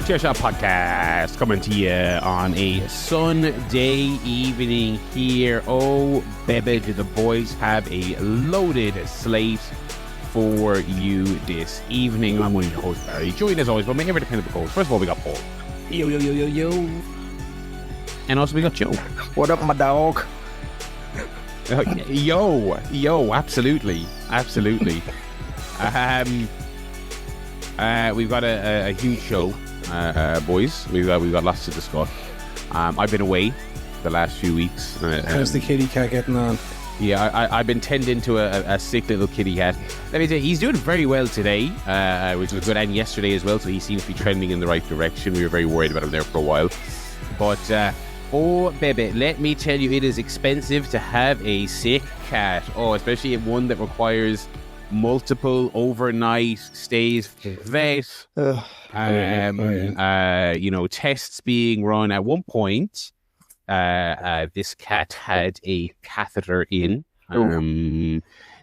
ChairShot Podcast coming to you on a Sunday evening here. Oh, baby, do the boys have a loaded slate for you this evening. I'm one of your hosts, Barry. Joined as always by my ever dependable host. First of all, we got Paul. Yo. And also we got Joe. What up, my dog? Yo, absolutely. We've got a huge show, boys. We've got lots to discuss. I've been away the last few weeks. How's the kitty cat getting on? Yeah, I've been tending to a sick little kitty cat. Let me tell you, he's doing very well today, which was good, and yesterday as well, so he seems to be trending in the right direction. We were very worried about him there for a while. But, oh, baby, let me tell you, it is expensive to have a sick cat. Oh, especially one that requires multiple overnight stays to vet. Tests being run. At one point, this cat had a catheter in.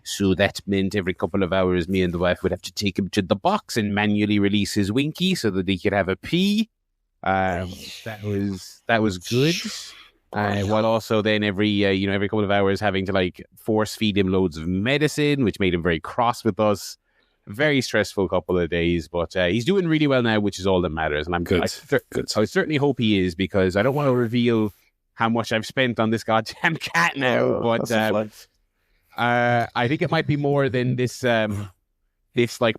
So that meant every couple of hours, me and the wife would have to take him to the box and manually release his winky so that he could have a pee. That was good. While also then every couple of hours having to force feed him loads of medicine, which made him very cross with us. Very stressful couple of days, but he's doing really well now, which is all that matters. And I'm good. I certainly hope he is, because I don't want to reveal how much I've spent on this goddamn cat now. But I think it might be more than this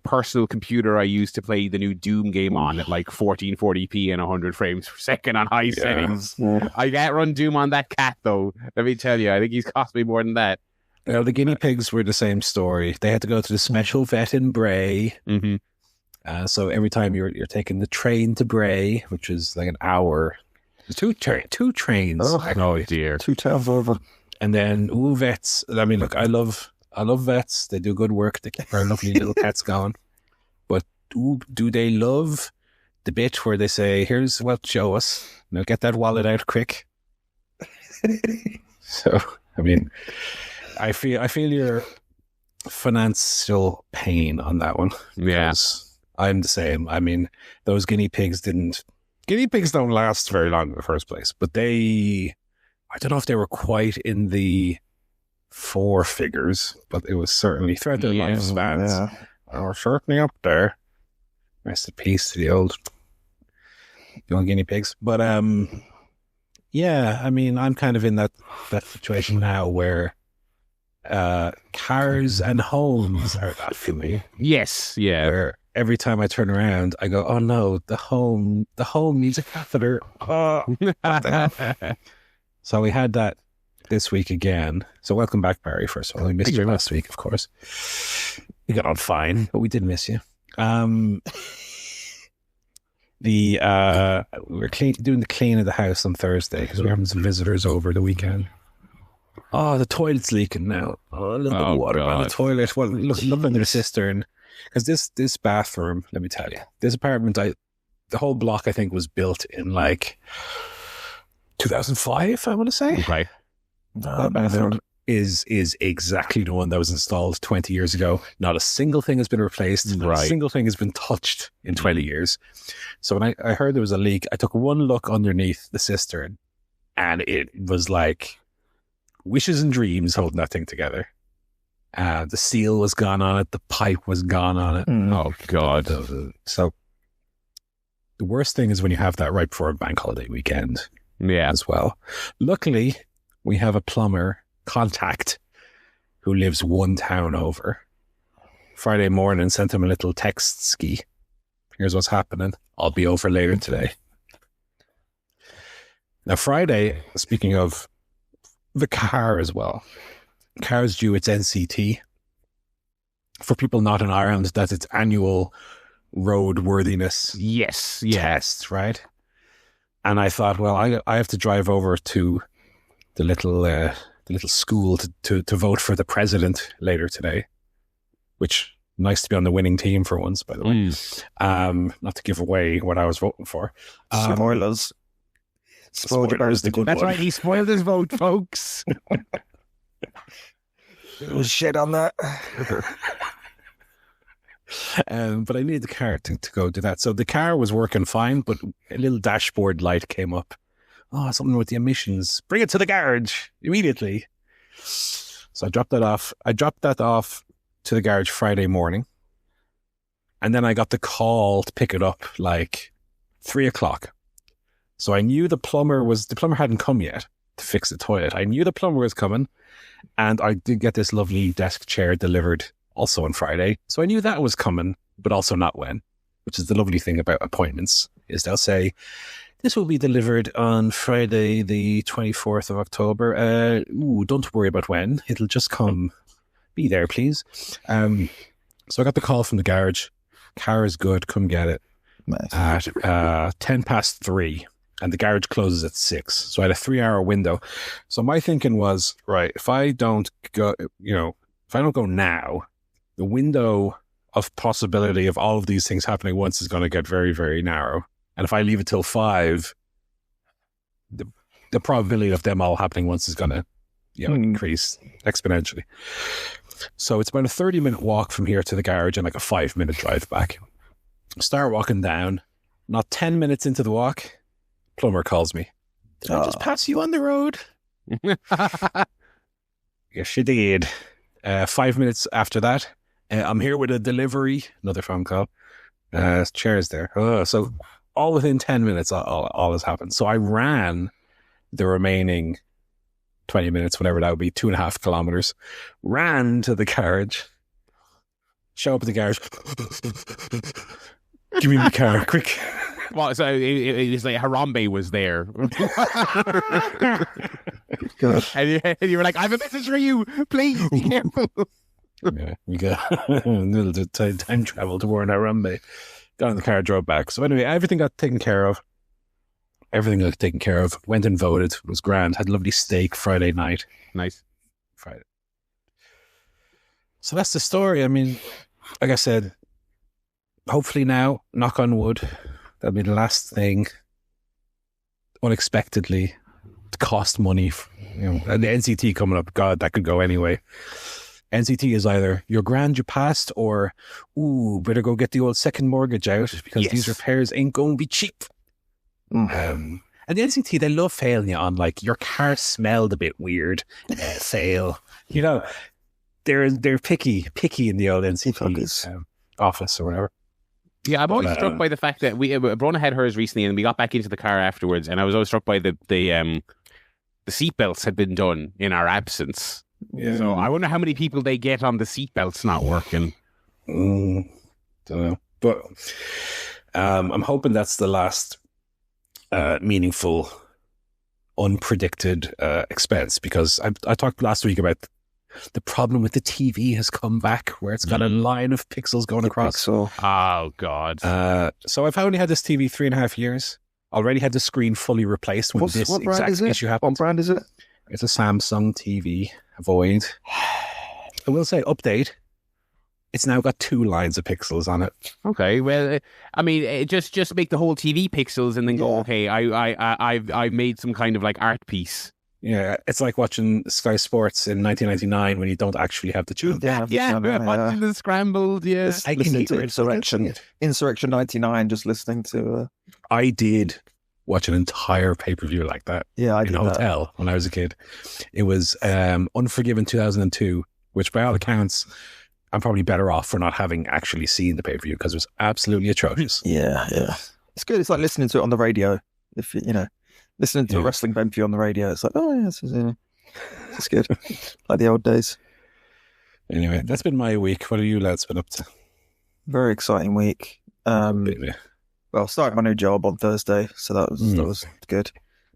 personal computer I use to play the new Doom game on at 1440p and 100 frames per second on high settings. Yeah. I can't run Doom on that cat, though. Let me tell you, I think he's cost me more than that. Well, the guinea pigs were the same story. They had to go to the special vet in Bray. Mm-hmm. So every time you're taking the train to Bray, which is like an hour, two trains. Oh dear, 2 towns over. And then vets. I mean, look, I love vets. They do good work. They keep our lovely little cats going. But do they love the bit where they say, "Here's what, show us. Now get that wallet out quick." So, I mean, I feel your financial pain on that one. Yes, I'm the same. I mean, those guinea pigs don't last very long in the first place. But I don't know if they were quite in the 4 figures, but it was certainly throughout their lifespans. Yeah. They were certainly up there. Rest in peace to the old guinea pigs. But I mean, I'm kind of in that situation now where cars and homes are that for me. Yes, yeah. Where every time I turn around, I go, "Oh no, the home needs a catheter." Oh. So we had that this week again. So welcome back, Barry, first of all. We missed you last week, of course. We got on fine, but we did miss you. We were doing the clean of the house on Thursday because we're having some visitors over the weekend. Oh, the toilet's leaking now. Oh, a little bit of water on the toilet. Well, look under the cistern. Because this bathroom, let me tell you, this apartment, the whole block, I think, was built in 2005, I want to say. Right. That bathroom is exactly the one that was installed 20 years ago. Not a single thing has been replaced. Not a single thing has been touched in 20 years. So when I heard there was a leak, I took one look underneath the cistern, and it was like wishes and dreams holding that thing together. The seal was gone on it. The pipe was gone on it. Oh, God. So the worst thing is when you have that right before a bank holiday weekend. Yeah. As well. Luckily, we have a plumber contact who lives one town over. Friday morning, sent him a little text ski. Here's what's happening. I'll be over later today. Now, Friday, speaking of the car as well, car's due its NCT. For people not in Ireland, that's its annual roadworthiness test, right? And I thought, well, I have to drive over to the little school to vote for the president later today, which nice to be on the winning team for once, by the way. Not to give away what I was voting for. Spoilers. Spoilers, the good That's one. right, he spoiled his vote, folks. Shit on that. But I needed the car to go do that. So the car was working fine, but a little dashboard light came up. Oh, something with the emissions. Bring it to the garage immediately. So I dropped that off. I dropped that off to the garage Friday morning. And then I got the call to pick it up like 3:00. So I knew the plumber hadn't come yet to fix the toilet. I knew the plumber was coming, and I did get this lovely desk chair delivered also on Friday. So I knew that was coming, but also not when, which is the lovely thing about appointments, is they'll say, this will be delivered on Friday, the 24th of October. Don't worry about when. It'll just come. Be there, please. So I got the call from the garage. Car is good. Come get it. Nice. At 3:10, and the garage closes at 6. So I had a 3-hour window. So my thinking was, right, if I don't go now, the window of possibility of all of these things happening once is going to get very, very narrow. And if I leave it till 5, the probability of them all happening once is going to, increase exponentially. So it's about a 30-minute walk from here to the garage and like a 5-minute drive back. Start walking down. Not 10 minutes into the walk, plumber calls me. Did I just pass you on the road? Yes, she did. 5 minutes after that, I'm here with a delivery. Another phone call. Chair's there. So all within 10 minutes, all has happened. So I ran the remaining 20 minutes, whatever that would be, 2.5 kilometers. Ran to the garage. Show up at the garage. Give me my car, quick. Well, so it was like Harambe was there. and you were like, I have a message for you, please. Yeah, we got a little time travel to warn Harambe. Got in the car, drove back. So anyway, everything got taken care of. Went and voted. It was grand. Had a lovely steak Friday night. Nice. Friday. So that's the story. I mean, like I said, hopefully now, knock on wood, that'll be the last thing unexpectedly to cost money. And the NCT coming up, God, that could go anyway. NCT is either you're grand, you passed, or better go get the old second mortgage out because these repairs ain't going to be cheap. And the NCT, they love failing you on like your car smelled a bit weird. Fail. They're picky in the old NCT office or whatever. Yeah, I'm always struck by the fact that Brona had hers recently, and we got back into the car afterwards, and I was always struck by the seatbelts had been done in our absence. Yeah. So I wonder how many people they get on the seatbelts not working. Don't know, but I'm hoping that's the last meaningful, unpredicted expense, because I talked last week about the problem with the TV has come back, where it's got a line of pixels going across. Pixel. Oh, God. So I've only had this TV 3.5 years. Already had the screen fully replaced when this exact issue happened. What brand is it? It's a Samsung TV Void. I will say, update. It's now got 2 lines of pixels on it. Okay, well, I mean, just make the whole TV pixels and then go, okay, I've made some kind of like art piece. Yeah, it's like watching Sky Sports in 1999 when you don't actually have the tune. Watching the scrambled, I can listen to Insurrection 99, just listening to... I did watch an entire pay-per-view like that. Yeah, I did in a hotel when I was a kid. It was Unforgiven 2002, which by all accounts, I'm probably better off for not having actually seen the pay-per-view because it was absolutely atrocious. Yeah. It's good. It's like listening to it on the radio. If listening to a wrestling pay-per-view on the radio, it's like, this is good. Like the old days. Anyway, that's been my week. What have you lads been up to? Very exciting week. Well, started my new job on Thursday, so that was good.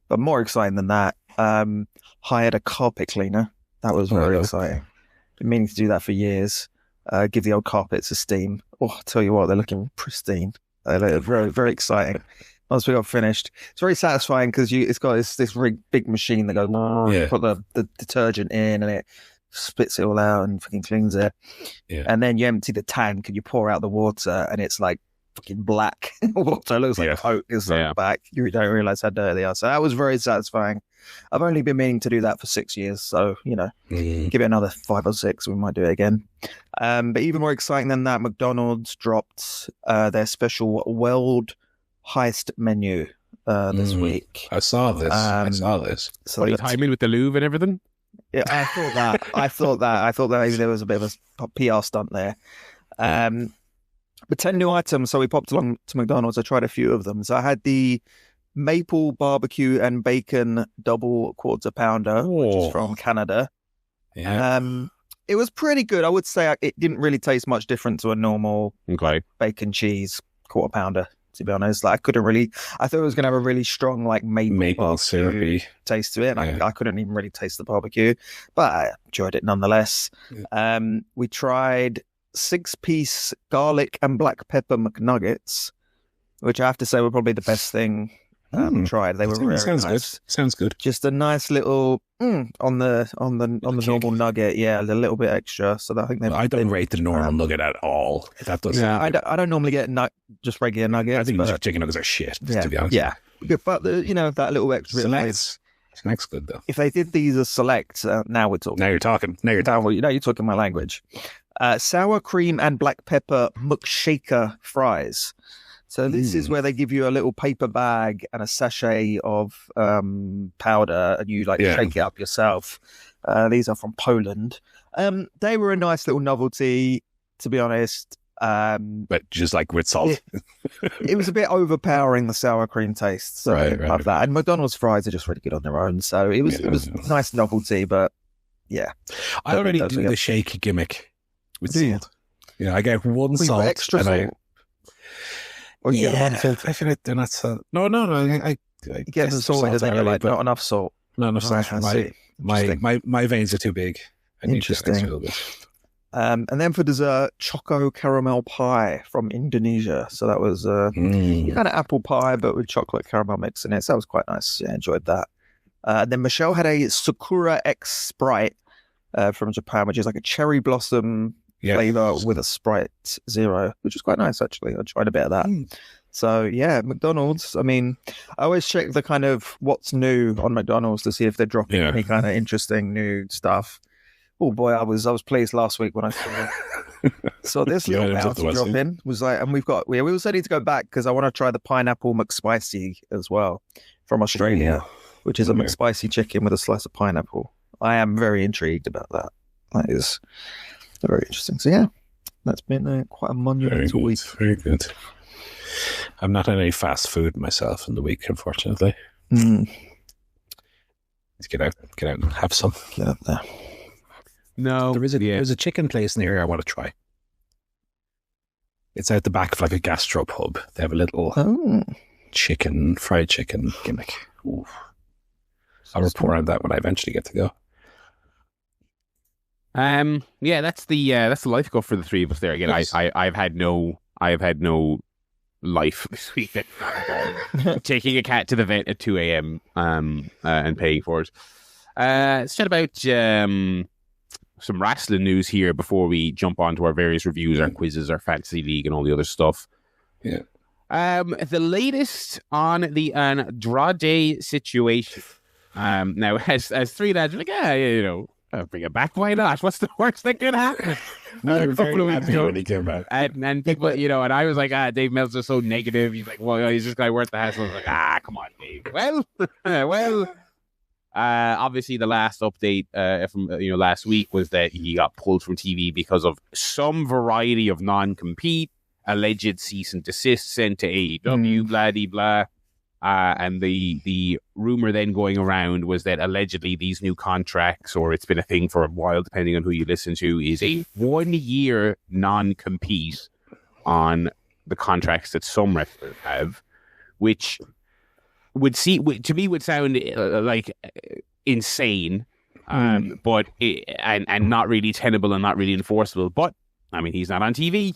But more exciting than that, hired a carpet cleaner. That was very exciting. Been meaning to do that for years. Give the old carpets a steam. Oh, I tell you what, they're looking pristine. They look very, very exciting. Once we got finished, it's very satisfying because it's got this really big machine that goes, put the detergent in and it spits it all out and fucking cleans it. Yeah. And then you empty the tank and you pour out the water and it's like fucking black water. It looks like coke is on the back. You don't realise how dirty they are. So that was very satisfying. I've only been meaning to do that for 6 years, so give it another 5 or 6, we might do it again. But even more exciting than that, McDonald's dropped their special World Heist menu this week. I saw this. So you time in with the Louvre and everything? Yeah, I thought that maybe there was a bit of a PR stunt there. But 10 new items, so we popped along to McDonald's. I tried a few of them. So I had the maple barbecue and bacon double quarter pounder, which is from Canada. Yeah. It was pretty good. I would say it didn't really taste much different to a normal bacon cheese quarter pounder, to be honest. Like, I thought it was going to have a really strong like maple syrupy taste to it. And I couldn't even really taste the barbecue, but I enjoyed it nonetheless. Yeah. We tried 6-piece garlic and black pepper McNuggets, which I have to say were probably the best thing tried. They were very nice. Sounds good. Just a nice little on the normal nugget. Yeah, a little bit extra. So I think I don't rate the normal nugget at all. That does. Yeah, I don't normally get just regular nuggets. I think chicken nuggets are shit. To be honest. Yeah, but that little extra bit. Snack's good though. If they did these as select, now we're talking. Now you're talking. You're talking my language. Sour cream and black pepper McShaker fries. So this is where they give you a little paper bag and a sachet of powder, and you shake it up yourself. These are from Poland. They were a nice little novelty, to be honest. But just like with salt. It was a bit overpowering, the sour cream taste. So I love that. And McDonald's fries are just really good on their own. So it was a nice novelty, but yeah. I already do the shake gimmick with salt. Yeah, I get one salt. Extra salt. I feel like they're not salt. No. I get the salt, not enough salt. Not enough salt. My veins are too big. Interesting. And then for dessert, choco caramel pie from Indonesia. So that was kind of apple pie, but with chocolate caramel mix in it. So that was quite nice. Yeah, I enjoyed that. Then Michelle had a Sakura X Sprite from Japan, which is like a cherry blossom flavor with a Sprite Zero, which was quite nice, actually. I tried a bit of that. So, yeah, McDonald's. I mean, I always check the kind of what's new on McDonald's to see if they're dropping any kind of interesting new stuff. Oh boy, I was pleased last week when I saw this little bounty drop in. Was like, and we also need to go back because I want to try the pineapple McSpicy as well from Australia, which is a McSpicy chicken with a slice of pineapple. I am very intrigued about that. That is very interesting. So yeah, that's been quite a monumental week. Very good. I'm not on any fast food myself in the week, unfortunately. Let's get out and have some. Get up there. No, there's a chicken place near here I want to try. It's out the back of like a gastro pub. They have a little fried chicken gimmick. Ooh. I'll report on that when I eventually get to go. That's the life goal for the three of us there. Again, yes. I've had no life this week. Taking a cat to the vet at 2 a.m. And paying for it. Let's chat about some wrestling news here before we jump on to our various reviews, our quizzes, our fantasy league, and all the other stuff. Yeah. The latest on the Andrade situation. Now, as three lads are like, bring it back. Why not? What's the worst that could happen? A couple of weeks ago, when he came back, and people, and I was like, Dave Meltzer's so negative. He's like, well, is this guy worth the hassle? I was like, come on, Dave. Well. Obviously, the last update from last week was that he got pulled from TV because of some variety of non-compete, alleged cease and desist sent to AEW, blah-de-blah. And the rumor then going around was that allegedly these new contracts, or it's been a thing for a while, depending on who you listen to, is a 1-year non-compete on the contracts that some wrestlers have, which would sound like insane, but and not really tenable and not really enforceable. But I mean, he's not on TV,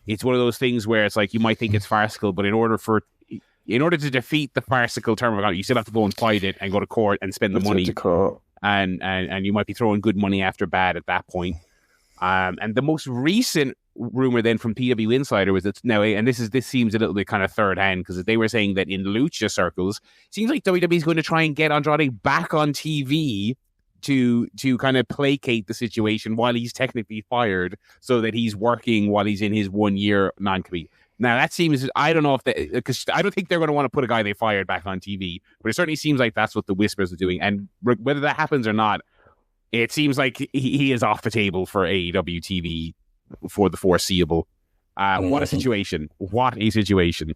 It's one of those things where it's like you might think it's farcical, but in order to defeat the farcical term of it, you still have to go and fight it and go to court and spend the money, and you might be throwing good money after bad at that point. And the most recent rumor then from PW Insider was that now, and this seems a little bit kind of third hand, because they were saying that in lucha circles, it seems like WWE is going to try and get Andrade back on TV to kind of placate the situation while he's technically fired, so that he's working while he's in his 1 year non-compete. Now that seems, I don't know if because I don't think they're going to want to put a guy they fired back on TV, but it certainly seems like that's what the whispers are doing. And whether that happens or not, it seems like he is off the table for AEW TV for the foreseeable. What a situation! What a situation!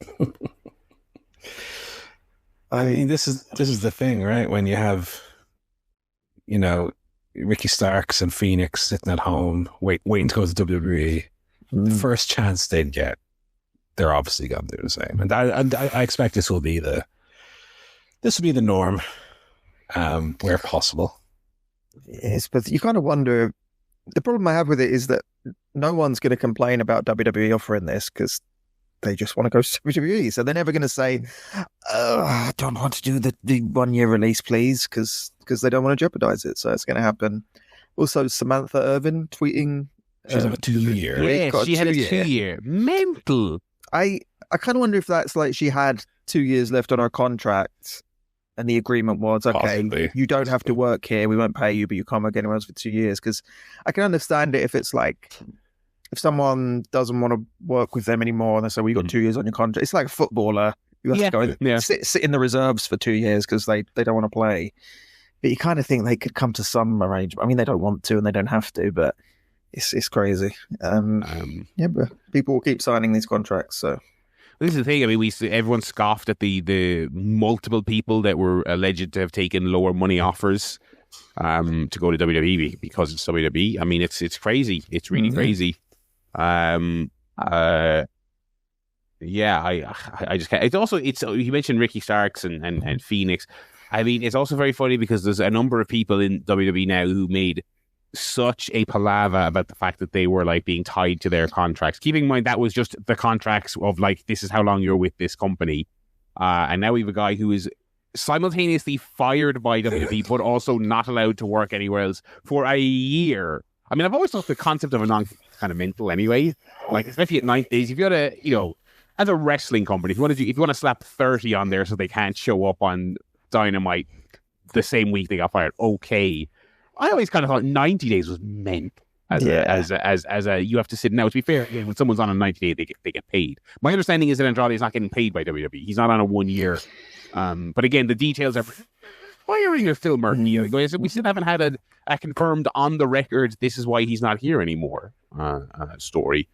I mean, this is the thing, right? When you have, Ricky Starks and Phoenix sitting at home, waiting to go to WWE, the first chance they'd get, they're obviously going to do the same. And I expect this will be the norm, where possible. Yes, but you kind of wonder. The problem I have with it is that no one's going to complain about WWE offering this because they just want to go to WWE. So they're never going to say, I don't want to do the 1 year release, please, because they don't want to jeopardize it. So it's going to happen. Also, Samantha Irvin tweeting. She's on a 2 year. Yeah, she had a 2 year. Mental. I kind of wonder if that's like she had 2 years left on her contract. And the agreement was, okay, possibly, you don't have to work here. We won't pay you, but you can't work anywhere else for 2 years. Because I can understand it if it's like, if someone doesn't want to work with them anymore and they say, well, you got 2 years on your contract. It's like a footballer. You have to go sit in the reserves for 2 years because they don't want to play. But you kind of think they could come to some arrangement. I mean, they don't want to and they don't have to, but it's crazy. But people will keep signing these contracts, so... This is the thing. I mean, everyone scoffed at the multiple people that were alleged to have taken lower money offers to go to WWE because it's WWE. I mean, it's crazy. It's really crazy. I just can't. It's also you mentioned Ricky Starks and Phoenix. I mean, it's also very funny because there's a number of people in WWE now who made such a palaver about the fact that they were like being tied to their contracts. Keeping in mind that was just the contracts of like, this is how long you're with this company. And now we have a guy who is simultaneously fired by WWE, but also not allowed to work anywhere else for a year. I mean, I've always thought the concept of a non kind of mental anyway. Like, especially at 9 days, if you got to, as a wrestling company, if you want to slap 30 on there so they can't show up on Dynamite the same week they got fired, okay. I always kind of thought 90 days was meant as a you have to sit. Now, to be fair, when someone's on a 90 day, they get paid. My understanding is that Andrade is not getting paid by WWE. He's not on a 1 year. But again, the details are firing are still murky. We still haven't had a confirmed on the record, this is why he's not here anymore story.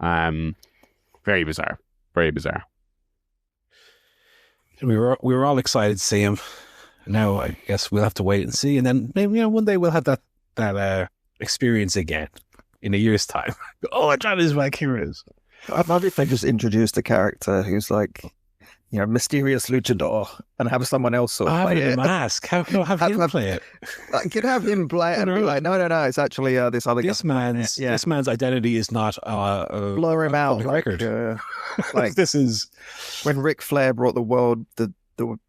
Very bizarre. Very bizarre. We were all excited to see him. Now I guess we'll have to wait and see, and then maybe one day we'll have that experience again in a year's time. Oh, Andrade is my heroes. I'd love if they just introduced a character who's like, mysterious luchador, and have someone else sort of play it. Mask. Have him play it. I could have him play it and be like, no, it's actually this other guy. This man's identity is not blur him out. Record. Like this is when Ric Flair brought the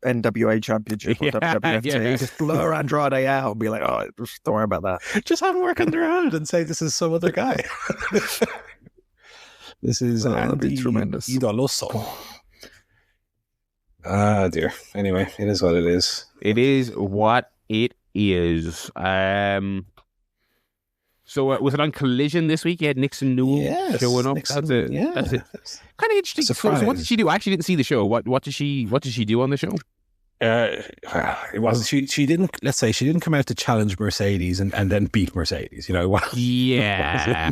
NWA championship or WWF, just blur Andrade out and be like, oh, just don't worry about that. Just have him work underground and say this is some other guy. This is Andy tremendous. Idoloso. Ah, dear. Anyway, it is what it is. It is what it is. So was it on Collision this week? You had Nixon Newell showing up. Nixon, that's it. Kind of interesting. So what did she do? I actually didn't see the show. What did she do on the show? It wasn't. She didn't. Let's say she didn't come out to challenge Mercedes and then beat Mercedes. Yeah.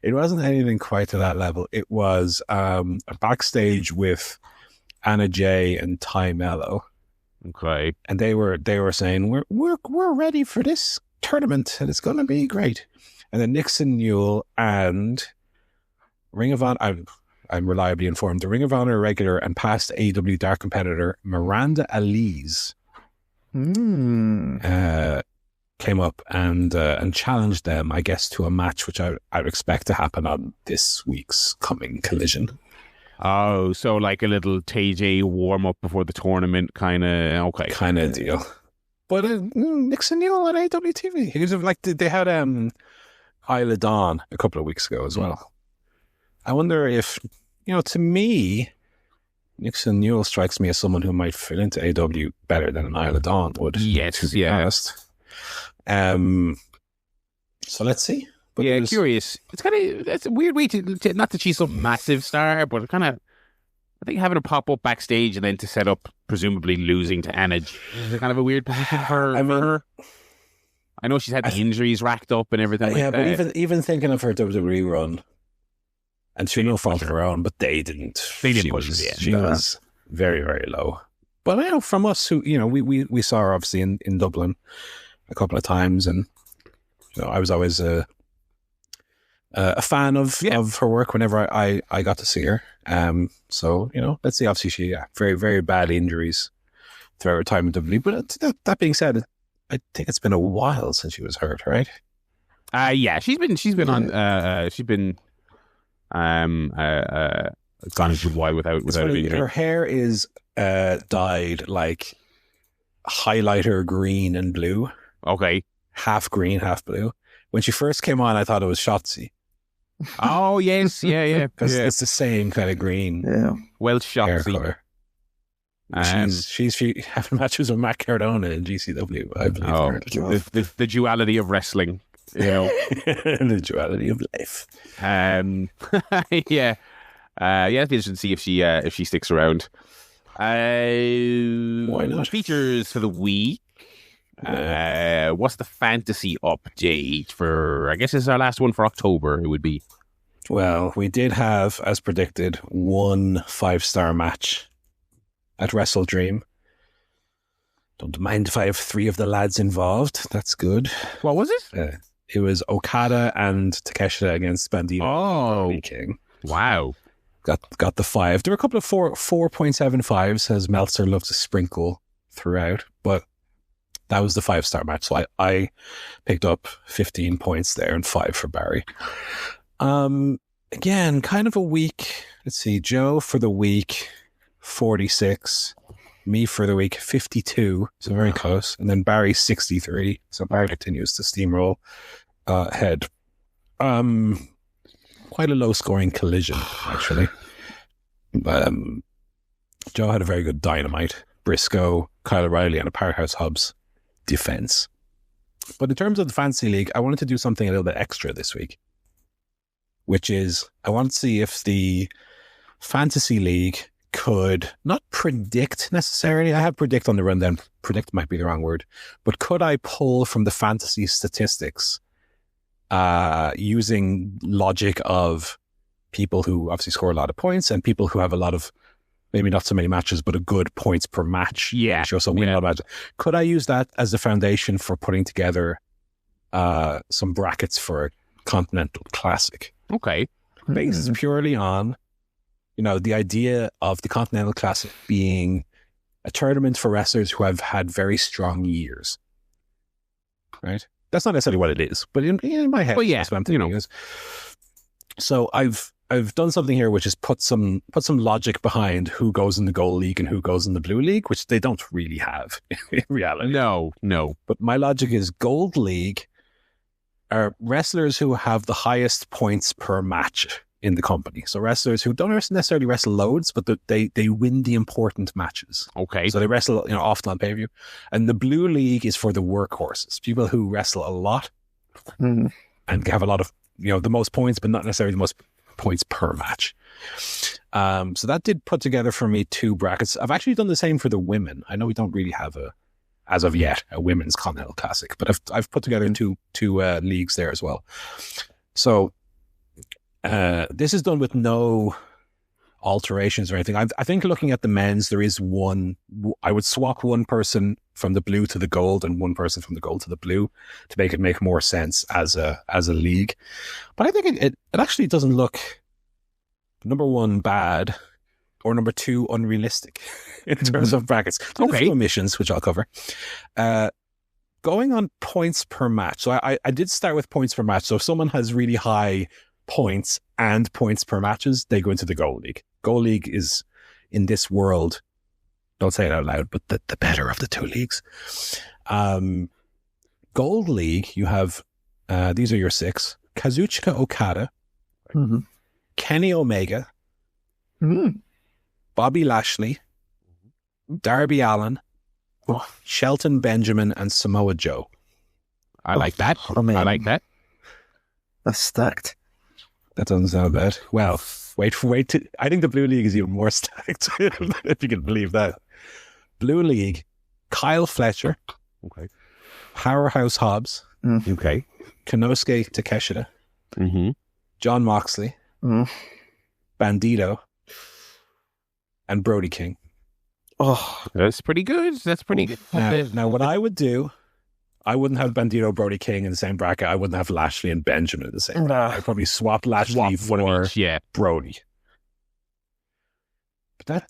It wasn't anything quite to that level. It was a backstage with Anna Jay and Ty Mello. Okay, and they were saying we're ready for this tournament and it's going to be great. And then Nixon Newell and Ring of Honor, I'm reliably informed, the Ring of Honor regular and past AEW Dark competitor Miranda Elise came up and challenged them, I guess, to a match which I would expect to happen on this week's coming Collision. Oh, so like a little TJ warm up before the tournament kind of deal. But Nixon Newell on AEW TV. He was like, they had Isla Dawn a couple of weeks ago as well. I wonder if, to me, Nixon Newell strikes me as someone who might fit into AEW better than an Isla Dawn would. Yes, to be honest. So let's see. But curious. It's a weird way to not that she's some massive star, but kind of, I think having her pop up backstage and then to set up, presumably losing to Anna is kind of a weird position for her. I know she's had the injuries racked up and everything. But even thinking of her WWE run, and she no fault of her own, but they didn't. They didn't push her. She was very, very low. But from us, who we saw her obviously in Dublin a couple of times, and I was always a fan of her work whenever I got to see her. So let's see. Obviously, she very, very bad injuries throughout her time in WWE. But that being said, I think it's been a while since she was hurt, right? She's been gone a good while without an injury. Her hair is dyed like highlighter green and blue. Okay. Half green, half blue. When she first came on, I thought it was Shotzi. Oh, yes. Yeah. Because it's the same kind of green. Yeah. Welsh hair Shotzi. color. She having matches with Matt Cardona in GCW, I believe. The duality of wrestling. The duality of life. Yeah. It'd be interesting to see if she sticks around. Why not? Features for the week. What's the fantasy update for? I guess it's our last one for October. It would be. Well, we did have, as predicted, 1 5-star match at Wrestle Dream. Don't mind if I have 3 of the lads involved. That's good. What was it? It was Okada and Takeshita against Bandito. Oh, King. Wow. Got the 5. There were a couple of 4.75s, as Meltzer loved to sprinkle throughout, but that was the 5-star match. So I picked up 15 points there and 5 for Barry. Again, kind of a week. Let's see, Joe for the week, 46. Me for the week, 52. So very close. And then Barry, 63. So Barry continues to steamroll ahead. Quite a low-scoring collision, actually. But Joe had a very good Dynamite, Briscoe, Kyle O'Reilly, and a Powerhouse Hobbs defense. But in terms of the Fantasy League, I wanted to do something a little bit extra this week, which is I want to see if the Fantasy League could not predict necessarily. I have predict on the rundown. Predict might be the wrong word, but could I pull from the fantasy statistics using logic of people who obviously score a lot of points and people who have a lot of, maybe not so many matches, but a good points per match. Yeah. She also win a lot of matches. Could I use that as the foundation for putting together some brackets for a Continental Classic? Okay. Based purely on, the idea of the Continental Classic being a tournament for wrestlers who have had very strong years. Right? That's not necessarily what it is, but in my head, that's what I'm thinking. So I've done something here which is put some logic behind who goes in the Gold League and who goes in the Blue League, which they don't really have in reality. No. But my logic is Gold League are wrestlers who have the highest points per match in the company. So wrestlers who don't necessarily wrestle loads, but they win the important matches. Okay. So they wrestle often on pay-per-view. And the Blue League is for the workhorses, people who wrestle a lot and have a lot of, the most points, but not necessarily the most points per match. So that did put together for me 2 brackets. I've actually done the same for the women. I know we don't really have as of yet, a women's Continental Classic, but I've put together two leagues there as well. So this is done with no alterations or anything. I think looking at the men's, there is one. I would swap one person from the blue to the gold and one person from the gold to the blue to make it make more sense as a league. But I think it actually doesn't look, number 1, bad, or number 2, unrealistic in terms of brackets. Okay. A few omissions, which I'll cover. Going on points per match. So I did start with points per match. So if someone has really high points and points per matches, they go into the Gold League. Gold League is, in this world, don't say it out loud, but the better of the 2 leagues. Gold League, you have, these are your 6. Kazuchika Okada, Kenny Omega, Bobby Lashley, Darby Allin, Shelton Benjamin, and Samoa Joe. I like that. I like that. That's stacked. That doesn't sound bad. Well, wait. I think the Blue League is even more stacked, if you can believe that. Blue League, Kyle Fletcher. Okay. Powerhouse Hobbs. Okay. Konosuke Takeshita. Mm-hmm. John Moxley. Bandito. And Brody King. Oh, that's pretty good. That's pretty good. Now, what I would do, I wouldn't have Bandito, Brody King in the same bracket. I wouldn't have Lashley and Benjamin in the same bracket. I'd probably swap Lashley for Brody. But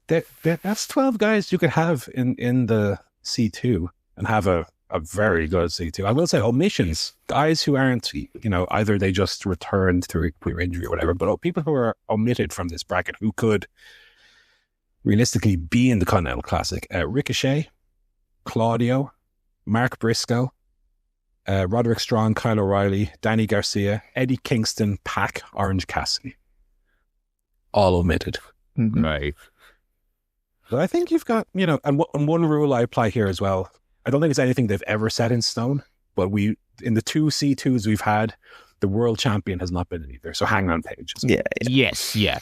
that's 12 guys you could have in the C2 and have a very good C2. I will say omissions, guys who aren't, either they just returned through queer injury or whatever, but people who are omitted from this bracket who could realistically be in the Continental Classic. Ricochet, Claudio, Mark Briscoe, Roderick Strong, Kyle O'Reilly, Danny Garcia, Eddie Kingston, Pac, Orange Cassidy. All omitted. Right. But I think you've got, and one rule I apply here as well, I don't think it's anything they've ever set in stone, but in the 2 C2s we've had, the world champion has not been in either. So Hangman Page. Yes. Yeah.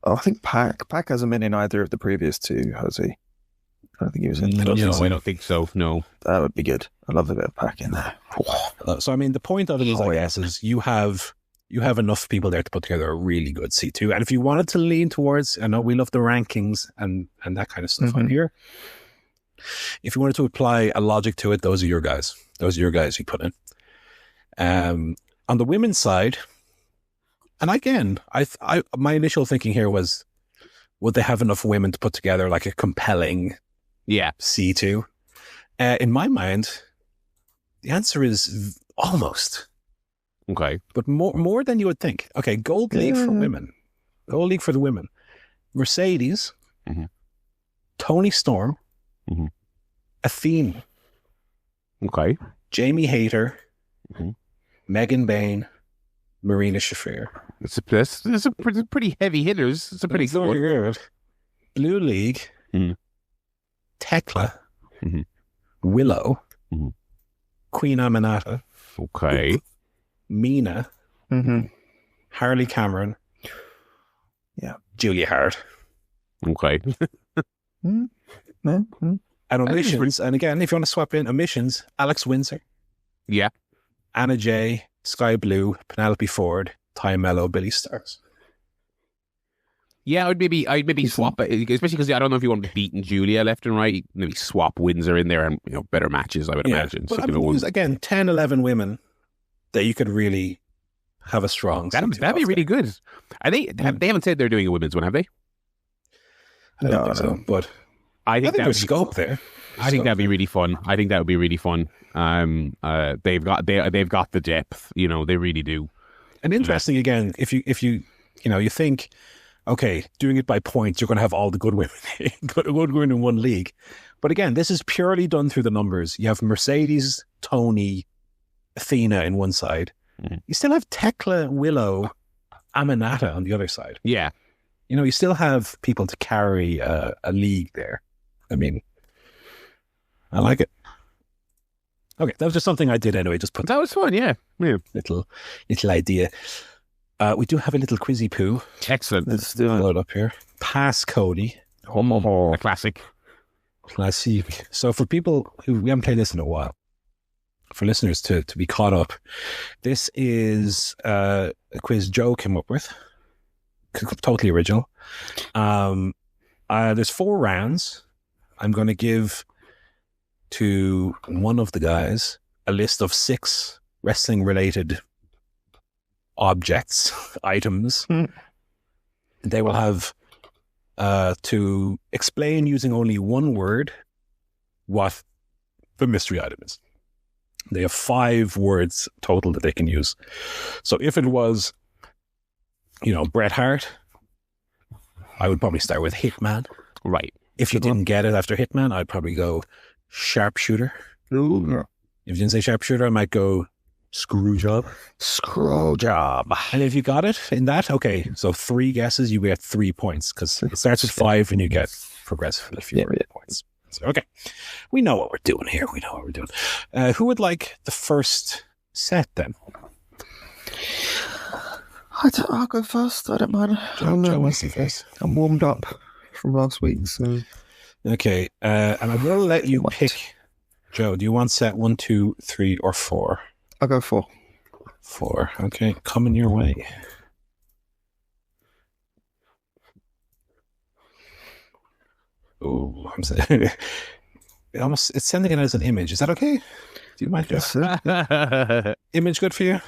Oh, I think Pac hasn't been in either of the previous 2, has he? I don't think he was in. I don't think so. No. That would be good. I love a bit of Pac in there. So, I mean, the point of it is, I guess, is you have enough people there to put together a really good C2. And if you wanted to lean towards, I know we love the rankings and that kind of stuff on here. If you wanted to apply a logic to it, those are your guys. Those are your guys you put in. On the women's side, and again, my initial thinking here was, would they have enough women to put together like a compelling C2? In my mind, the answer is almost. Okay. But more than you would think. Okay, Gold League for women. Gold League for the women. Mercedes, Toni Storm, Athena. Okay. Jamie Hayter, Megan Bain, Marina Shafir. It's a pretty heavy hitters. It's a pretty good. Blue League, Tekla, Willow, Queen Aminata. Okay. Mina, Harley Cameron, Julia Hart. Okay. And omissions, and again, if you want to swap in omissions, Alex Windsor. Yeah. Anna Jay, Sky Blue, Penelope Ford, Ty Mello, Billy Starks. Yeah, I'd maybe swap it, especially because I don't know if you want to beat Julia left and right. Maybe swap Windsor in there and better matches, I would imagine. But again, 10, 11 women that you could really have a strong. That'd be really good. They haven't said they're doing a women's one, have they? I don't think so, but I think there's scope there. I think that'd be really fun. They've got the depth. They really do. And interesting again, if you think, okay, doing it by points, you're going to have all the good women, good women in one league. But again, this is purely done through the numbers. You have Mercedes, Tony, Athena in one side. You still have Tekla, Willow, Aminata on the other side. Yeah. You still have people to carry a league there. I mean, I like it. Okay, that was just something I did anyway. Just put that was fun, yeah. Little idea. We do have a little quizzy poo. Excellent. Let's do it. Load up here. Passcody. A classic. Classic. So for people who we haven't played this in a while, for listeners to be caught up, this is a quiz Joe came up with. Totally original. There's 4 rounds. I'm going to give to one of the guys a list of 6 wrestling-related objects, items. They will have to explain using only one word what the mystery item is. They have 5 words total that they can use. So if it was, Bret Hart, I would probably start with Hitman. Right. If you didn't get it after Hitman, I'd probably go Sharpshooter. Ooh. If you didn't say Sharpshooter, I might go Screw job. Scroll job. And if you got it in that, okay, so 3 guesses, you get 3 points because it starts with 5 and you get progressively fewer points. So, okay, we know what we're doing here. Who would like the first set then? I'll go first. I don't mind. Joe wants to first. I'm warmed up from last week, so okay. And I will let you pick. Joe, do you want set 1, 2, 3, or 4? I'll go 4. 4. Okay, coming your way. Oh, I'm saying it's sending it as an image. Is that okay? Do you mind, Joe? Image good for you?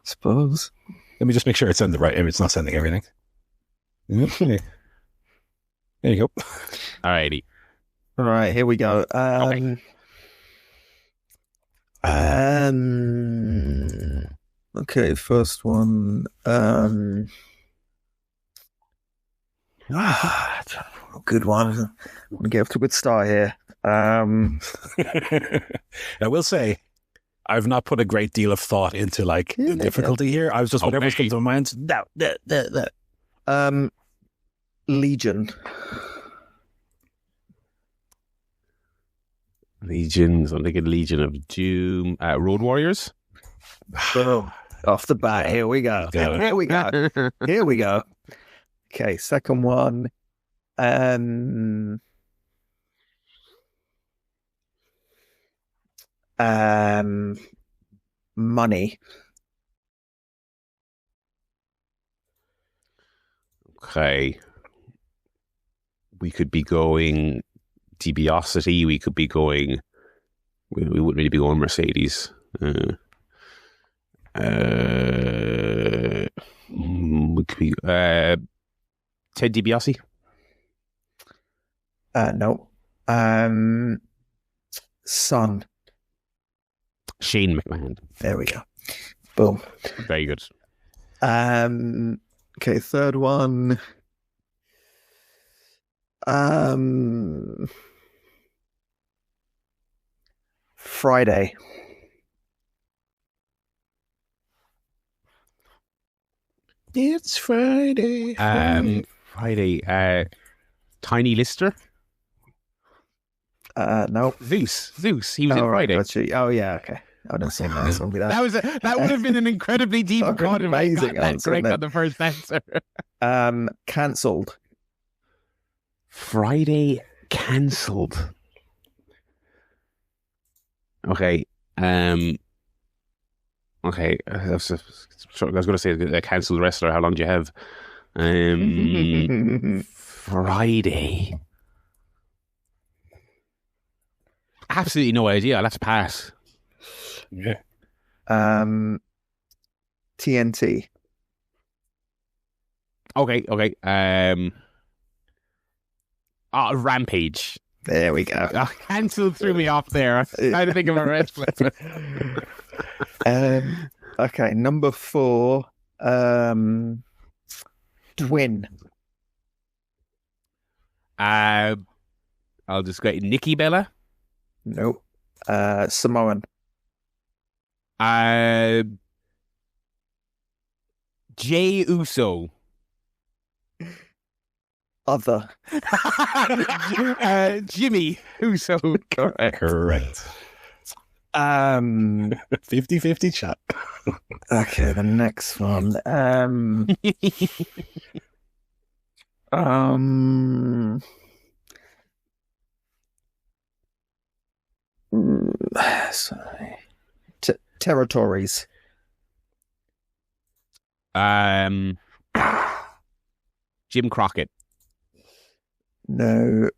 Suppose. Let me just make sure it's sending the right image. It's not sending everything. Okay. There you go. Alrighty. All right, here we go. Okay, first one. Good one. I'm gonna get off to a good start here. I will say, I've not put a great deal of thought into the difficulty here. I was just whatever's come to my mind. Legion. Legions. I'm thinking Legion of Doom. Road Warriors. Boom. Off the bat. Here we go. Here we go. Okay, second one. Money. Okay. We could be going Debiosity. We could be going. We wouldn't really be going Mercedes. We could be Ted DiBiase. No. Son. Shane McMahon. There we go. Boom. Very good. Okay, third one. Friday. It's Friday. Friday. Tiny Lister. No. Zeus. He was in Friday. Right, oh yeah. Okay. I don't see that. That would have been an incredibly deep cut. Amazing answer. Correct on the first answer. Cancelled. Friday cancelled. Okay. Okay. I was going to say a cancelled wrestler. How long do you have? Friday. Absolutely no idea. I'll have to pass. Yeah. TNT. Okay. Rampage. There we go. Cancelled threw me off there. I was trying to think of a wrestler. Okay, number 4. Twin. I'll just go Nikki Bella. Nope. Samoan. Jay Uso. Other. Jimmy Uso. Correct. 50-50 shot. Okay, the next one. Sorry. Territories. Jim Crockett. No.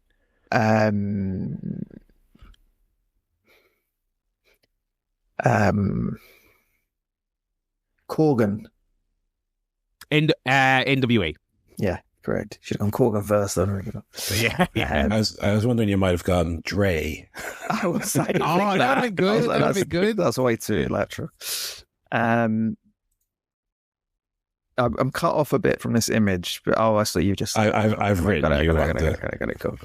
Corgan. NWA. Yeah, correct. Should have gone Corgan first, then. Yeah. I was wondering you might have gone Dre. I was like, that'd be good. That'd be good. That's way too electro. I'm cut off a bit from this image, but I see you just. I've written. Got it. Go.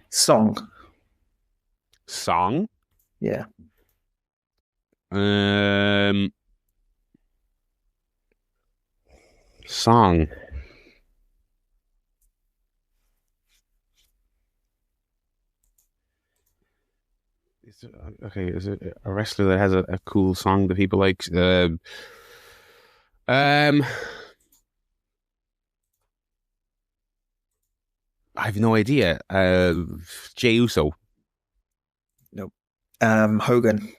Song. Song? Yeah. Song. Is it a wrestler that has a cool song that people like? I have no idea. Jey Uso. Nope. Hogan.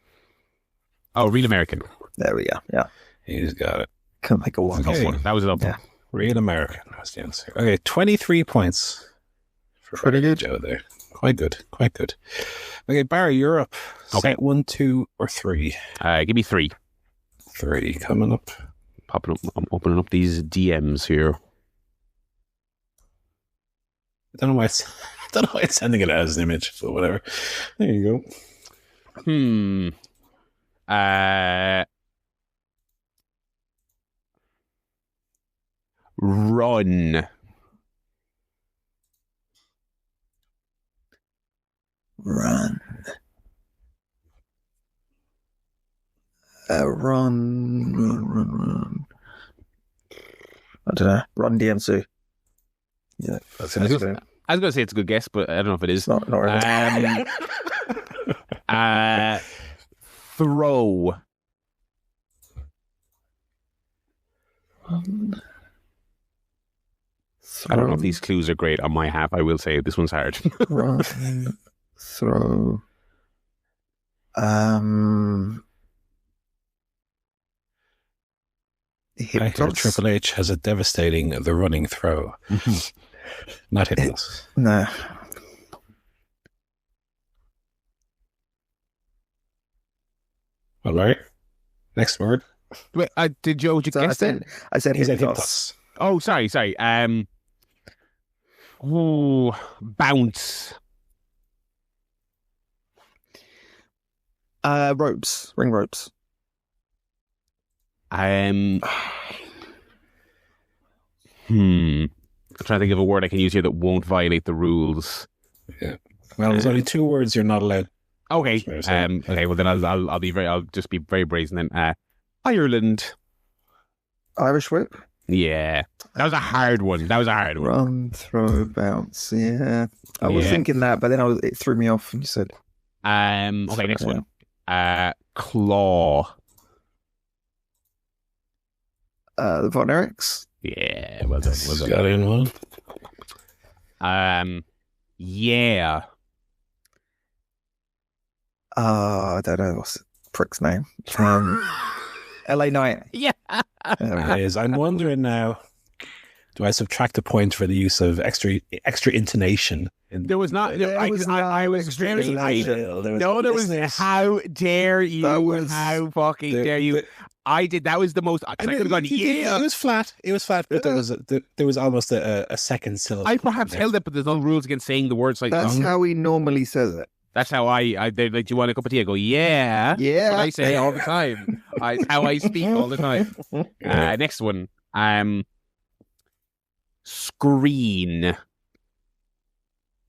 Oh, Real American. There we go. Yeah. He's got it. Couldn't think of one. Okay. That was a Yeah. Real American was the answer. Okay, 23 points. Pretty good. Joe there. Quite good. Quite good. Okay, Barry, you're up. Okay. Set 1, 2, or 3? Give me 3. 3 coming up. Popping up. I'm opening up these DMs here. I don't know why it's sending it as an image, but whatever. There you go. Run. Run. Run. I don't know. Run DMC. Yeah, that's I was going to say it's a good guess, but I don't know if it is. not really. Throw. I don't know if these clues are great on my half. I will say this one's hard. Run. Throw. I hear Triple H has a devastating The Running Throw. Not Hypnos. No. All right. Next word. Wait, did Joe So guess it? I said He said Hypnos. Oh, sorry. Bounce. Ropes. Ring ropes. I'm trying to think of a word I can use here that won't violate the rules. Yeah. Well, there's only 2 words you're not allowed. Okay. Okay. Well, then I'll just be very brazen then. Ireland. Irish whip. Yeah, that was a hard one. Run, throw, bounce. Yeah, I was thinking that, but then it threw me off. And you said, okay, next one. Claw. The Von Erichs. Yeah, well done. Got in one. Yeah. I don't know what's the prick's name. LA Knight. Yeah. It is. I'm wondering now, do I subtract a point for the use of extra intonation? There was not. I was extremely. There was. How dare you? How fucking dare you? I did. That was the most. I could have gone. Yeah. It was flat. But there was almost a second syllable. I perhaps held it, but there's no rules against saying the words like. That's how he normally says it. That's how they're like, do you want a cup of tea? I go, yeah. Yeah. What I say all the time. It's how I speak all the time. Next one. Screen.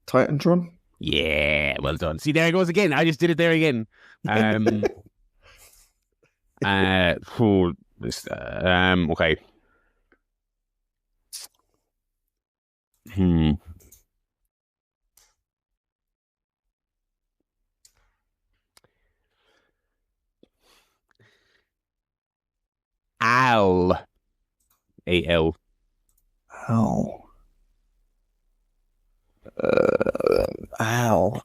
Titantron. Yeah, well done. See, there it goes again. I just did it there again. Okay. Al. A-L. Ow. Ow.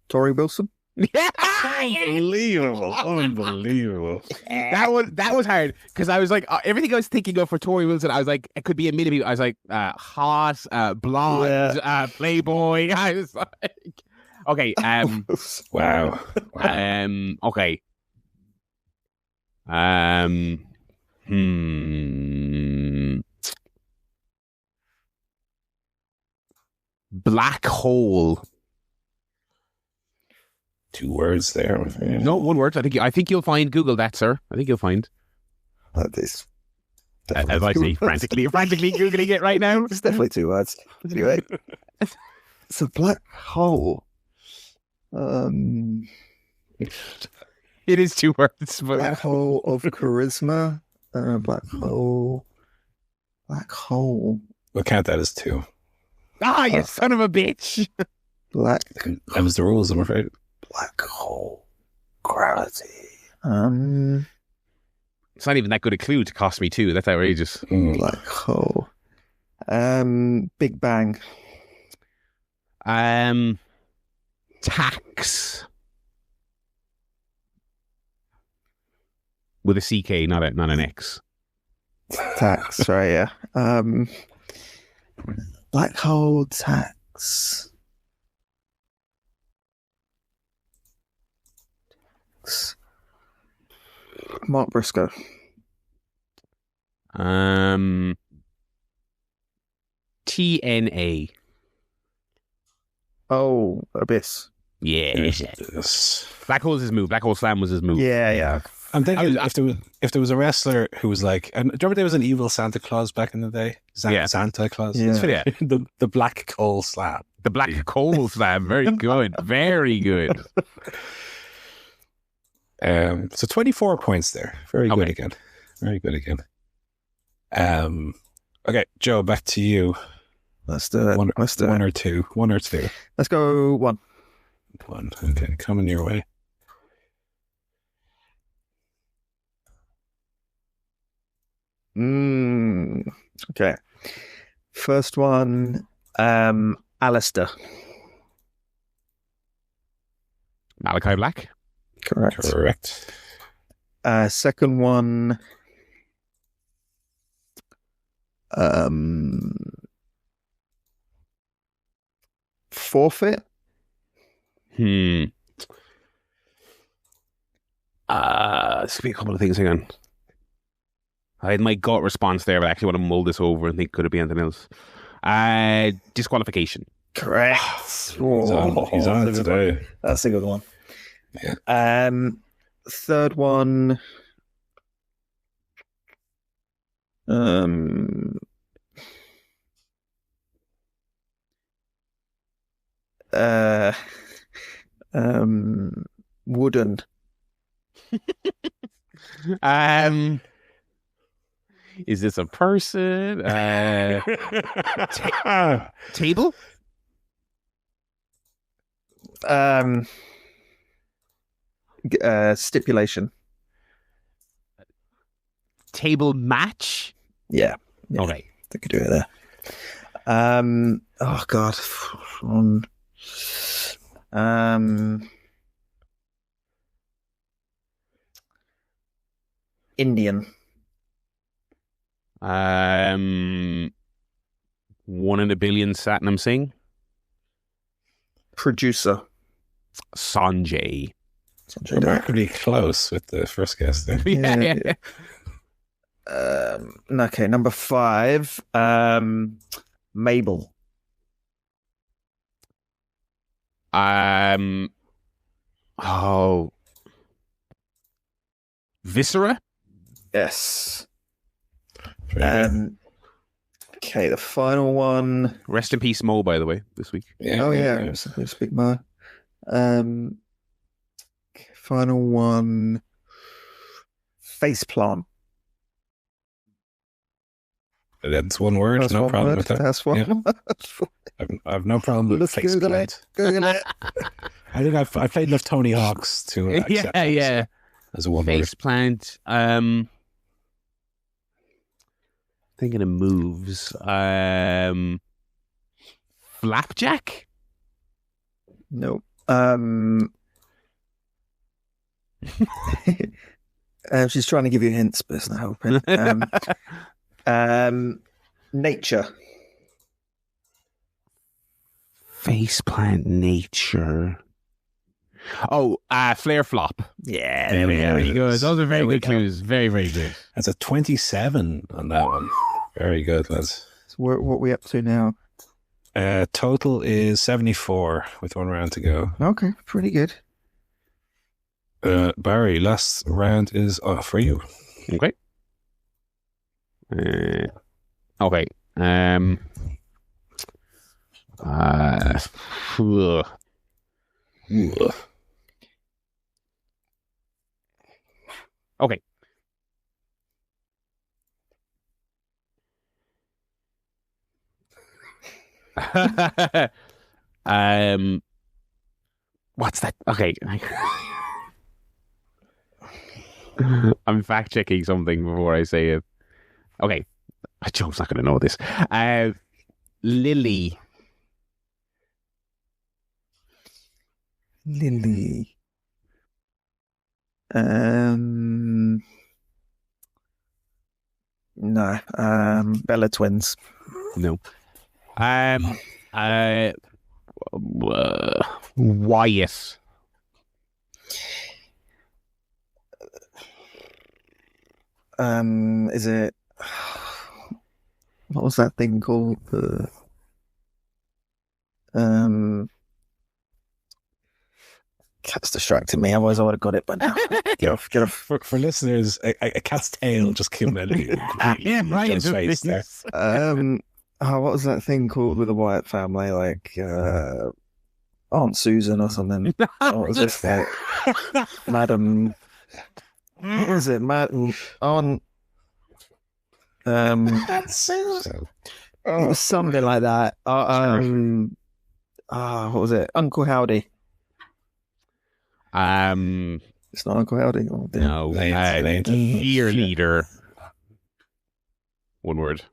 Tori Wilson. Unbelievable. That was hard because I was like everything I was thinking of for Tori Wilson. I was like it could be a million people. I was like hot, blonde, playboy. I was like, okay, Wow. okay, black hole. 2 words there. I'm afraid. No, 1 word. I think you'll find. Google that, sir. I think you'll find. That is As I say, frantically Googling it right now. It's definitely 2 words. Anyway, it's a black hole. It is 2 words. But... Black hole of charisma. Black hole. Black hole. We'll count that as 2. Ah, you son of a bitch. Black. That was the rules, I'm afraid. Black hole. Gravity. It's not even that good a clue to cost me 2. That's outrageous. Black hole. Big Bang. Tax. With a CK, not an X. Tax, right, yeah. Black hole tax. Mark Briscoe. TNA. Oh, Abyss. Yeah. Yes. Black Hole's his move. Black Hole Slam was his move. Yeah. I'm thinking if there was a wrestler who was like, and do you remember there was an evil Santa Claus back in the day? Santa Claus. Yeah. the Black Coal Slam. The Black Coal Slam. Very good. Very good. So 24 points there. Very good again. Very good again. Okay, Joe, back to you. Let's do it. One or two. Let's go 1. 1. Okay, coming your way. Okay. First one, Alistair. Malachi Black. Correct. Second one, Forfeit. This could be a couple of things. Hang on. I had my gut response there, but I actually want to mull this over and think could it be anything else. Disqualification. Correct. He's on it today. That's a good one. Yeah. Third one. Wooden. Is this a person? Table? Stipulation. Table match? Yeah. Okay. I could do it there. Oh God. Indian. 1 in a billion Satnam Singh. Producer. Sanjay. Remarkably close with the first guess there. Yeah. Okay, number 5. Mabel. Viscera? Yes. Okay, the final one. Rest in peace, Mo, by the way, this week. Yeah. Oh, yeah. It's Big Mo. Final one. Faceplant. That's one word. That's no one problem word. with that. That's one word. I have no problem with faceplant. Google it. I think I played enough Tony Hawks to accept yeah. as a one word. Faceplant. Thinking of moves. Flapjack? Nope. She's trying to give you hints, but it's not helping. Nature. Faceplant nature. Oh, flare flop. Yeah, there we go. Those are very good clues. Very, very good. That's a 27 on that one. Very good, lads. So what are we up to now? Total is 74 with 1 round to go. Okay, pretty good. Barry, last round is for you. Okay. Okay. Okay. What's that? Okay. I'm fact checking something before I say it. Okay. Joe's not going to know this. Lily. No. Bella Twins. No. Wyatt. Is it? What was that thing called? Cat's distracting me. Otherwise, I would have got it by now. Get off. For listeners, a cat's tail just came out of Joe's face there. What was that thing called with the Wyatt family? Like Aunt Susan or something. What was it? Like, Madam. What was it? Aunt. Aunt Susan. Something like that. What was it? Uncle Howdy. It's not Uncle Howdy. Oh, no. Cheerleader. One word.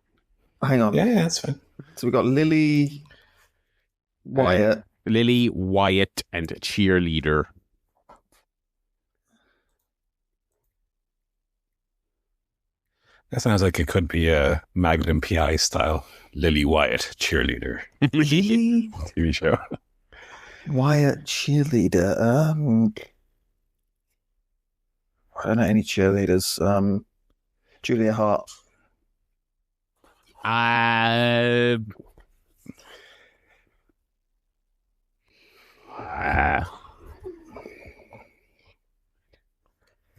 Hang on. Yeah, that's fine. So we got Lily, Wyatt. Lily, Wyatt, and cheerleader. That sounds like it could be a Magnum PI style. Lily Wyatt, cheerleader. Lily TV show. Wyatt, cheerleader. I don't know any cheerleaders. Julia Hart.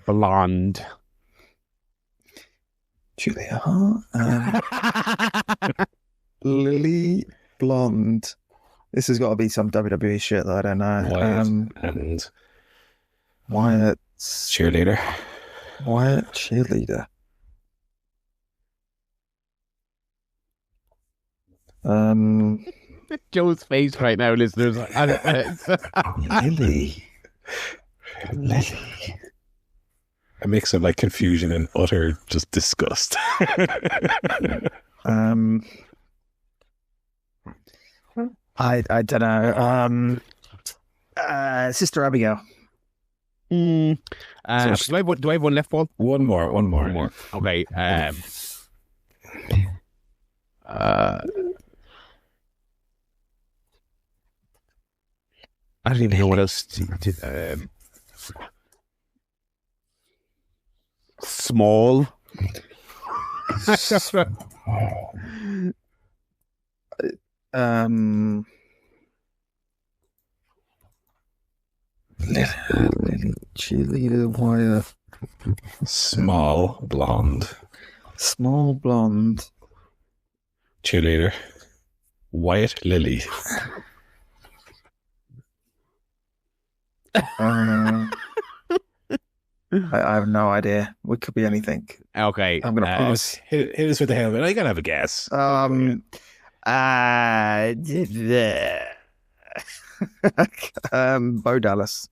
Blonde. Julia Hart. Lily, blonde. This has got to be some WWE shit that I don't know. Wyatt and Wyatt cheerleader. Wyatt cheerleader. Joe's face right now, listeners. Lily. A mix of like confusion and utter just disgust. I don't know. Sister Abigail. Do I have one left, Paul? One more. Okay. I don't even know what else to small. Cheerleader wire. Small blonde. Small blonde. Cheerleader. Wyatt Lily. I have no idea. It could be anything. Okay. I'm gonna pass. Hit us with the helmet. I gotta have a guess. Bo Dallas.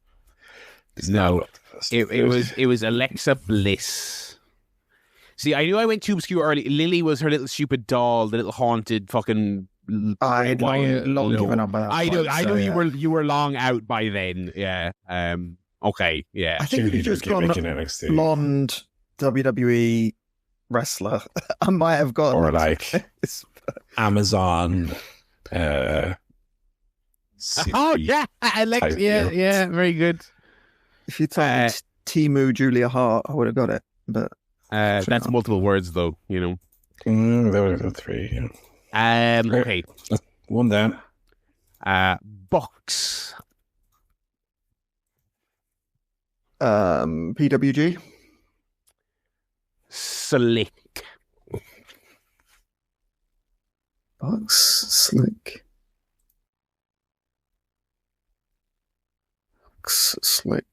No, it was Alexa Bliss. See, I knew I went too obscure early. Lily was her little stupid doll, the little haunted fucking. I had long given up by that point, I know you were long out by then. Yeah. Okay. Yeah. I think if you just gone blonde WWE wrestler, I might have got or like Amazon. Oh yeah, Alexa. Yeah, very good. If you told Timu Julia Hart, I would have got it. But that's multiple words, though. You know. That would have been 3. Yeah. Okay. One down. Box. PWG. Slick. Bucks, Slick. Bucks, Slick.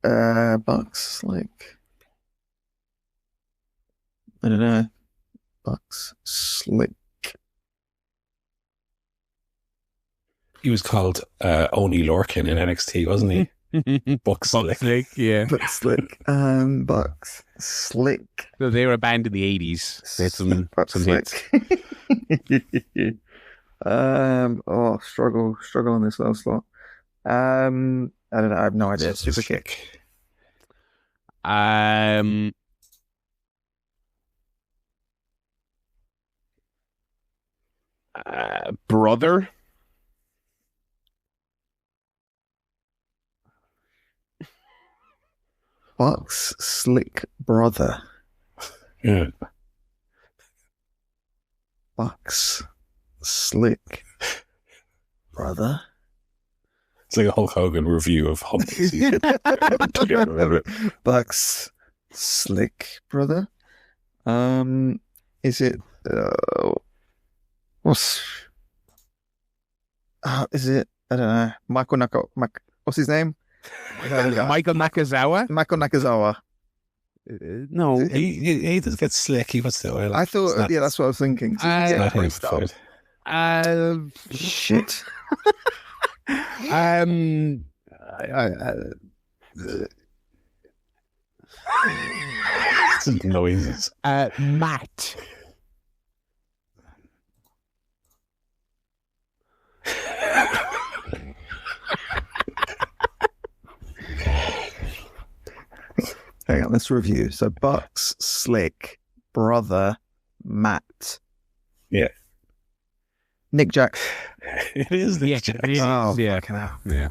Bucks, Slick. I don't know. Bucks, Slick. He was called Oni Lorcan in NXT, wasn't he? Bucks Slick. Yeah. Bucks, Slick. Bucks, Slick. So they were a band in the 80s. They had some hits. Struggle on this last slot. I don't know. I have no idea. Super kick. Brother. Bucks, Slick, brother. Yeah. Bucks, Slick, brother. It's like a Hulk Hogan review of Hump. Bucks, Slick, brother. Is it? Is it? I don't know. What's his name? Michael Nakazawa? Michael Nakazawa. No. He does get slick. He wants to. I thought, that's what I was thinking. Shit. Noises. Matt. Hang on, let's review. So Bucks, Slick, brother, Matt. Yeah. Nick Jackson. It is Nick Jackson. Yeah.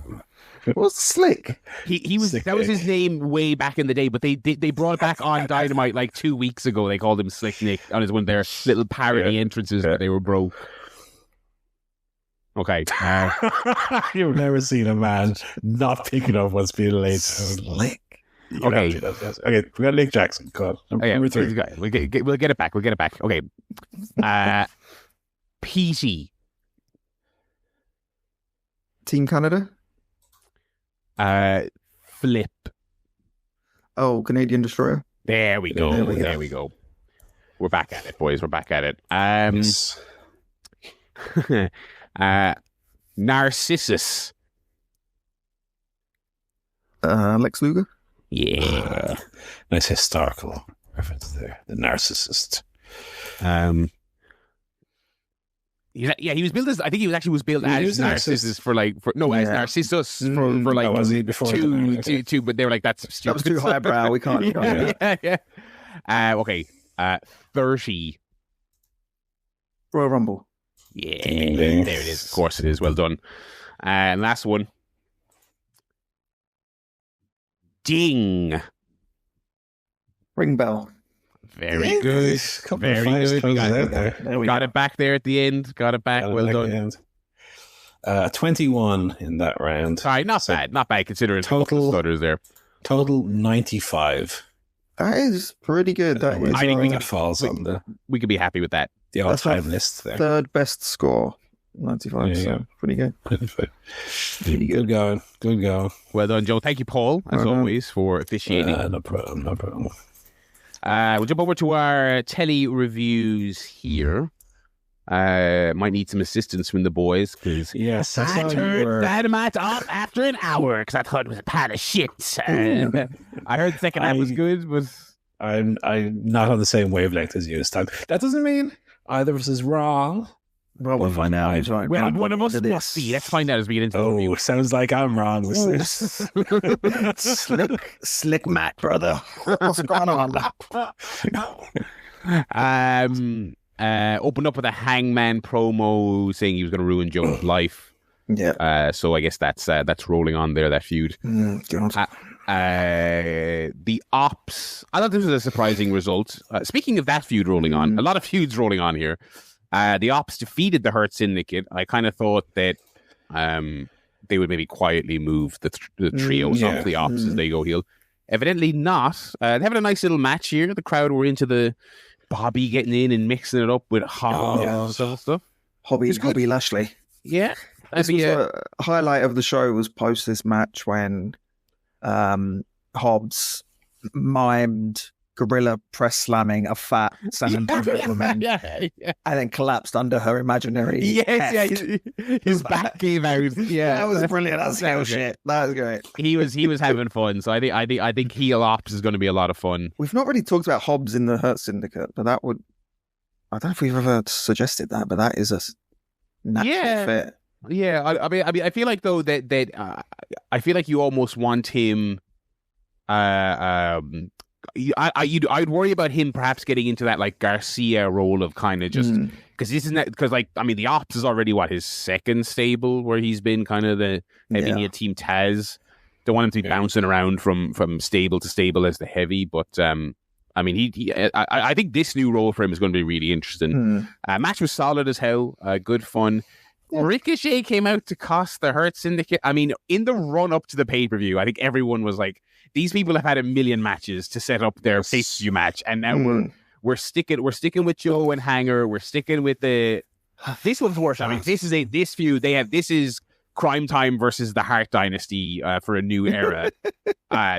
What's Slick? He was that was his name way back in the day, but they brought it back on Dynamite like 2 one ago. They called him Slick Nick on his one of their little parody entrances. But they were broke. Okay. You've never seen a man not picking up what's being laid down. Slick. Okay. Okay, we got Nick Jackson. God. Number 3. We'll get it back. Okay. PT. Team Canada? Flip. Oh, Canadian Destroyer. There we go. There we go. We're back at it, boys. We're back at it. Yes. Narcissus. Lex Luger? Yeah. Nice historical reference there. The narcissist. He was built as. I think he was built as Narcissus as Narcissus for like was he before two, but they were like, that's stupid. That was too highbrow. We can't. Yeah. Okay. 30. Royal Rumble. Yeah. Ding, ding. There it is. Of course it is. Well done. And last one. Ding. Ring bell. Very good. Very good. Got it back there at the end. Got it back. Well done. 21 in that round. Sorry, not bad. Not bad considering total stutters there. Total 95. That is pretty good. That is. I think we could be happy with that. The all-time list there. Third best score. 95. So pretty good. Pretty good going. Good going. Well done, Joe. Thank you, Paul, as always, for officiating. No problem. We'll jump over to our telly reviews here. Might need some assistance from the boys because I turned Dynamite off after an hour because I thought it was a pile of shit. I heard the second half was good, but I'm not on the same wavelength as you this time. That doesn't mean either of us is wrong. Well, we'll find out. Well, one of us must be. Let's find out as we get into the review. Sounds like I'm wrong with this. Slick Matt, brother. What's going on? Opened up with a Hangman promo saying he was going to ruin Joe's life. Yeah. So I guess that's rolling on there, that feud. The Ops. I thought this was a surprising result. Speaking of that feud rolling on, a lot of feuds rolling on here. The Ops defeated the Hurt Syndicate. I kind of thought that they would maybe quietly move the trios off the Ops as they go heel. Evidently not. They having a nice little match here. The crowd were into the Bobby getting in and mixing it up with Hobbs and stuff. Hobby Lashley. Yeah. This was a highlight of the show was post this match when Hobbs mimed gorilla press slamming a fat San Antonio woman and then collapsed under her imaginary his back came out. Yeah, that was brilliant. That's hell shit. That was great. He was having fun. So I think heel ops is going to be a lot of fun. We've not really talked about Hobbs in the Hurt Syndicate, but I don't know if we've ever suggested that, but that is a natural fit. Yeah, I mean, I feel like though that I feel like you almost want him. I'd worry about him perhaps getting into that like Garcia role of kind of just because the Ops is already his second stable where he's been kind of the heavy. He had Team Taz. Don't want him to be bouncing around from stable to stable as the heavy, but I mean I think this new role for him is going to be really interesting. Match was solid as hell, good fun. Ricochet came out to cost the Hurt Syndicate. I mean, in the run up to the pay-per-view, I think everyone was like, these people have had a million matches to set up their pay-per-view match, and now we're sticking with Joe and Hanger. We're sticking with this one's worse. I mean, this feud they have. This is Crime Time versus the Hart Dynasty for a new era.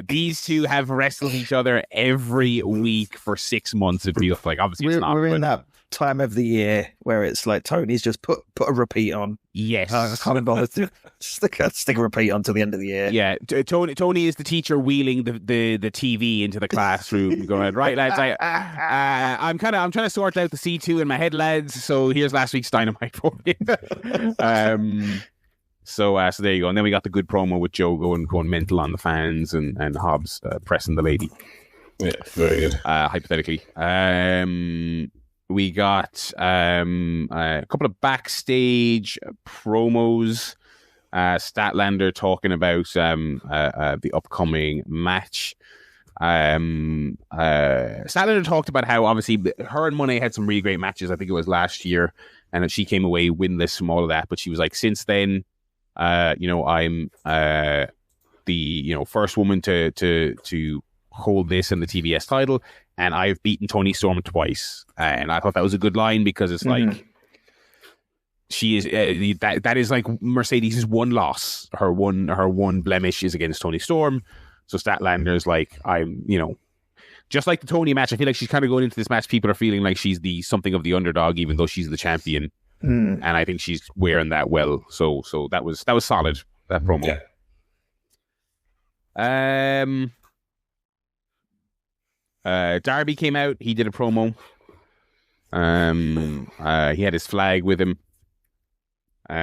These two have wrestled each other every week for 6 months. It feels like obviously it's not. We're in that time of the year where it's like Tony's just put a repeat on. Yes, I can't bother to stick a repeat on till the end of the year. Yeah, Tony is the teacher wheeling the TV into the classroom, going right, lads. I'm trying to sort out the C2 in my head, lads. So here's last week's Dynamite for you. So there you go. And then we got the good promo with Joe going mental on the fans and Hobbs pressing the lady. Yeah, very good. Hypothetically. We got a couple of backstage promos. Statlander talking about the upcoming match. Statlander talked about how obviously her and Monet had some really great matches. I think it was last year, and she came away winless from all of that. But she was like, since then, I'm the first woman to hold this and the TBS title, and I've beaten Toni Storm twice. And I thought that was a good line because it's like she is that is like Mercedes' one loss. Her one blemish is against Toni Storm. So Statlander's like, I'm, just like the Toni match. I feel like she's kind of going into this match. People are feeling like she's something of the underdog, even though she's the champion. And I think she's wearing that well. So that was solid, that promo. Yeah. Darby came out. He did a promo. He had his flag with him. He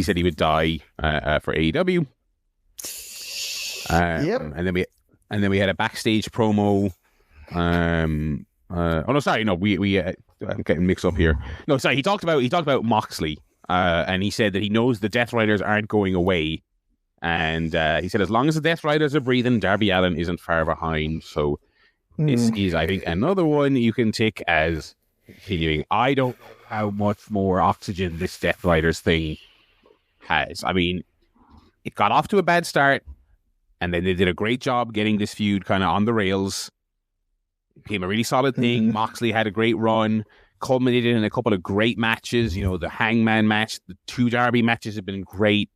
said he would die for AEW. And then we had a backstage promo. I'm getting mixed up here. No, sorry. He talked about Moxley, and he said that he knows the Death Riders aren't going away. And he said, as long as the Death Riders are breathing, Darby Allin isn't far behind. So this is, I think, another one you can tick as continuing. I don't know how much more oxygen this Death Riders thing has. I mean, it got off to a bad start, and then they did a great job getting this feud kind of on the rails. It became a really solid thing. Moxley had a great run, culminated in a couple of great matches. The Hangman match, the two Darby matches have been great.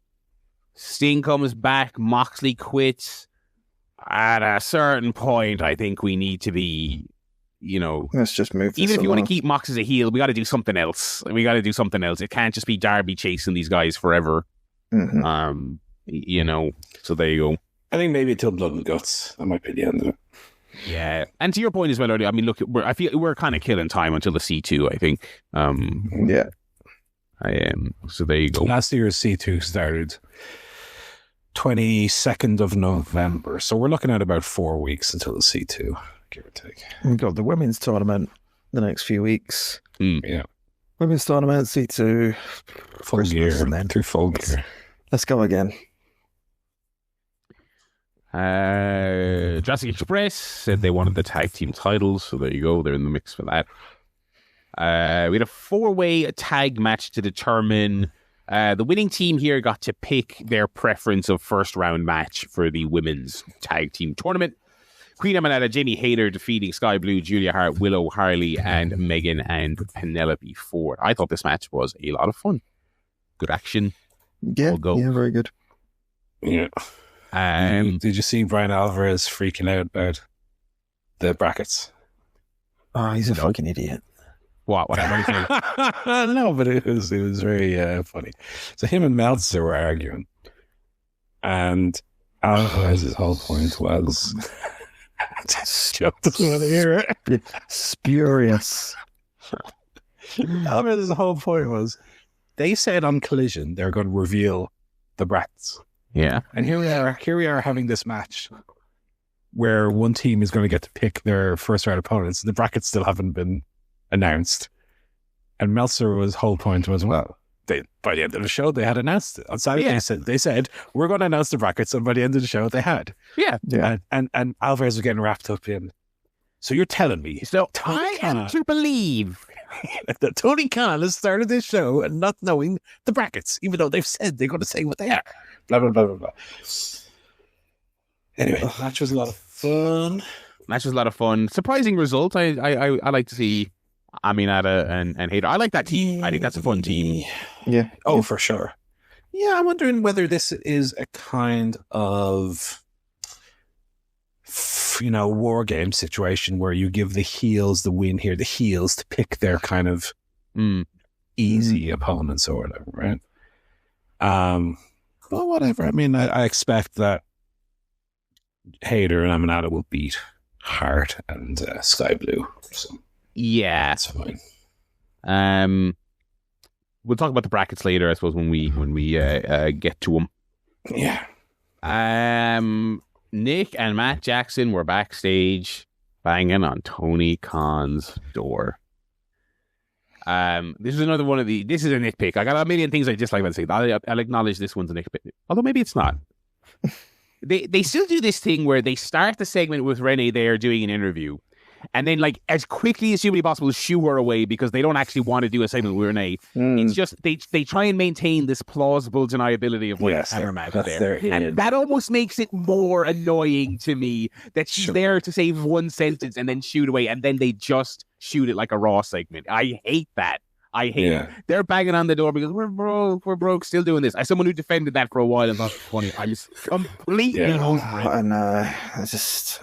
Sting comes back, Moxley quits. At a certain point, I think we need to be, let's just move this even if you along. want to keep Mox as a heel, we got to do something else. It can't just be Darby chasing these guys forever. So there you go. I think maybe till Blood and Guts. That might be the end of it. Yeah, and to your point as well earlier, I mean, look, I feel we're kind of killing time until the C2, I think. Yeah. I am. So there you go. Last year's C2 started 22nd of November. So we're looking at about 4 weeks until the C2, give or take. We've got the women's tournament the next few weeks. Yeah. Women's tournament, C2. Full gear. And then through full gear. Let's go again. Jurassic Express said they wanted the tag team titles, so there you go. They're in the mix for that. We had a 4-way tag match to determine the winning team here got to pick their preference of first round match for the women's tag team tournament. Queen Aminata, Jamie Hayter defeating Sky Blue, Julia Hart, Willow, Harley, and Megan and Penelope Ford. I thought this match was a lot of fun. Good action. Yeah, very good. Yeah. Did you see Brian Alvarez freaking out about the brackets? Oh, he's a fucking idiot. What? No, but it was very funny. So him and Meltzer were arguing, and Alvarez's whole point was Joe doesn't want to hear it. Spurious. Alvarez's whole point was they said on Collision they're going to reveal the brackets. Yeah. And here we are having this match where one team is going to get to pick their first round opponents. The brackets still haven't been announced. And Meltzer's whole point was, well, by the end of the show, they had announced it. On Saturday, they said, we're going to announce the brackets. And by the end of the show, they had. Yeah. And Alvarez was getting wrapped up in. So you're telling me. So I have to believe that Tony Khan has started this show and not knowing the brackets, even though they've said they're going to say what they are. Blah, blah, blah, blah, blah. Anyway, match was a lot of fun. Surprising result. I like to see Aminata and Hayter. I like that team. I think that's a fun team. Yeah. Oh, for sure. Yeah, I'm wondering whether this is a kind of, war game situation where you give the heels the win here, the heels to pick their kind of easy opponents or whatever, right? Well, whatever. I mean, I expect that Hayter and Aminata will beat Hart and Sky Blue. So yeah, that's fine. We'll talk about the brackets later, I suppose, when we get to them. Yeah. Nick and Matt Jackson were backstage banging on Tony Khan's door. This is another one of this is a nitpick. I got a million things I dislike about this thing. I'll acknowledge this one's a nitpick. Although maybe it's not. They still do this thing where they start the segment with Renee there doing an interview, and then as quickly as humanly possible shoo her away because they don't actually want to do a segment with Renee. It's just they try and maintain this plausible deniability of what cameraman there, and that almost makes it more annoying to me that she's there to save one sentence and then shoot away, and then they just shoot it like a Raw segment. I hate that. I hate it. They're banging on the door because we're broke, still doing this. As someone who defended that for a while and thought it was funny, I just completely over it. And I just...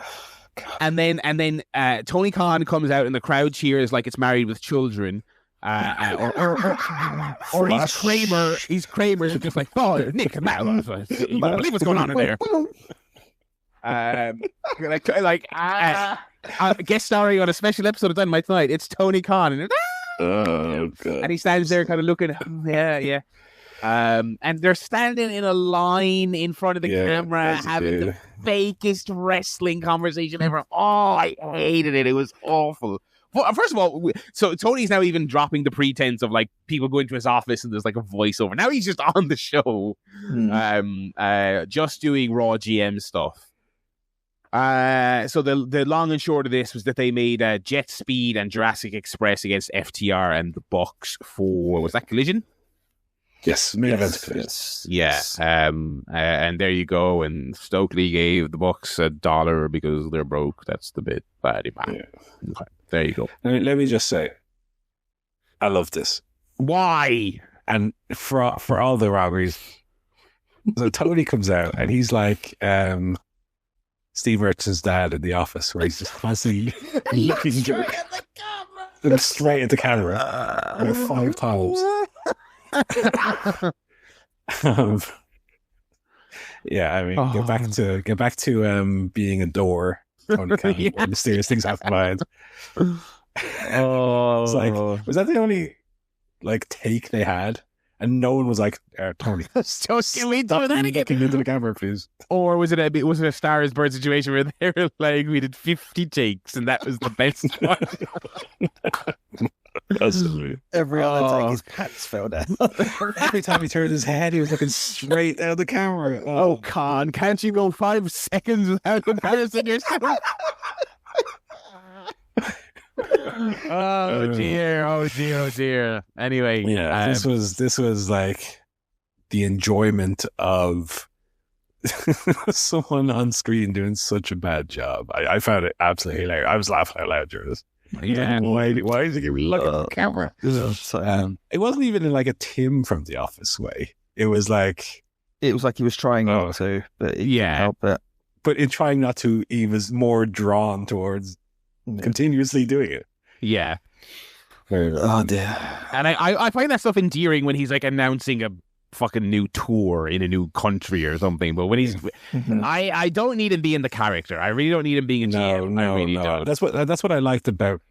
And then Tony Khan comes out and the crowd cheers like it's Married with Children. Or he's Kramer. He's Kramer. It's just like, oh, Nick and Matt. You don't believe what's going on in there. Guest starring on a special episode of Dynamite tonight. It's Tony Khan. And oh, God. And he stands there kind of looking, yeah. And they're standing in a line in front of the camera having the fakest wrestling conversation ever. Oh, I hated it. It was awful. Well, first of all, so Tony's now even dropping the pretense of people go into his office and there's a voiceover. Now he's just on the show, just doing Raw GM stuff. So the long and short of this was that they made Jet Speed and Jurassic Express against FTR and the Bucks for, was that Collision? Yes, yes. Yeah. And there you go. And Stokely gave the Bucks $1 because they're broke. That's the bit. Okay, there you go. Let me just say, I love this. Why? And for all the robberies. So Tony comes out and he's like Steve Merchant's dad in The Office, where he's just constantly looking straight at the camera 5 times. Yeah, I mean, get back to being a door. Tony Khan, mysterious things happen behind. It's like, was that the only take they had? And no one was like, Tony, so can we do that again? Looking into the camera, please. Or was it a Star is Bird situation where they were like, we did 50 takes and that was the best one? Every other take, his pants fell down. Every time he turned his head, he was looking straight down the camera. Oh, Khan, can't you go 5 seconds without embarrassing yourself? Oh dear. Anyway, this was like the enjoyment of someone on screen doing such a bad job. I found it absolutely hilarious. I was laughing out loud during this. Yeah. Why is he giving me look at the camera? It wasn't even in like a Tim from The Office way. It was like he was trying not to, but he couldn't help it. But in trying not to, he was more drawn towards continuously doing it. Yeah. Oh dear. And I find that stuff endearing when he's like announcing a fucking new tour in a new country or something. But when he's, I don't need him being the character. I really don't need him being a GM. No, I really don't. That's what I liked about.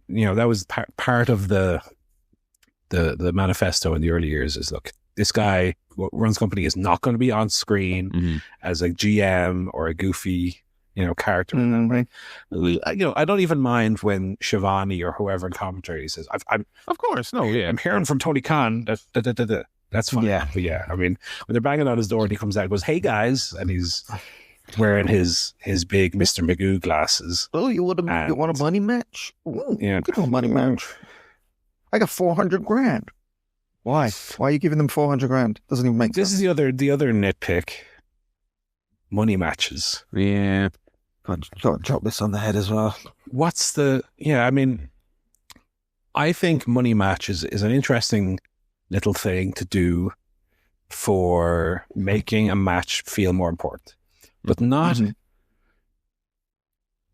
That was part of the manifesto in the early years. Is look, this guy who runs company is not going to be on screen as a GM or a goofy character. I don't even mind when Shivani or whoever in commentary says, "I'm of course, no, yeah, I'm hearing from Tony Khan." That's fine. Yeah, but I mean, when they're banging on his door and he comes out and goes, "Hey guys," and he's wearing his big Mr. Magoo glasses. Oh, you want a money match? Ooh, yeah, good old money match. I got $400,000. Why? Why are you giving them $400,000? Doesn't even make sense. This is the other nitpick. Money matches. Yeah. Got to drop this on the head as well. I mean, I think money matches is an interesting little thing to do for making a match feel more important, but not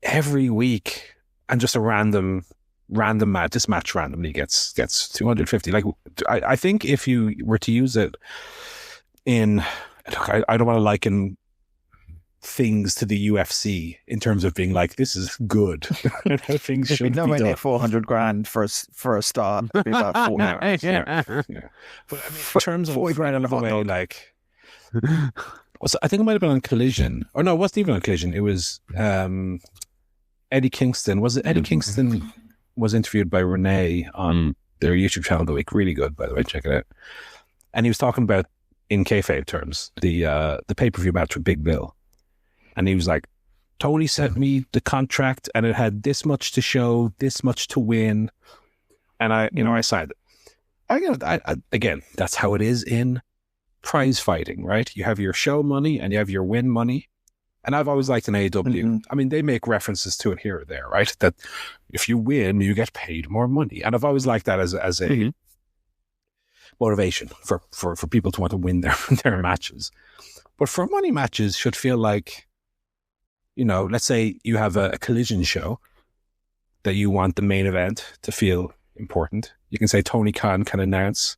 every week and just a random match. This match randomly gets 250. Like, I think if you were to use it in, look, I don't want to liken things to the UFC in terms of being like, this is good. How things should be done. $400,000 for a start. It'd be about 40. Yeah. But I mean, in terms of $40,000 on a hot dog, like, I think it might have been on Collision, or no, it wasn't even on Collision. It was Eddie Kingston. Was it Eddie Kingston was interviewed by Renee on their YouTube channel the week? Really good, by the way. Check it out. And he was talking about, in kayfabe terms, the pay-per-view match with Big Bill. And he was like, Tony sent me the contract and it had this much to show, this much to win. And I signed it. Again, that's how it is in prize fighting, right? You have your show money and you have your win money. And I've always liked an AEW. I mean, they make references to it here or there, right? That if you win, you get paid more money. And I've always liked that as a motivation for people to want to win their matches. But for money matches should feel like, let's say you have a Collision show that you want the main event to feel important. You can say Tony Khan can announce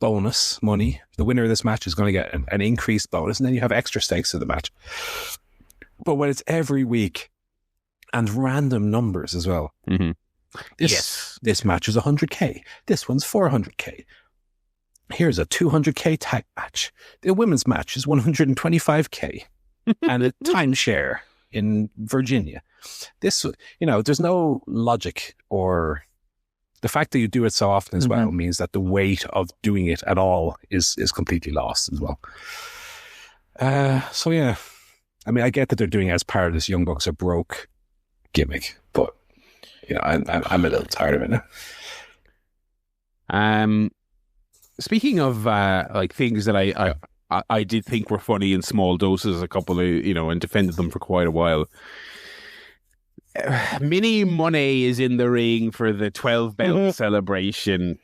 bonus money. The winner of this match is going to get an increased bonus, and then you have extra stakes to the match. But when it's every week and random numbers as well, this match is 100K. This one's 400K. Here's a 200K tag match. The women's match is 125K and a timeshare in Virginia. This, there's no logic, or the fact that you do it so often as well means that the weight of doing it at all is completely lost as well. So yeah, I mean, I get that they're doing it as part of this Young Bucks are broke gimmick, but I'm a little tired of it now. Speaking of like things that I did think were funny in small doses, a couple of and defended them for quite a while. Mini Money is in the ring for the 12 belt celebration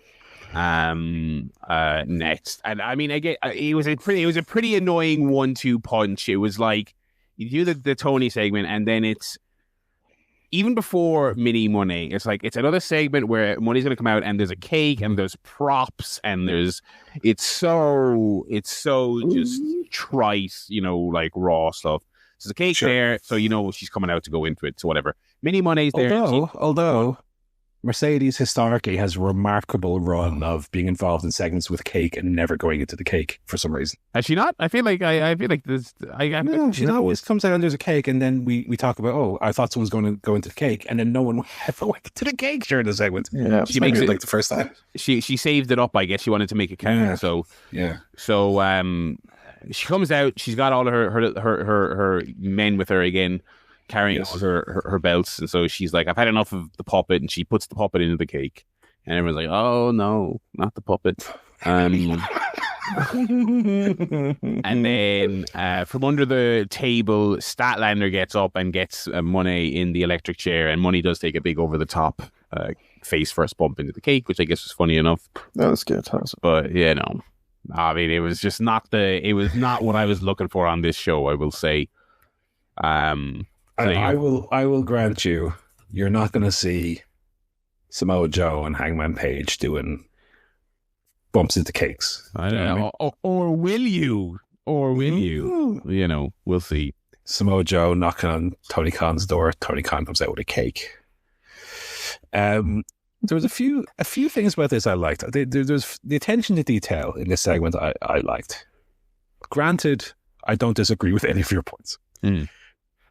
next, and I mean, again, it was a pretty annoying 1-2 punch. It was like you do the Tony segment, and then it's even before Mini Money, it's like it's another segment where money's going to come out, and there's a cake, and there's props, and it's so just trite, like raw stuff. So the cake's there, so she's coming out to go into it, so whatever. Mini Money's there. Although Mercedes historically has a remarkable run of being involved in segments with cake and never going into the cake for some reason. Has she not? I feel like this. No, she always comes out and there's a cake, and then we talk about, I thought someone was going to go into the cake, and then no one ever went to the cake during the segment. Yeah, she makes it like the first time. She saved it up, I guess. She wanted to make it count. Yeah. So she comes out. She's got all of her men with her again, carrying all her belts, and so she's like, I've had enough of the puppet, and she puts the puppet into the cake, and everyone's like, oh no, not the puppet. And then from under the table, Statlander gets up and gets Money in the electric chair, and Money does take a big over-the-top face first bump into the cake, which I guess was funny enough. That was good. But, you know, I mean, it was just not what I was looking for on this show, I will say. I will grant you're not going to see Samoa Joe and Hangman Page doing bumps into cakes. I don't know. Or will you? Or will you? You know, we'll see. Samoa Joe knocking on Tony Khan's door. Tony Khan comes out with a cake. There was a few things about this I liked. There's the attention to detail in this segment I liked. Granted, I don't disagree with any of your points.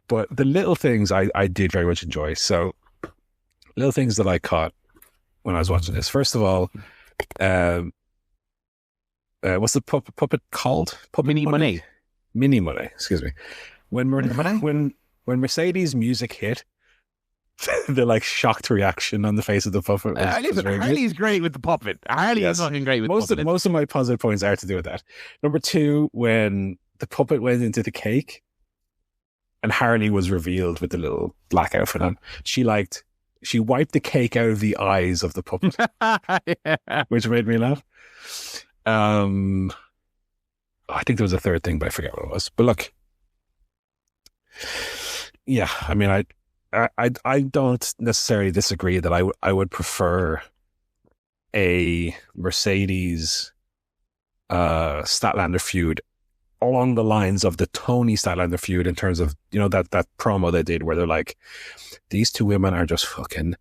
But the little things I did very much enjoy. So, little things that I caught when I was watching this. First of all, what's the puppet called? Mini Money. Mini Money, excuse me. When Mercedes music hit, the like shocked reaction on the face of the puppet. Harley's great with the puppet. Harley is fucking great with the puppet. Most of my positive points are to do with that. Number 2, when the puppet went into the cake and Harley was revealed with the little black outfit on, she wiped the cake out of the eyes of the puppet, which made me laugh. I think there was a third thing, but I forget what it was. But look, yeah, I mean, I don't necessarily disagree that I would prefer a Mercedes Statlander feud along the lines of the Tony Statlander feud, in terms of, you know, that promo they did where they're like, these two women are just fucking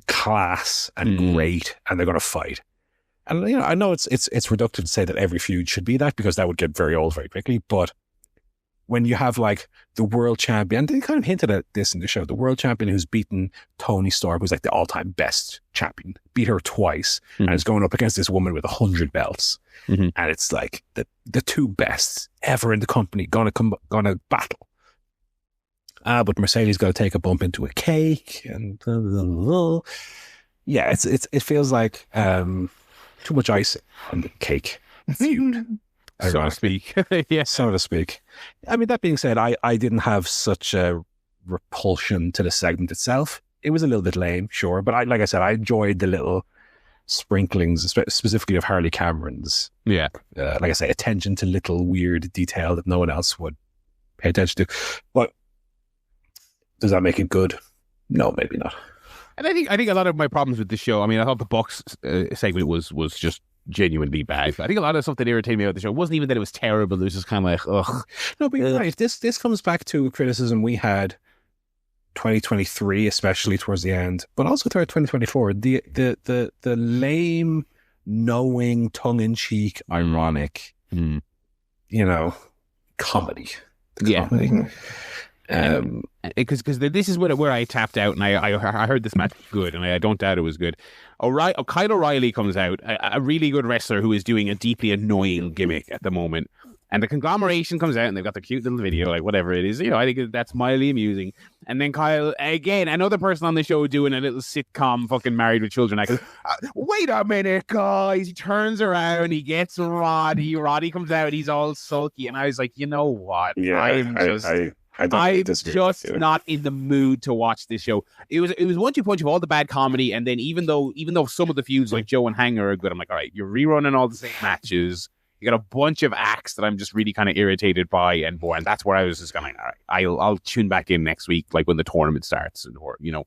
class and great, and they're going to fight. And, you know, I know it's reductive to say that every feud should be that, because that would get very old very quickly. But when you have like the world champion, they kind of hinted at this in the show, the world champion who's beaten Toni Storm, who's like the all-time best champion, beat her twice, and is going up against this woman with 100 belts. And it's like the two best ever in the company gonna battle. But Mercedes got to take a bump into a cake, and yeah, it feels like too much icing on the cake feud, so to speak. Yeah, so to speak. I mean, that being said, I didn't have such a repulsion to the segment itself. It was a little bit lame, sure, but like I said, I enjoyed the little sprinklings, specifically of Harley Cameron's. Yeah, like I say, attention to little weird detail that no one else would pay attention to. But does that make it good? No, maybe not. And I think a lot of my problems with the show, I mean, I thought the Bucks segment was just genuinely bad. I think a lot of stuff that irritated me about the show wasn't even that it was terrible. It was just kind of like, ugh. No, but you're right. This comes back to a criticism we had 2023, especially towards the end, but also throughout 2024. The lame, knowing, tongue-in-cheek, ironic, you know, comedy. Comedy. Because this is where I tapped out, and I heard this match was good, and I don't doubt it was good. Kyle O'Reilly comes out, a really good wrestler who is doing a deeply annoying gimmick at the moment, and the conglomeration comes out, and they've got the cute little video, like whatever it is. You know, I think that's mildly amusing. And then Kyle, again, another person on the show doing a little sitcom, fucking Married with Children. I go, wait a minute, guys. He turns around, he gets Roddy. Roddy comes out, he's all sulky, and I was like, you know what? Yeah, I'm just not in the mood to watch this show. It was 1-2 punch of all the bad comedy, and then even though some of the feuds like Joe and Hanger are good, I'm like, all right, you're rerunning all the same matches. You got a bunch of acts that I'm just really kind of irritated by and bored, and that's where I was just going, all right, I'll tune back in next week, like when the tournament starts, or you know,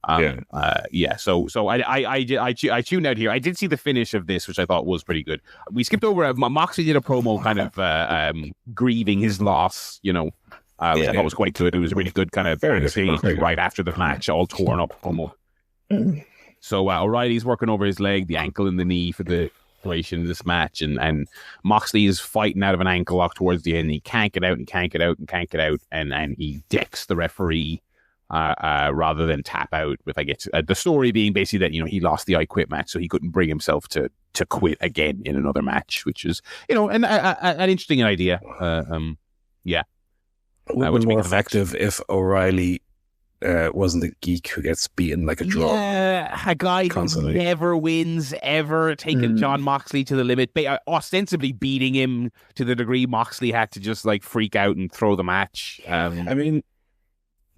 So I tuned out here. I did see the finish of this, which I thought was pretty good. We skipped over. Moxley did a promo, kind of grieving his loss, you know. Which I thought was quite good. It was a really good kind of scene right after the match, all torn up almost. So O'Reilly's working over his leg, the ankle and the knee for the duration of this match, and Moxley is fighting out of an ankle lock towards the end. He can't get out, and he decks the referee rather than tap out. With, I guess, the story being basically that, you know, he lost the I Quit match, so he couldn't bring himself to quit again in another match, which is, you know, an interesting idea. It would be more effective if O'Reilly wasn't a geek who gets beaten like a drug. Yeah, a guy constantly. who never wins, ever taking John Moxley to the limit, ostensibly beating him to the degree Moxley had to just like freak out and throw the match. I mean,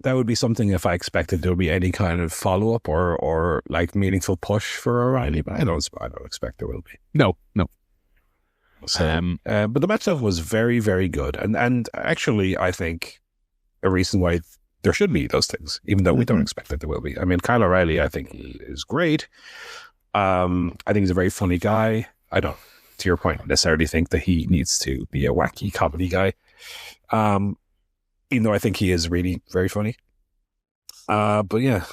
that would be something if I expected there would be any kind of follow-up or like meaningful push for O'Reilly, but I don't expect there will be. No. So, but the match itself was very, very good. And actually, I think a reason why there should be those things, even though we don't expect that there will be. I mean, Kyle O'Reilly, I think, is great. I think he's a very funny guy. I don't, to your point, necessarily think that he needs to be a wacky comedy guy. Even though I think he is really very funny. But yeah,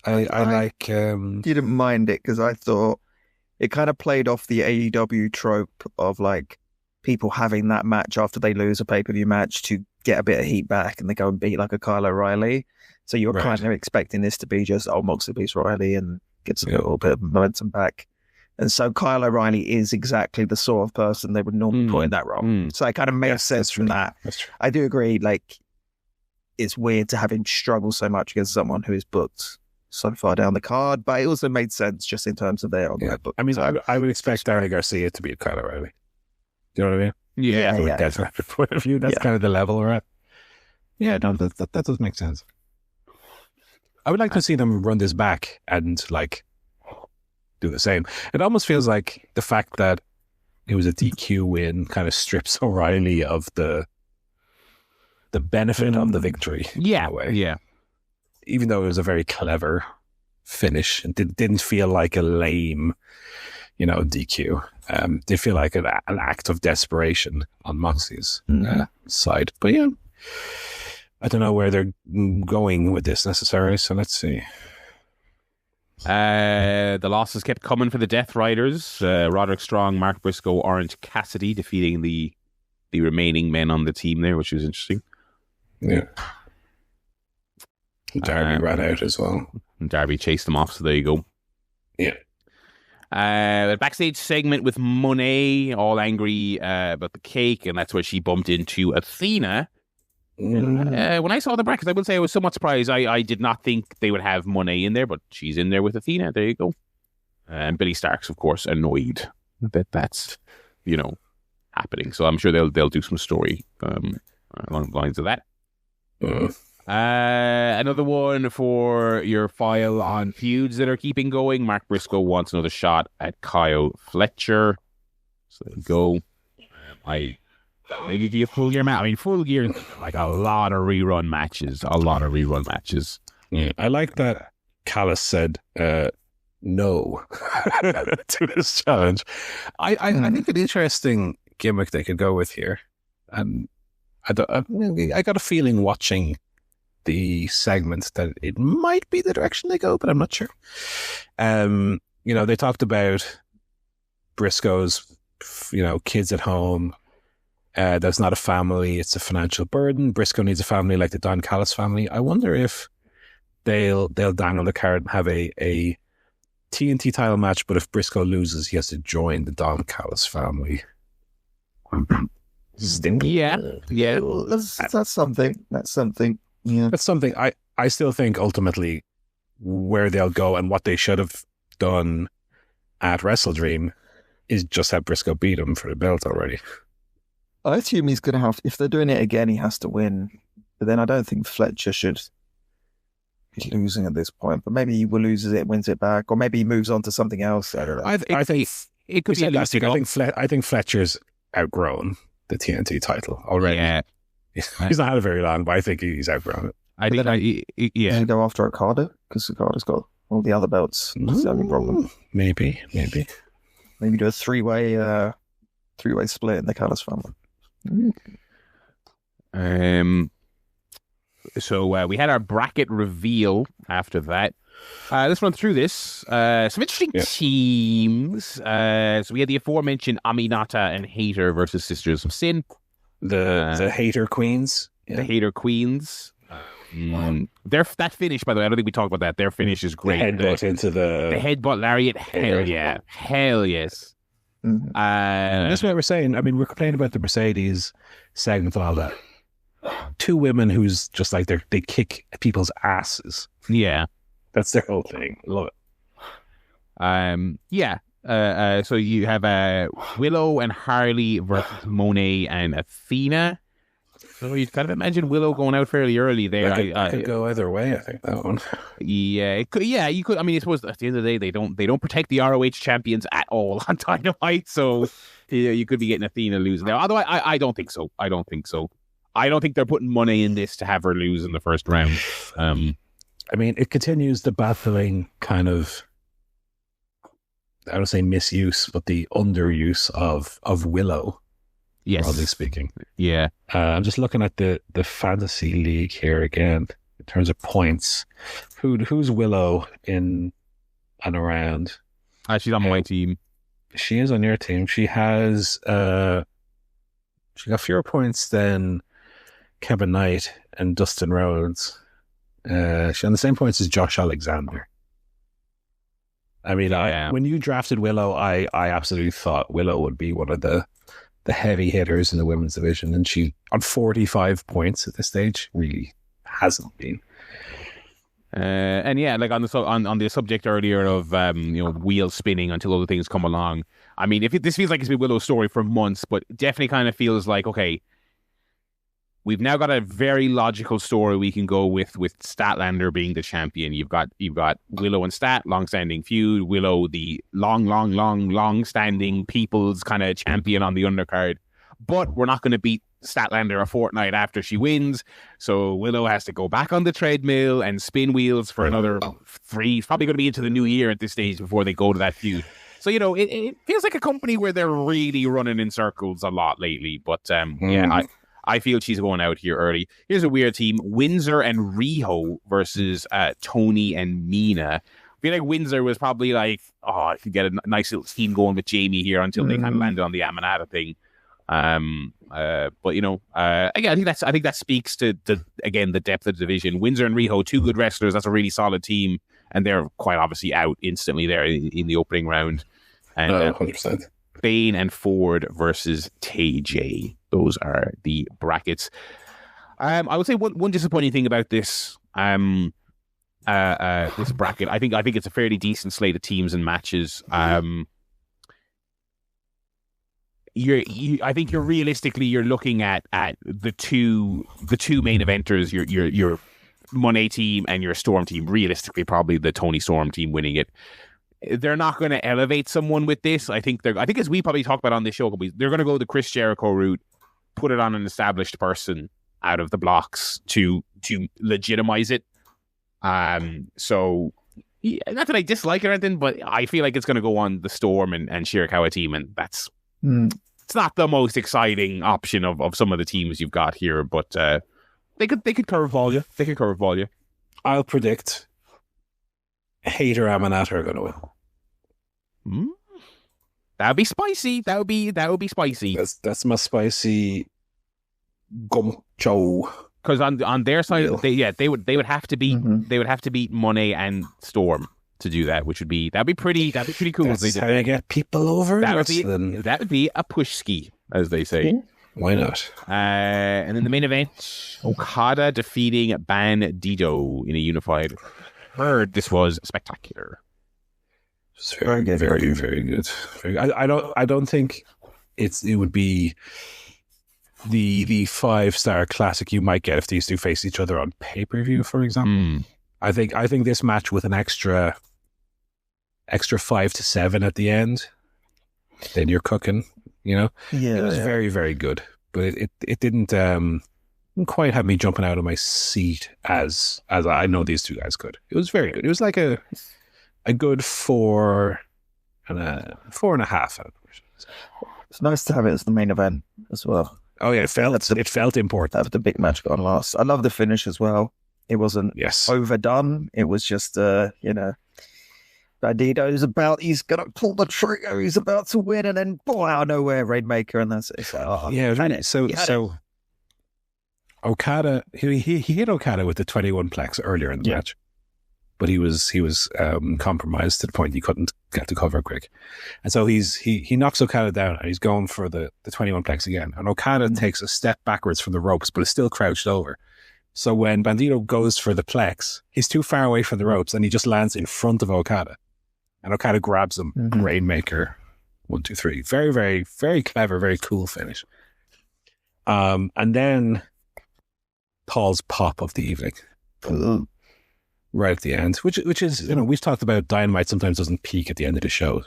I like... didn't mind it because I thought it kind of played off the AEW trope of like people having that match after they lose a pay-per-view match to get a bit of heat back and they go and beat like a Kyle O'Reilly. So you're kind of expecting this to be just, Moxley beats O'Reilly and gets a little bit of momentum back. And so Kyle O'Reilly is exactly the sort of person they would normally put in that role. So it kind of makes sense from that. That's true. I do agree, like, it's weird to have him struggle so much against someone who is booked so far down the card, but it also made sense just in terms of their book. I mean, I would expect Danny Garcia to beat Kyle O'Reilly. Do you know what I mean? Yeah. From a deathmatch point of view, that's kind of the level we're at. Yeah, no, that does make sense. I would like to see them run this back and like do the same. It almost feels like the fact that it was a DQ win kind of strips O'Reilly of the benefit of the victory. Yeah, in a way. yeah. Even though it was a very clever finish, it didn't feel like a lame, DQ. Did feel like an act of desperation on Moxley's side. But yeah, I don't know where they're going with this necessarily, so let's see. The losses kept coming for the Death Riders. Roderick Strong, Mark Briscoe, Orange Cassidy defeating the remaining men on the team there, which was interesting. Yeah. Darby ran out as well. And Darby chased them off, so there you go. Yeah. A backstage segment with Monet, all angry about the cake, and that's where she bumped into Athena. When I saw the brackets, I would say I was somewhat surprised. I did not think they would have Monet in there, but she's in there with Athena. There you go. And Billy Stark's, of course, annoyed that that's, happening. So I'm sure they'll do some story along the lines of that. Another one for your file on feuds that are keeping going. Mark Briscoe wants another shot at Kyle Fletcher. So there you go. Maybe do a full gear match. I mean, full gear is like a lot of rerun matches. Yeah, I like that Callis said no to this challenge. I think an interesting gimmick they could go with here. I got a feeling watching the segment that it might be the direction they go, but I'm not sure. They talked about Briscoe's, kids at home. There's not a family; it's a financial burden. Briscoe needs a family like the Don Callis family. I wonder if they'll dangle the card and have a TNT title match, but if Briscoe loses, he has to join the Don Callis family. Yeah. Well, that's something. Yeah, that's something. I still think ultimately where they'll go and what they should have done at Wrestle Dream is just have Briscoe beat him for the belt already. I assume he's going to have, if they're doing it again, he has to win. But then I don't think Fletcher should be losing at this point. But maybe he loses it, wins it back, or maybe he moves on to something else. I don't know. I think it could be last week. I think Fletcher's outgrown the TNT title already. Yeah. He's not had it very long, but I think he's outgrown it. I think, Does he go after Okada? Because Okada's got all the other belts. That's the only problem. Maybe. Maybe do a three-way split in the Callis family. So we had our bracket reveal after that. Let's run through this. Some interesting teams. So we had the aforementioned Aminata and Hater versus Sisters of Sin. The Hater Queens. Yeah. The Hater Queens. That finish, by the way, I don't think we talked about that. Their finish is great. The headbutt into the headbutt lariat. Hell yeah. Hell yes. That's what we're saying. I mean, we're complaining about the Mercedes segment and all that. two women who's just like they kick people's asses. Yeah. That's their whole thing. I love it. So you have Willow and Harley versus Monet and Athena. So you'd kind of imagine Willow going out fairly early there. It could go either way, I think, that one. Yeah, it could. Yeah, you could. I mean, I suppose at the end of the day, they don't protect the ROH champions at all on Dynamite. So you could be getting Athena losing there. Although I don't think so. I don't think they're putting money in this to have her lose in the first round. I mean, it continues the baffling kind of, I don't say misuse, but the underuse of Willow. Yes. Broadly speaking. Yeah. I'm just looking at the fantasy league here again in terms of points. Who's Willow in and around? She's on my team. She is on your team. She has she got fewer points than Kevin Knight and Dustin Rhodes. She's on the same points as Josh Alexander. I mean, when you drafted Willow, I absolutely thought Willow would be one of the heavy hitters in the women's division, and she on 45 points at this stage really hasn't been. And yeah, like on the subject earlier of wheels spinning until other things come along. I mean, this feels like it's been Willow's story for months, but definitely kind of feels like, okay, we've now got a very logical story we can go with Statlander being the champion. You've got Willow and Stat, long-standing feud. Willow, the long-standing people's kind of champion on the undercard. But we're not going to beat Statlander a fortnight after she wins. So Willow has to go back on the treadmill and spin wheels for another 3. It's probably going to be into the new year at this stage before they go to that feud. So, it feels like a company where they're really running in circles a lot lately. But I feel she's going out here early. Here's a weird team. Windsor and Riho versus Tony and Mina. I feel like Windsor was probably like, I could get a nice little team going with Jamie here until they kind of landed on the Amanada thing. But again, I think that speaks to again the depth of the division. Windsor and Riho, two good wrestlers. That's a really solid team, and they're quite obviously out instantly there in the opening round. And 100%. Bane and Ford versus TJ. Those are the brackets. I would say one disappointing thing about this this bracket. I think it's a fairly decent slate of teams and matches. I think you're looking at the two main eventers, your Monet team and your Storm team. Realistically, probably the Tony Storm team winning it. They're not going to elevate someone with this. I think as we probably talked about on this show, they're going to go the Chris Jericho route, put it on an established person out of the blocks to legitimize it. So not that I dislike it or anything, but I feel like it's going to go on the Storm and Shirakawa team, and that's it's not the most exciting option of some of the teams you've got here, but they could curveball you. They could curveball you. I'll predict Hater Amanata are going to win. That would be spicy. That would be spicy. That's my spicy gumcho. Because on their side, they would have to beat Monet and Storm to do that, that'd be pretty cool. That's how you get people over. That would be a push ski, as they say. Why not? And then the main event, Okada defeating Bandito in a unified. Heard this was spectacular. It's very good, very, very good. I don't think it would be the 5-star classic you might get if these two face each other on pay-per-view, for example. I think this match with an extra 5 to 7 at the end, then you're cooking. It was very, very good, but it didn't quite have me jumping out of my seat as I know these two guys could. It was very good. It was like a good 4 and a 4.5. It's nice to have it as the main event as well. Oh yeah, it felt important. Have the big match gone last. I love the finish as well. It wasn't overdone. It was just Bandito's he's gonna pull the trigger, he's about to win, and then out of nowhere, Rainmaker, and that's it. It's like, so Okada, he hit Okada with the 21 plex earlier in the match, but he was compromised to the point he couldn't get the cover quick. And so he knocks Okada down and he's going for the 21 plex again. And Okada takes a step backwards from the ropes, but is still crouched over. So when Bandito goes for the plex, he's too far away from the ropes and he just lands in front of Okada. And Okada grabs him. Rainmaker. 1, 2, 3. Very, very, very clever, very cool finish. And then Paul's pop of the evening. Right at the end, which is, we've talked about Dynamite sometimes doesn't peak at the end of the show.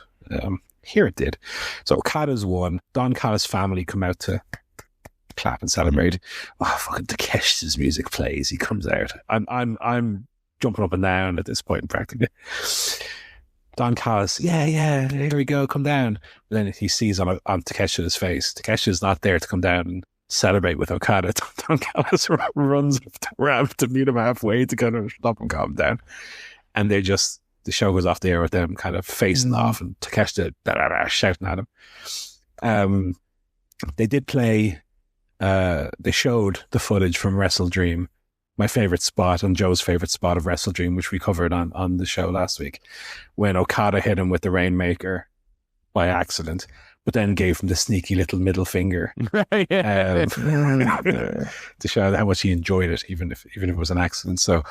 Here it did. So Okada's won. Don Callis' family come out to clap and celebrate. Oh, fucking Takeshi's music plays. He comes out. I'm jumping up and down at this point practically. Don Callis, yeah, here we go, come down. But then he sees on Takeshi's face, Takeshi's not there to come down and celebrate with Okada. Don Callis runs up the ramp to meet him halfway to kind of stop him, calm down. And the show goes off the air with them kind of facing off and Takeshi shouting at him. They did play, they showed the footage from Wrestle Dream, my favorite spot and Joe's favorite spot of Wrestle Dream, which we covered on the show last week, when Okada hit him with the Rainmaker by accident, but then gave him the sneaky little middle finger to show how much he enjoyed it, even if it was an accident. So,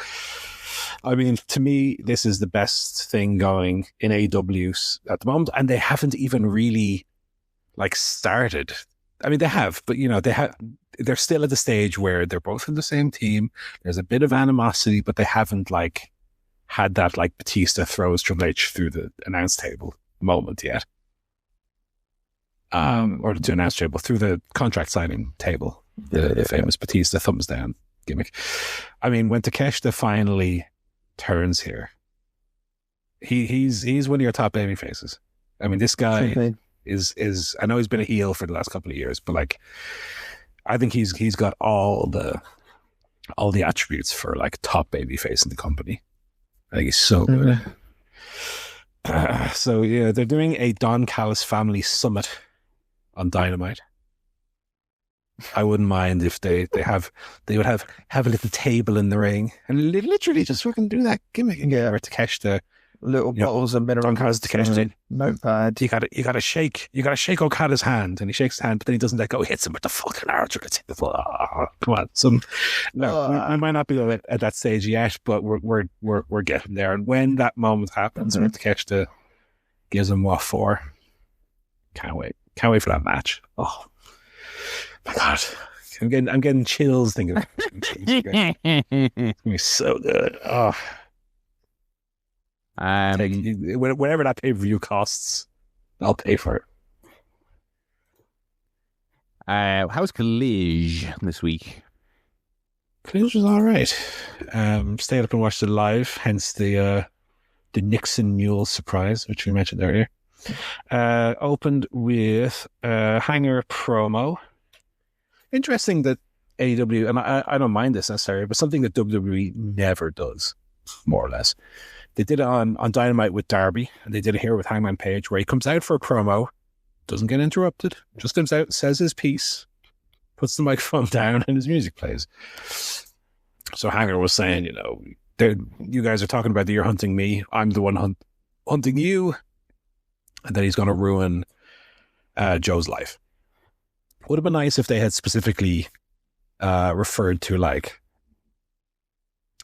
I mean, to me, this is the best thing going in AEW at the moment, and they haven't even really started. I mean, they have, but they're still at the stage where they're both in the same team. There's a bit of animosity, but they haven't had that Batista throws Triple H through the announce table moment yet. Or to announce table, through the contract signing table, the famous Batista thumbs down gimmick. I mean, when Takeshita finally turns here, he's one of your top baby faces. I mean, this guy is I know he's been a heel for the last couple of years, but I think he's got all the attributes for top baby face in the company. I think he's so good. So yeah, they're doing a Don Callis family summit on Dynamite. I wouldn't mind if they would have a little table in the ring and literally just fucking do that gimmick and get Takeshita little bottles of mineral. Don Callis Takeshita notepad. You gotta shake Okada's hand, and he shakes his hand, but then he doesn't let go. He hits him with the fucking archer. Come on, we might not be at that stage yet, but we're getting there. And when that moment happens, where Takeshita gives him what for, can't wait for that match. Oh my god, I'm getting chills thinking about it. It's gonna be so good. Oh. Whatever that pay-per-view costs, I'll pay for it. How's College this week? College was all right. Stayed up and watched it live, hence the Nixon Newell surprise, which we mentioned earlier. Opened with a Hanger promo. Interesting that AEW, and I don't mind this necessarily, but something that WWE never does, more or less. They did it on Dynamite with Darby, and they did it here with Hangman Page, where he comes out for a promo, doesn't get interrupted, just comes out, says his piece, puts the microphone down, and his music plays. So Hanger was saying, you guys are talking about that you're hunting me, I'm the one hunting you, and that he's going to ruin Joe's life. Would have been nice if they had specifically referred to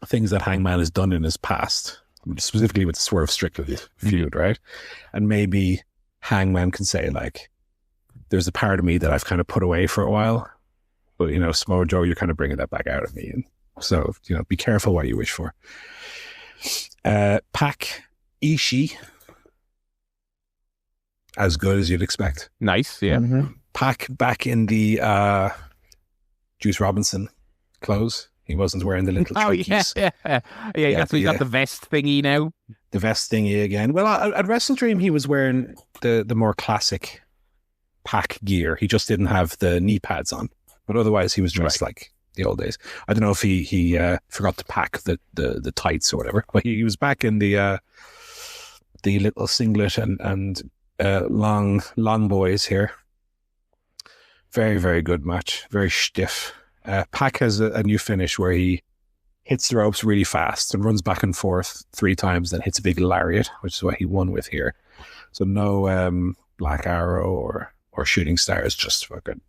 things that Hangman has done in his past, specifically with the Swerve Strickland feud, right? And maybe Hangman can say there's a part of me that I've kind of put away for a while, but Samoa Joe, you're kind of bringing that back out of me, and so be careful what you wish for. Pac Ishii, as good as you'd expect. Nice, yeah. Pac back in the Juice Robinson clothes. He wasn't wearing the little trunkies. Yeah. So he's got the vest thingy now. The vest thingy again. Well, at Wrestle Dream, he was wearing the more classic Pac gear. He just didn't have the knee pads on, but otherwise he was dressed like the old days. I don't know if he forgot to pack the tights or whatever, but he was back in the little singlet and long boys here. Very, very good match. Very stiff. Pac has a new finish where he hits the ropes really fast and runs back and forth 3 times, then hits a big lariat, which is what he won with here. So no Black Arrow or Shooting Stars, just fucking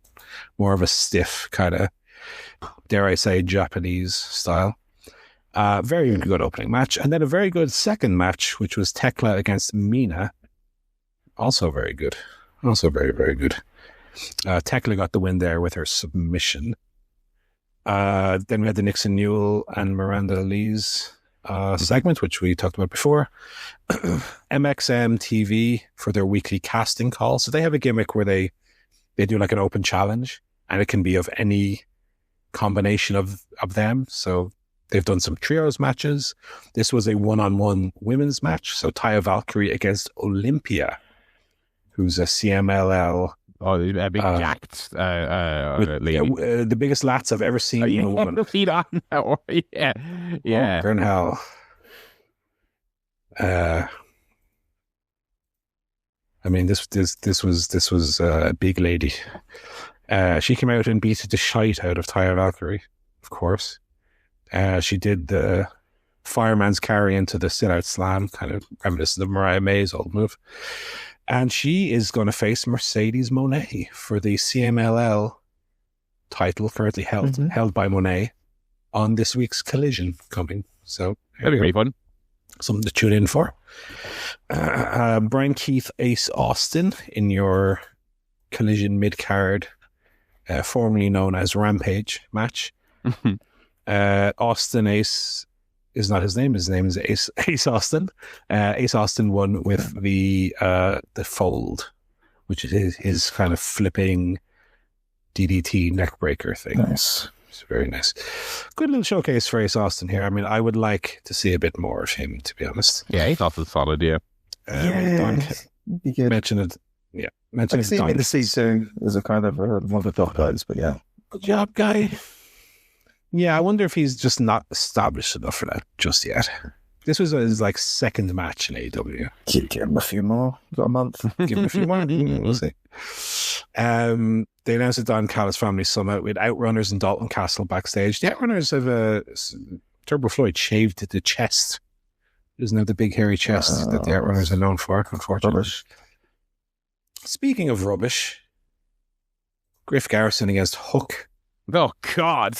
more of a stiff kind of, dare I say, Japanese style. Very good opening match. And then a very good second match, which was Tekla against Mina. Also very good. Also very, very good. Tekla got the win there with her submission. Then we had the Nixon Newell and Miranda Lee's segment, which we talked about before. MXM TV for their weekly casting call. So they have a gimmick where they do like an open challenge, and it can be of any combination of them. So they've done some trios matches. This was a one-on-one women's match. So Taya Valkyrie against Olympia, who's a CMLL. Oh, a big jacked lady. The biggest lats I've ever seen in a woman. Feet on. Yeah. Oh, burn hell. I mean, this was a big lady. She came out and beat the shite out of Taya Valkyrie, of course. She did the fireman's carry into the sit-out slam, kind of reminiscent of Mariah May's old move. And she is going to face Mercedes Moné for the CMLL title currently held by Moné on this week's Collision coming. So that'll be very fun. Something to tune in for. Brian Keith, Ace Austin in your Collision mid-card, formerly known as Rampage match. Austin Ace is not his name. His name is Ace Austin. Ace Austin won with the fold, which is his kind of flipping DDT neckbreaker thing. Nice. It's very nice. Good little showcase for Ace Austin here. I mean, I would like to see a bit more of him, to be honest. Yeah, Ace Austin's solid, yeah. Be good. Mention it. Yeah. Mention it. I see him in the C2 as a kind of one of the top guys, but yeah. Good job, guy. Yeah, I wonder if he's just not established enough for that just yet. This was his like second match in AEW. Give him a few more. Got a month. Give him a few more. We'll see. They announced the Don Callis Family Summit with Outrunners and Dalton Castle backstage. The Outrunners have Turbo Floyd shaved the chest. Doesn't have the big hairy chest that the Outrunners are known for, unfortunately. Rubbish. Speaking of rubbish, Griff Garrison against Hook. Oh, God.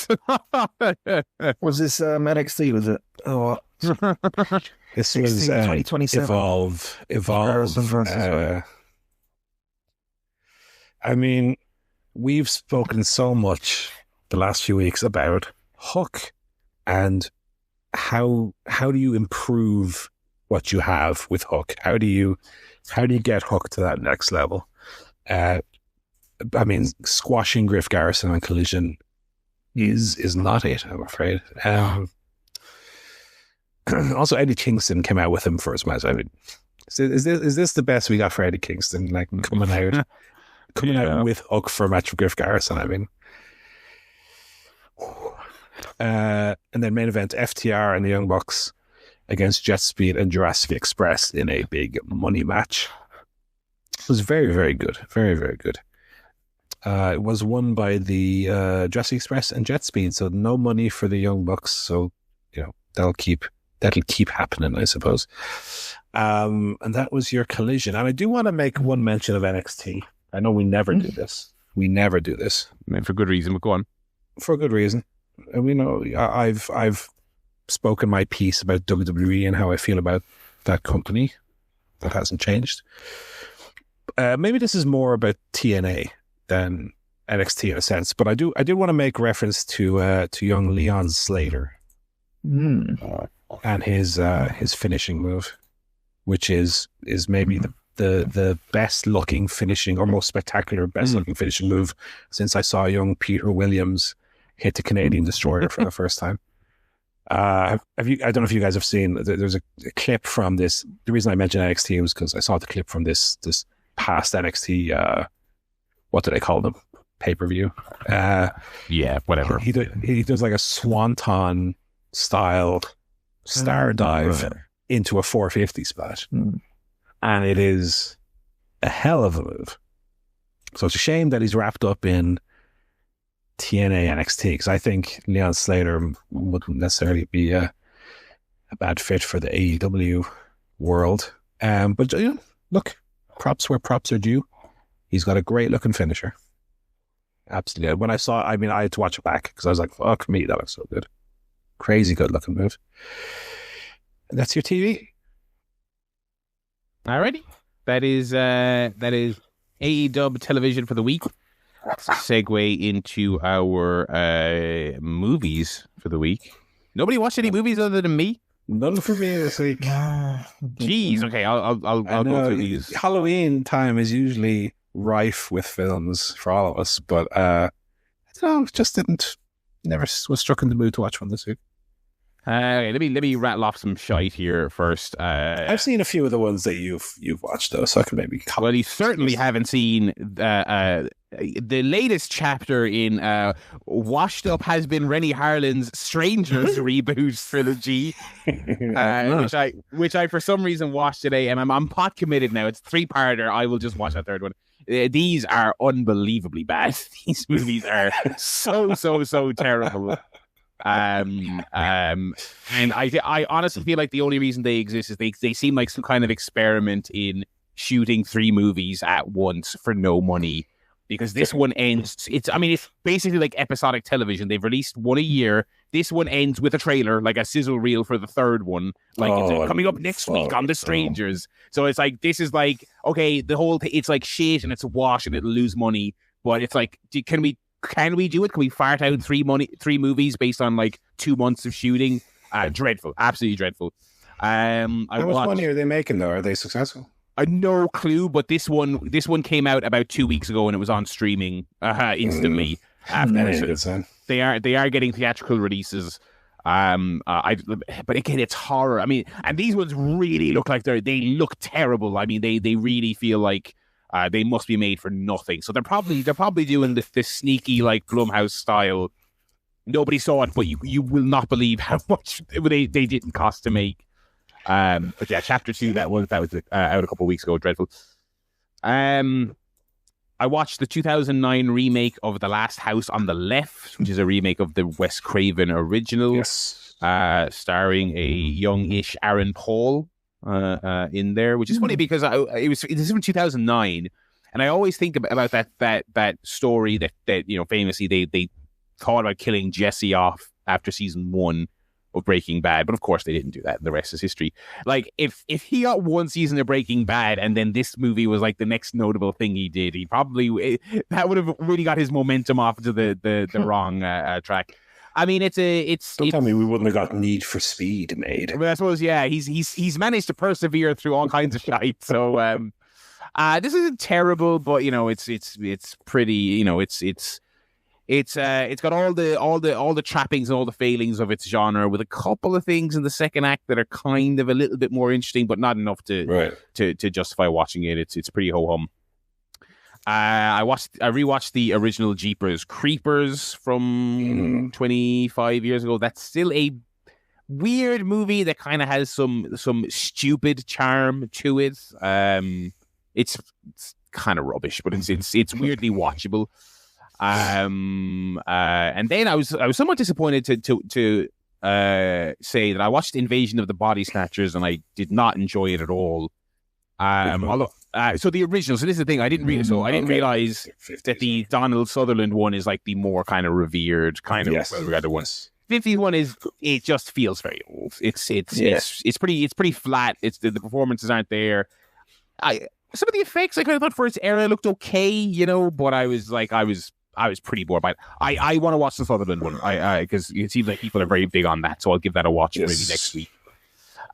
Was this NXT, was it? Oh, this was 2027. Evolve. I mean, we've spoken so much the last few weeks about Hook and how do you improve what you have with Hook? How do you get Hook to that next level? I mean, squashing Griff Garrison on Collision is not it, I'm afraid. Also, Eddie Kingston came out with him for his match. I mean, is this the best we got for Eddie Kingston? Like coming out with Hook for a match with Griff Garrison. I mean, and then main event FTR and the Young Bucks against Jet Speed and Jurassic Express in a big money match. It was very, very good. Very, very good. It was won by the Jurassic Express and Jet Speed, so no money for the Young Bucks. So, that'll keep happening, I suppose. And that was your Collision. And I do want to make one mention of NXT. I know we never do this. We never do this. And for good reason, but go on. For good reason. And we know I've spoken my piece about WWE and how I feel about that company. That hasn't changed. Maybe this is more about TNA than NXT in a sense, but I do want to make reference to young Leon Slater and his finishing move, which is maybe the best looking finishing or most spectacular best looking finishing move since I saw young Peter Williams hit the Canadian Destroyer for the first time. I don't know if you guys have seen. There's a clip from this. The reason I mentioned NXT was because I saw the clip from this past NXT. What do they call them? Pay-per-view. Yeah, whatever. He does like a swanton style star dive into a 450 spot, and it is a hell of a move. So it's a shame that he's wrapped up in TNA NXT, because I think Leon Slater wouldn't necessarily be a bad fit for the AEW world. But look, props where props are due. He's got a great looking finisher. Absolutely. When I saw, I had to watch it back because I was like, fuck me, that looks so good. Crazy good looking move. And that's your TV. Alrighty. That is AEW television for the week. Let's segue into our movies for the week. Nobody watched any movies other than me? None for me this week. Jeez. Okay, I'll go through these. Halloween time is usually rife with films for all of us, but I don't know, just never was struck in the mood to watch one this week. Okay, let me rattle off some shite here first. I've seen a few of the ones that you've watched though, so I can maybe. Well, you certainly haven't seen the latest chapter in Washed Up has been Rennie Harlan's Strangers reboot trilogy, which I for some reason watched today, and I'm pot committed now. It's 3-parter. I will just watch that third one. These are unbelievably bad. These movies are so terrible. And I honestly feel like the only reason they exist is they seem like some kind of experiment in shooting 3 movies at once for no money, because this one ends, it's basically like episodic television. They've released one a year. This one ends with a trailer, like a sizzle reel for the third one, like it's coming up next week on The Strangers. So it's like, this is like, okay, the whole it's like shit and it's a wash and it'll lose money, but it's like, can we do it? Can we fart out 3 movies based on like 2 months of shooting? Dreadful, absolutely dreadful. How much money are they making though? Are they successful? No clue, but this one came out about 2 weeks ago and it was on streaming instantly. After they are getting theatrical releases. But again, it's horror. I mean, and these ones really look like they look terrible. I mean, they really feel like they must be made for nothing. So they're probably doing this sneaky like Blumhouse style. Nobody saw it, but you will not believe how much they didn't cost to make. But yeah, chapter 2 that was out a couple of weeks ago. Dreadful. I watched the 2009 remake of The Last House on the Left, which is a remake of the Wes Craven original. Yes. Starring a youngish Aaron Paul in there, which is funny because this is from 2009, and I always think about that story that famously they thought about killing Jesse off after season 1 of Breaking Bad, but of course they didn't do that, and the rest is history. Like if he got 1 season of Breaking Bad and then this movie was like the next notable thing he did, he probably that would have really got his momentum off to the wrong track. I mean, don't tell me we wouldn't have got Need for Speed made. But I suppose, yeah, he's managed to persevere through all kinds of shite. So this isn't terrible, but it's pretty. It's got all the trappings and all the failings of its genre, with a couple of things in the second act that are kind of a little bit more interesting, but not enough to justify watching it. It's pretty ho hum. I rewatched the original Jeepers Creepers from 25 years ago. That's still a weird movie that kind of has some stupid charm to it. It's kind of rubbish, but it's weirdly watchable. And then I was somewhat disappointed to say that I watched Invasion of the Body Snatchers and I did not enjoy it at all. So the original. So this is the thing. I didn't realize that the Donald Sutherland one is like the more kind of revered kind of well-regarded one. 50 one it just feels very old. It's pretty flat. The performances aren't there. Some of the effects I kind of thought for its era looked okay, but I was pretty bored by it. I want to watch the Sutherland one. Because it seems like people are very big on that, so I'll give that a watch maybe next week.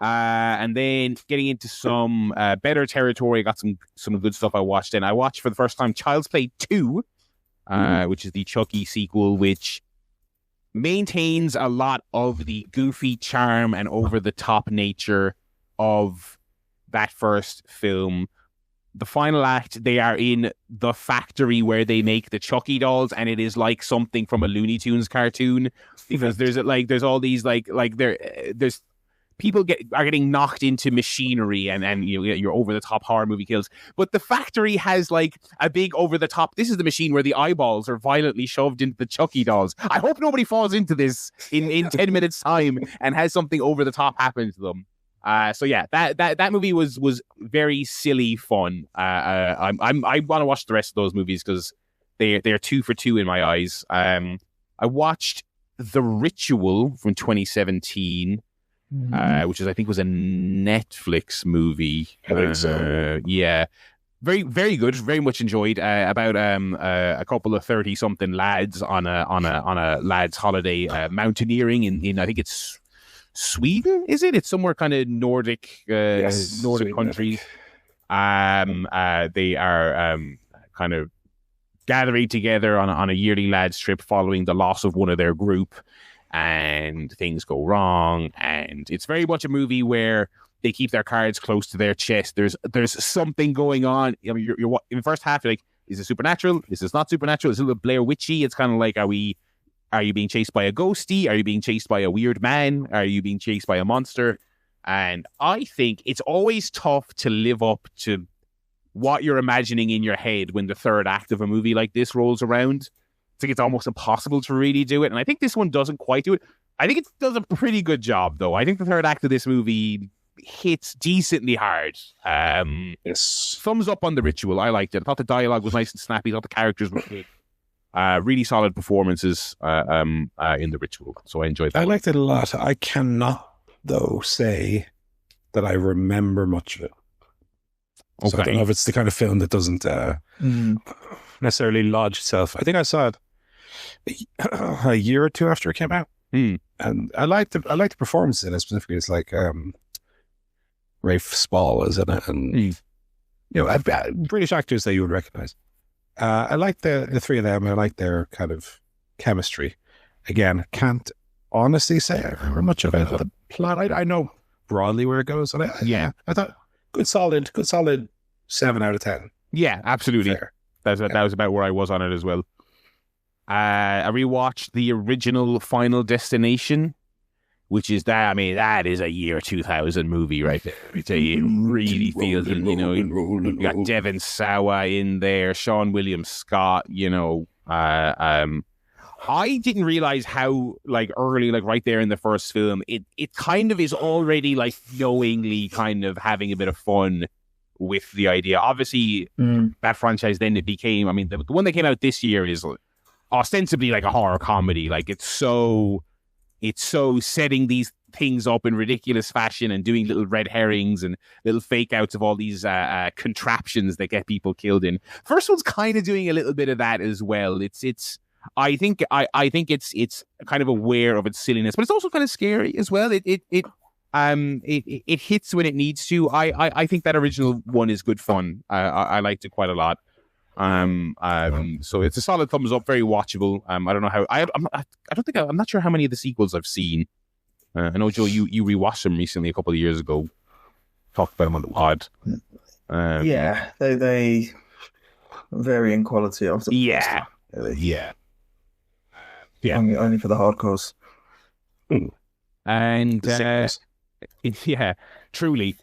And then getting into some better territory, I got some good stuff I watched. And I watched for the first time Child's Play 2, which is the Chucky sequel, which maintains a lot of the goofy charm and over-the-top nature of that first film. The final act, they are in the factory where they make the Chucky dolls, and it is like something from a Looney Tunes cartoon, because there's all these there's people are getting knocked into machinery and your over the top horror movie kills. But the factory has like a big over the top. This is the machine where the eyeballs are violently shoved into the Chucky dolls. I hope nobody falls into this in 10 minutes time and has something over the top happen to them. So yeah, that movie was very silly fun. I want to watch the rest of those movies because they're 2 for 2 in my eyes. I watched The Ritual from 2017, which I think was a Netflix movie. I think so. Yeah, very very good. Very much enjoyed. About a couple of 30-something lads on a lads holiday mountaineering in I think it's Sweden. Is it? It's somewhere kind of Nordic Nordic countries. They are kind of gathering together on a yearly lads trip following the loss of one of their group, and things go wrong, and it's very much a movie where they keep their cards close to their chest. There's something going on. I mean, you're in the first half, you're like, is this supernatural? Is this not supernatural? Is it a little Blair Witchy? It's kind of like, are you being chased by a ghostie? Are you being chased by a weird man? Are you being chased by a monster? And I think it's always tough to live up to what you're imagining in your head when the third act of a movie like this rolls around. I think it's almost impossible to really do it. And I think this one doesn't quite do it. I think it does a pretty good job, though. I think the third act of this movie hits decently hard. Yes. Thumbs up on The Ritual. I liked it. I thought the dialogue was nice and snappy. I thought the characters were good. Really solid performances in The Ritual. So I enjoyed that. I liked it a lot. I cannot, though, say that I remember much of it. So I don't know if it's the kind of film that doesn't necessarily lodge itself. I think I saw it a year or two after it came out, and I liked the performances in it specifically. It's like Rafe Spall is in it, and British actors that you would recognize. I like the three of them. I like their kind of chemistry. Again, can't honestly say I remember much about the plot. I know broadly where it goes, and I thought good solid 7 out of 10. Yeah, absolutely. Fair. That was about where I was on it as well. I rewatched the original Final Destination, which is that. I mean, that is a year 2000 movie right there. It really feels it. You got Devon Sawa in there, Sean William Scott. I didn't realize how early, right there in the first film, it kind of is already knowingly kind of having a bit of fun with the idea. Obviously, that franchise then it became. I mean, the one that came out this year is ostensibly like a horror comedy. It's so setting these things up in ridiculous fashion and doing little red herrings and little fake outs of all these contraptions that get people killed in. First one's kind of doing a little bit of that as well. I think it's kind of aware of its silliness, but it's also kind of scary as well. It hits when it needs to. I think that original one is good fun. I liked it quite a lot. So it's a solid thumbs up, very watchable. I don't know how. I'm not sure how many of the sequels I've seen. I know, Joe, you rewatched them recently a couple of years ago. Talked about them on the pod. Yeah, they vary in quality. Yeah. Only for the hardcores. And yeah, truly.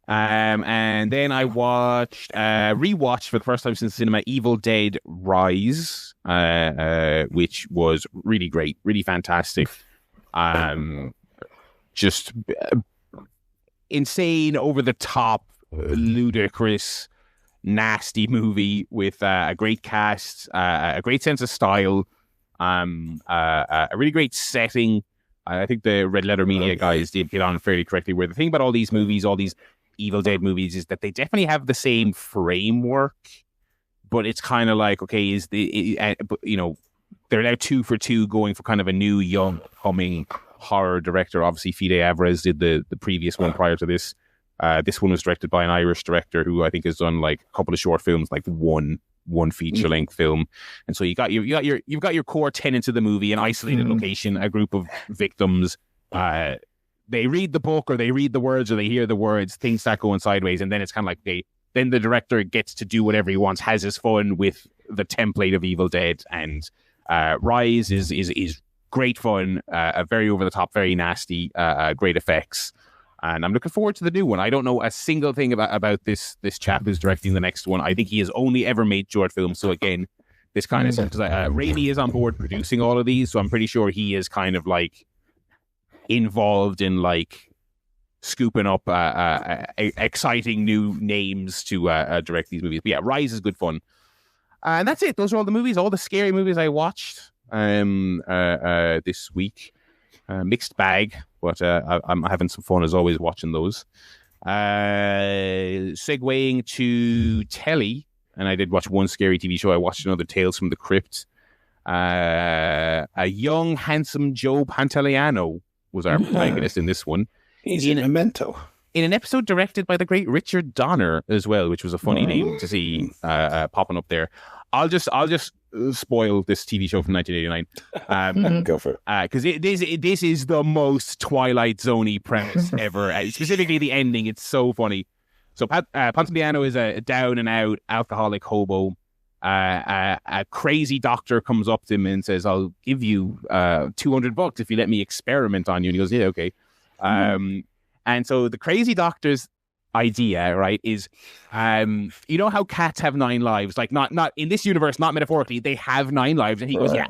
And then I rewatched for the first time since cinema Evil Dead Rise, which was really great, really fantastic. Just insane, over the top, ludicrous, nasty movie with a great cast, a great sense of style, a really great setting. I think the Red Letter Media guys did get on fairly correctly. Where the thing about all these movies, all these Evil Dead movies, is that they definitely have the same framework, but it's kind of like, okay, they're now 2 for 2 going for kind of a new young coming horror director. Obviously, Fede Alvarez did the previous one prior to this. This one was directed by an Irish director who I think has done a couple of short films, one feature length film. And so you've got your core tenets of the movie: an isolated location, a group of victims. They read the book or they read the words or they hear the words, things start going sideways, and then it's kind of like then the director gets to do whatever he wants, has his fun with the template of Evil Dead. And Rise is great fun, very over the top, very nasty, great effects. And I'm looking forward to the new one. I don't know a single thing about this chap who's directing the next one. I think he has only ever made short films. So again, this kind of stuff, because Raimi is on board producing all of these, so I'm pretty sure he is kind of like involved in like scooping up exciting new names to direct these movies. But yeah, Rise is good fun. And that's it. Those are all the movies, all the scary movies I watched this week. Mixed bag, but I'm having some fun as always watching those. Segueing to telly. And I did watch one scary TV show. I watched another Tales from the Crypt. A young, handsome Joe Pantoliano was our protagonist in this one. He's in Memento. In an episode directed by the great Richard Donner as well, which was a funny name to see popping up there. I'll just spoil this TV show from 1989. Go for it. Because this is the most Twilight Zone-y premise ever. Specifically the ending. It's so funny. So Pantoliano is a down-and-out alcoholic hobo. A crazy doctor comes up to him and says, I'll give you $200 if you let me experiment on you. And he goes, yeah, okay. And so the crazy doctor's idea, right, is you know how cats have 9 lives? Like not in this universe, not metaphorically, they have 9 lives. And he goes, yeah.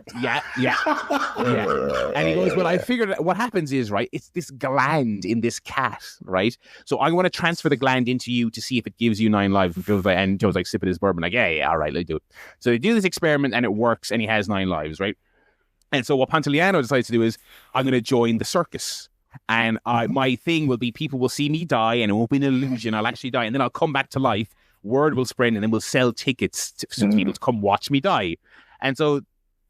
And he goes, well, I figured what happens is, right, it's this gland in this cat, right? So I'm going to transfer the gland into you to see if it gives you 9 lives. And Joe's like sipping his bourbon, like, yeah, all right, let's do it. So they do this experiment and it works and he has 9 lives, right? And so what Pantoliano decides to do is, I'm going to join the circus. And my thing will be people will see me die and it won't be an illusion. I'll actually die. And then I'll come back to life. Word will spread and then we'll sell tickets to people to come watch me die. And so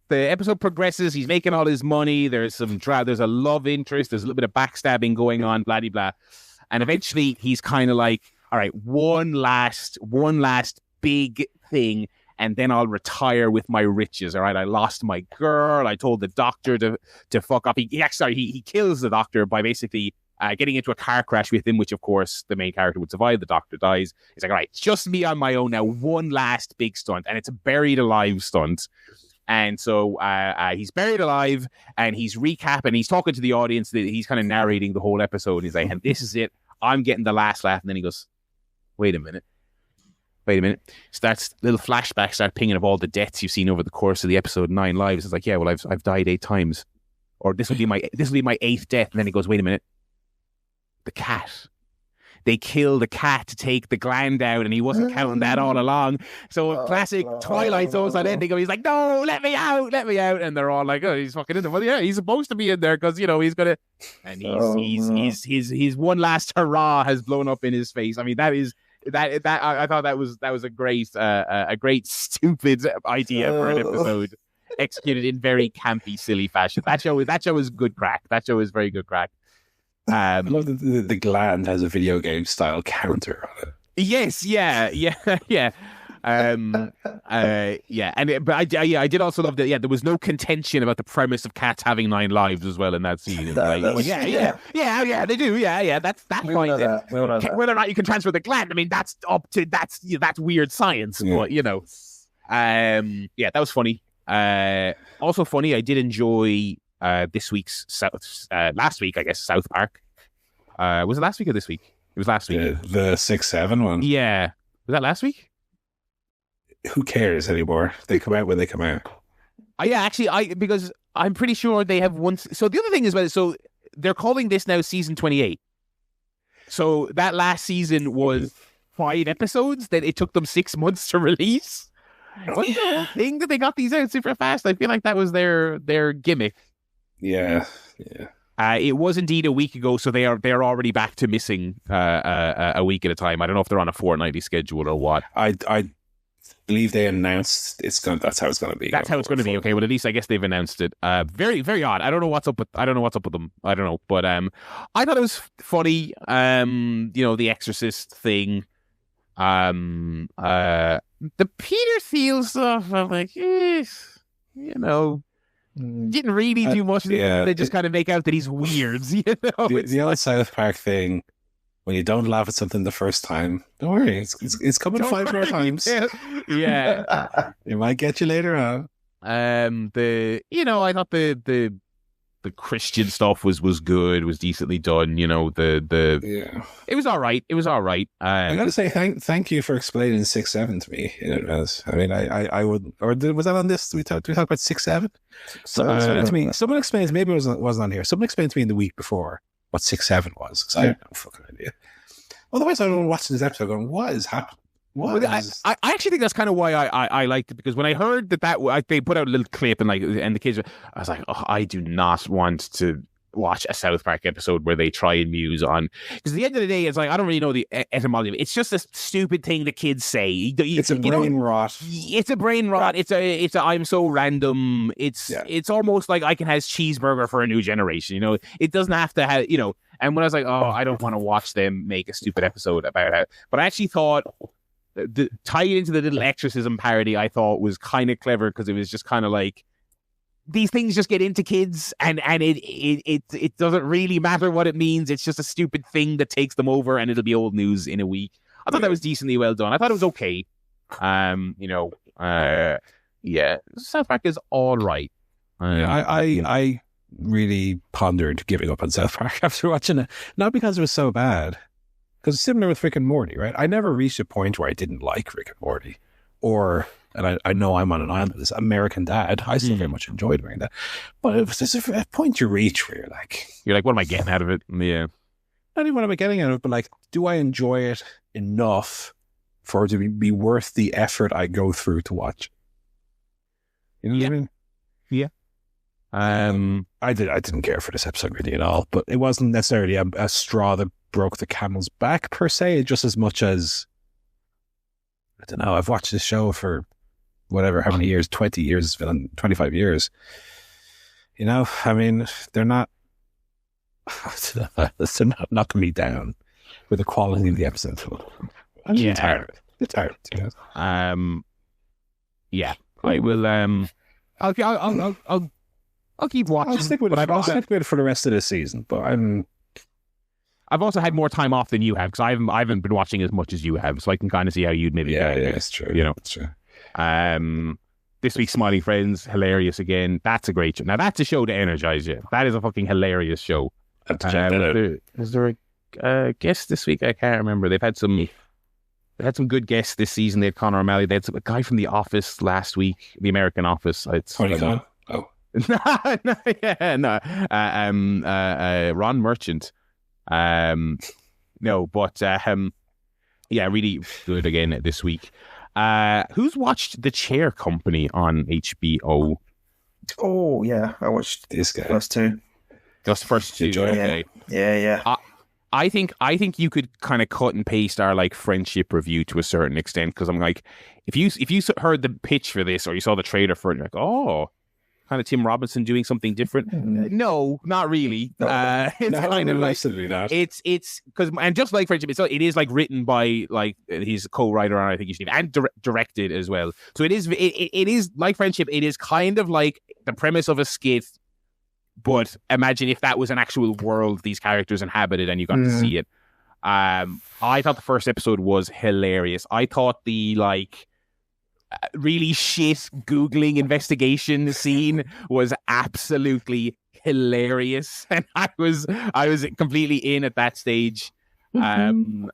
the episode progresses. He's making all his money. There's there's a love interest. There's a little bit of backstabbing going on, blah, blah, blah. And eventually he's kind of like, all right, one last big thing. And then I'll retire with my riches. All right, I lost my girl. I told the doctor to fuck up. He kills the doctor by basically getting into a car crash with him, which of course the main character would survive. The doctor dies. He's like, all right, it's just me on my own now. One last big stunt, and it's a buried alive stunt. And so he's buried alive, and he's recapping. He's talking to the audience. He's kind of narrating the whole episode. He's like, and this is it. I'm getting the last laugh. And then he goes, wait a minute. Starts little flashbacks start pinging of all the deaths you've seen over the course of the episode 9 lives. It's like, yeah, well, I've died 8 times, or this will be my 8th death. And then he goes, wait a minute, the cat. They kill the cat to take the gland out, and he wasn't counting that all along. So classic Twilight Zone ending. He's like, no, let me out, and they're all like, oh, he's fucking in there. Well, yeah, he's supposed to be in there because he's gonna, and his one last hurrah has blown up in his face. I mean, that I thought that was a great stupid idea for an episode executed in very campy, silly fashion. That show is good crack. That show is very good crack. I love that the gland has a video game style counter on it. Yes, yeah. But I did also love that. Yeah, there was no contention about the premise of cats having 9 lives as well in that scene. They do. Yeah, that's that point. Whether or not you can transfer the gland, I mean, that's weird science. Yeah. But that was funny. Also funny. I did enjoy this week's last week, I guess, South Park. Was it last week or this week? It was last week. The 6-7 one. Yeah, was that last week? Who cares anymore? They come out when they come out. Because I'm pretty sure they have one. So the other thing is, so they're calling this now season 28. So that last season was 5 episodes that it took them 6 months to release. What's the thing that they got these out super fast? I feel like that was their gimmick. Yeah. It was indeed a week ago, so they're already back to missing a week at a time. I don't know if they're on a fortnightly schedule or what. I believe they announced that's how it's going to be. That's how it's going to be. Okay, well, at least I guess they've announced it. Very, very odd. I don't know what's up with them. I don't know, but I thought it was funny. The Exorcist thing. The Peter Thiel stuff. I'm like, didn't really do much. They just kind of make out that he's weird. The old South Park thing. When you don't laugh at something the first time, don't worry, it's coming 5 more times. Yeah. It might get you later on. I thought the the Christian stuff was good, was decently done. You know, it was all right. It was all right. I got to say thank you for explaining 6-7 to me in advance. I mean, I would, or was that on this? We talked about 6-7. To me, someone explains. Maybe it wasn't on here. Someone explained to me in the week before what 6-7 was, because I had no fucking idea. Otherwise, I don't watch this episode going, what is happening? I actually think that's kind of why I liked it, because when I heard that they put out a little clip and the kids, I was like, oh, I do not want to watch a South Park episode where they try and muse on, because at the end of the day, it's like I don't really know the etymology. It's just a stupid thing the kids say. It's a brain rot. It's a brain rot. It's a I'm so random. It's almost like I can have Cheeseburger for a new generation. You know, it doesn't have to have, you know. And when I was like, oh, I don't want to watch them make a stupid episode about it, but I actually thought tying into the little exorcism parody, I thought was kind of clever, because it was just kind of like, these things just get into kids, and it doesn't really matter what it means. It's just a stupid thing that takes them over, and it'll be old news in a week. I thought that was decently well done. I thought it was okay. South Park is all right. I really pondered giving up on South Park after watching it, not because it was so bad. Because it's similar with Rick and Morty, right? I never reached a point where I didn't like Rick and Morty. And I know I'm on an island with this American Dad. I still very much enjoyed American Dad. But there's a point you reach where you're like, what am I getting out of it? Yeah. Not even what am I getting out of it, but like, do I enjoy it enough for it to be worth the effort I go through to watch? You know what I mean? Yeah. I didn't care for this episode really at all, but it wasn't necessarily a straw that broke the camel's back per se, just as much as, I don't know, I've watched this show for whatever, how many years, 20 years, 25 years. You know, I mean, they're not knocking me down with the quality of the episode. I'm tired of it. It's tired, you know? Yeah, I will, I'll keep watching. I'll stick with it. I'll stick with it for the rest of the season, but I've also had more time off than you have, because I haven't been watching as much as you have, so I can kind of see how you'd maybe. Yeah, it's true. You know, it's true. This week's Smiling Friends, hilarious again. That's a great show. Now that's a show to energize you. That is a fucking hilarious show. Is there a guest this week? I can't remember. They've had some good guests this season. They had Conor O'Malley. They had a guy from The Office last week, The American Office. Tony Khan. Oh. Ron Merchant. Really good again this week. Who's watched The Chair Company on HBO? Oh yeah, I watched this guy. First two. Just the first two. Yeah. I think you could kind of cut and paste our like friendship review to a certain extent, because I'm like, if you heard the pitch for this or you saw the trailer for it, you're like, oh, kind of Tim Robinson doing something different. No, not really. It's kind of like that. It's because, and just like friendship, it is like written by like his co-writer on, I think you should, and directed as well. So it is like friendship. It is kind of like the premise of a skit. But imagine if that was an actual world these characters inhabited and you got to see it. I thought the first episode was hilarious. I thought the like really shit Googling investigation scene was absolutely hilarious. And I was completely in at that stage. Likewise,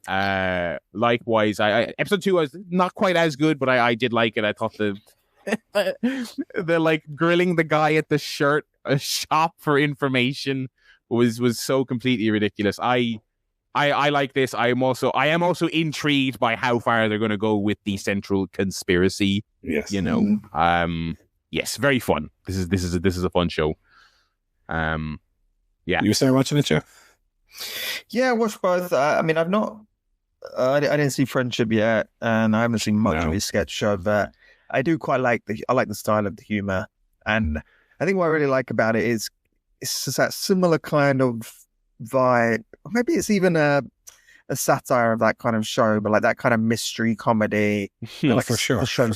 episode 2 was not quite as good, but I did like it. I thought the like grilling the guy at the a shop for information was so completely ridiculous. I like this. I am also intrigued by how far they're going to go with the central conspiracy. Yes, you know. Yes, very fun. This is a fun show. Yeah. You started watching it, Joe? Yeah, I watched both. I mean, I've not. I didn't see Friendship yet, and I haven't seen much of his sketch show, but I do quite like the style of the humor, and I think what I really like about it is it's just that similar kind of vibe. Maybe it's even a satire of that kind of show, but like that kind of mystery comedy. Like for sure. The show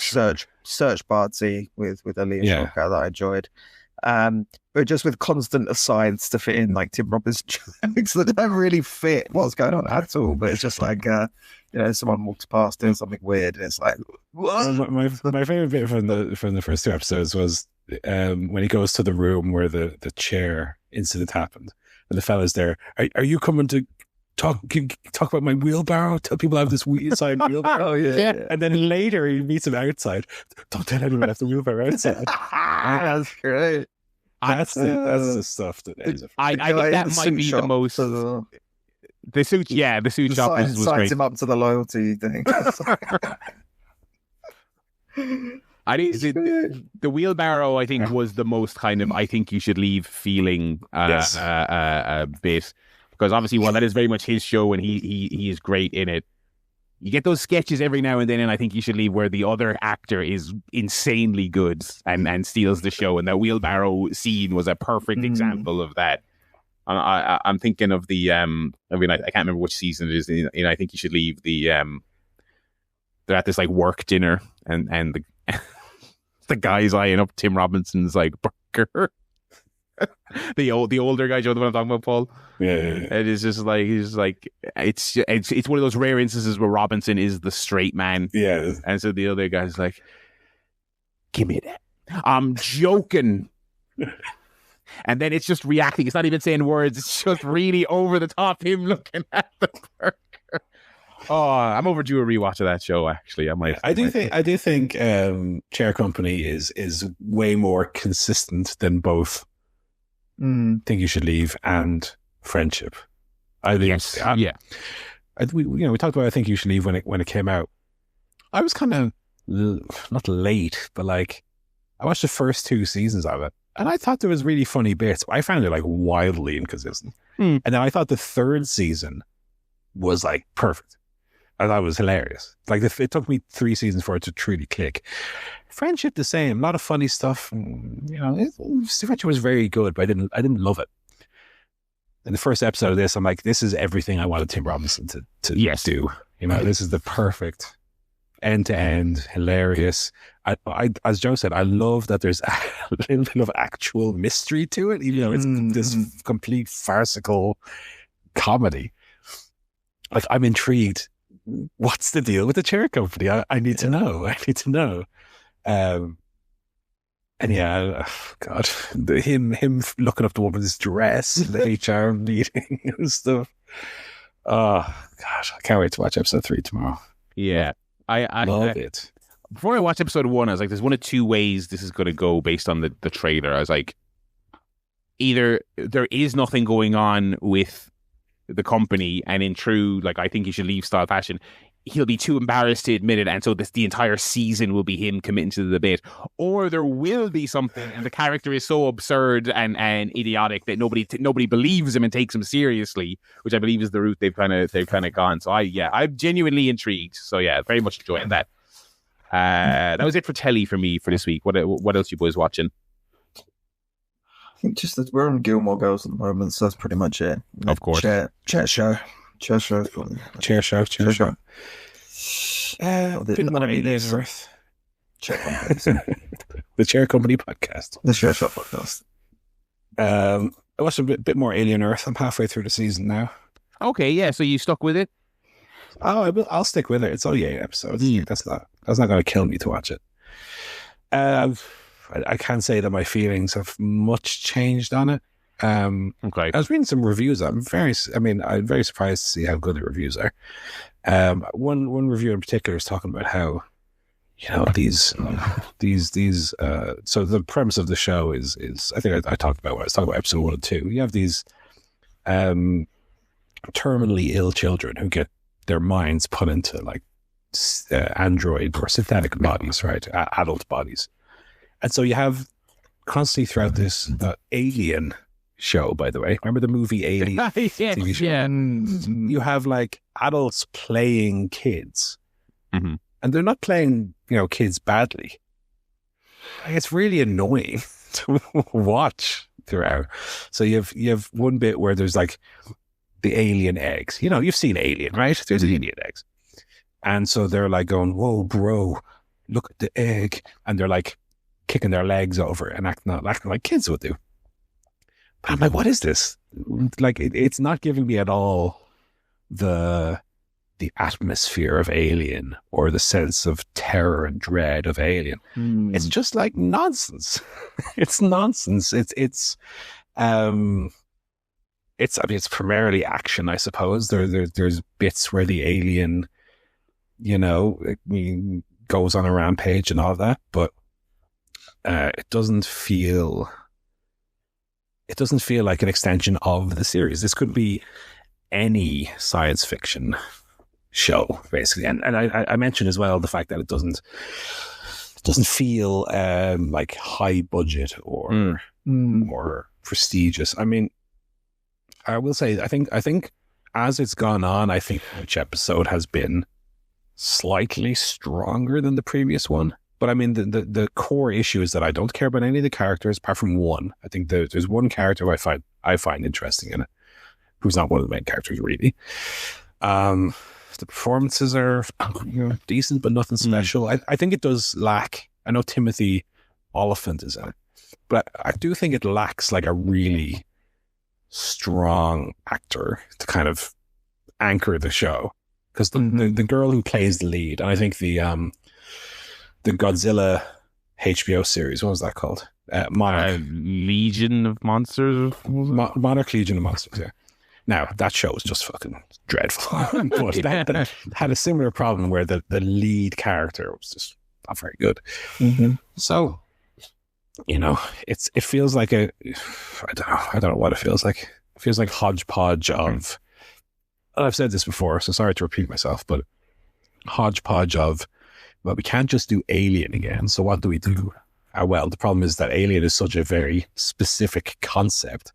Search Party with Aaliyah Shawkat that I enjoyed. But just with constant asides to fit in like Tim Robbins jokes that don't really fit what's going on at all. But it's just like someone walks past doing something weird, and it's like, what? My favorite bit from the first two episodes was when he goes to the room where the chair incident happened, and the fella's there. Are you coming to talk about my wheelbarrow? Tell people I have this signed wheelbarrow. Oh yeah. And then later he meets him outside. Don't tell anyone I have the wheelbarrow outside. That's great. That's the stuff that ends up. I think that might be the most. The suit shop was signs great. him up to the loyalty thing. I think the wheelbarrow, I think, was the most kind of I think you should leave feeling bit, because obviously, while that is very much his show and he is great in it, you get those sketches every now and then, and I think you should leave where the other actor is insanely good and steals the show, and that wheelbarrow scene was a perfect example of that. I'm thinking of the I can't remember which season it is. I think you should leave they're at this like work dinner and the guy's eyeing up Tim Robinson's like burger. the older guy, Joe, the one I'm talking about, Paul. Yeah. And it's just like it's one of those rare instances where Robinson is the straight man. Yeah. And so the other guy's like, "Give me that. I'm joking." And then it's just reacting. It's not even saying words. It's just really over the top. Him looking at the burger. Oh, I'm overdue a rewatch of that show. Actually, I do think Chair Company is way more consistent than both. Think You Should Leave and Friendship. I think. Yes. We talked about I Think You Should Leave when it came out. I was kind of not late, but like I watched the first 2 seasons of it. And I thought there was really funny bits. I found it like wildly inconsistent. And then I thought the 3rd season was like perfect. I thought it was hilarious. Like it took me 3 seasons for it to truly click. Friendship the same. A lot of funny stuff. Friendship was very good, but I didn't love it. In the first episode of this, I'm like, this is everything I wanted Tim Robinson to do. This is the perfect end-to-end, hilarious. I as Joe said, I love that there's a little bit of actual mystery to it, even though it's this complete farcical comedy. Like, I'm intrigued. What's the deal with the chair company? I need to know. And yeah, God, him looking up the woman's dress, the HR meeting and stuff. Oh gosh, I can't wait to watch episode 3 tomorrow. Yeah. I love it. Before I watched episode 1, I was like, there's one of 2 ways this is going to go based on the trailer. I was like, either there is nothing going on with the company, and in true, like, I Think You Should Leave style fashion, he'll be too embarrassed to admit it, and so the entire season will be him committing to the bit. Or there will be something, and the character is so absurd and idiotic that nobody believes him and takes him seriously, which I believe is the route they've kind of gone. So I'm genuinely intrigued. So yeah, very much enjoying that. That was it for telly for me for this week. What else you boys watching? I think just that we're on Gilmore Girls at the moment, so that's pretty much it. Of course. Chair show. Bit more Alien Earth. Chair Company. The Chair Company podcast. The ChairShot Podcast. I watched a bit more Alien Earth. I'm halfway through the season now. Okay, yeah. So you stuck with it? Oh, I'll stick with it. It's only 8 episodes. That's not going to kill me to watch it. I can't say that my feelings have much changed on it. Okay. I was reading some reviews. I'm very surprised to see how good the reviews are. One review in particular is talking about how, these so the premise of the show is I think I talked about when I was talking about episode 1 and 2. You have these terminally ill children who get their minds put into like android or synthetic bodies, right? Adult bodies. And so you have constantly throughout this Alien show, by the way. Remember the movie Alien? TV show? Yeah. You have like adults playing kids. Mm-hmm. And they're not playing, kids badly. Like, it's really annoying to watch throughout. So you have one bit where there's like the alien eggs. You've seen Alien, right? There's alien eggs. And so they're like going, "Whoa, bro, look at the egg." And they're like kicking their legs over and acting like kids would do. But I'm like, what is this? Like, it's not giving me at all the the atmosphere of Alien or the sense of terror and dread of Alien. It's just like nonsense. It's nonsense. It's primarily action, I suppose. There's bits where the alien, goes on a rampage and all that, but it doesn't feel like an extension of the series. This could be any science fiction show, basically. And I mentioned as well the fact that it doesn't feel like high budget or more prestigious. I mean, I will say, I think as it's gone on, I think each episode has been slightly stronger than the previous one. But I mean, the core issue is that I don't care about any of the characters apart from one. I think there's one character who I find interesting in it, who's not one of the main characters really. The performances are decent, but nothing special. I think it does lack. I know Timothy Oliphant is in it, but I do think it lacks like a really strong actor to kind of anchor the show. Because the girl who plays the lead, and I think the Godzilla HBO series, what was that called? Legion of Monsters? Monarch Legion of Monsters, yeah. Now, that show was just fucking dreadful. But that had a similar problem where the lead character was just not very good. So, it feels like I don't know what it feels like. It feels like hodgepodge of, I've said this before, so sorry to repeat myself, but hodgepodge of, well, we can't just do Alien again, so what do we do? Well, the problem is that Alien is such a very specific concept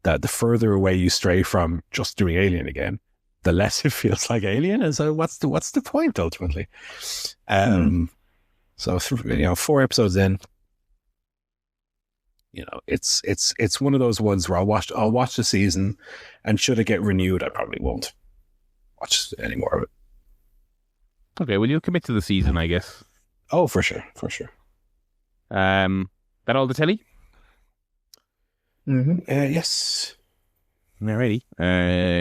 that the further away you stray from just doing Alien again, the less it feels like Alien. And so what's the point ultimately? So 4 episodes in, it's one of those ones where I'll watch the season, and should it get renewed, I probably won't watch any more of it. Okay, well, you'll commit to the season, I guess. Oh, for sure. That all the telly? Yes. Alrighty.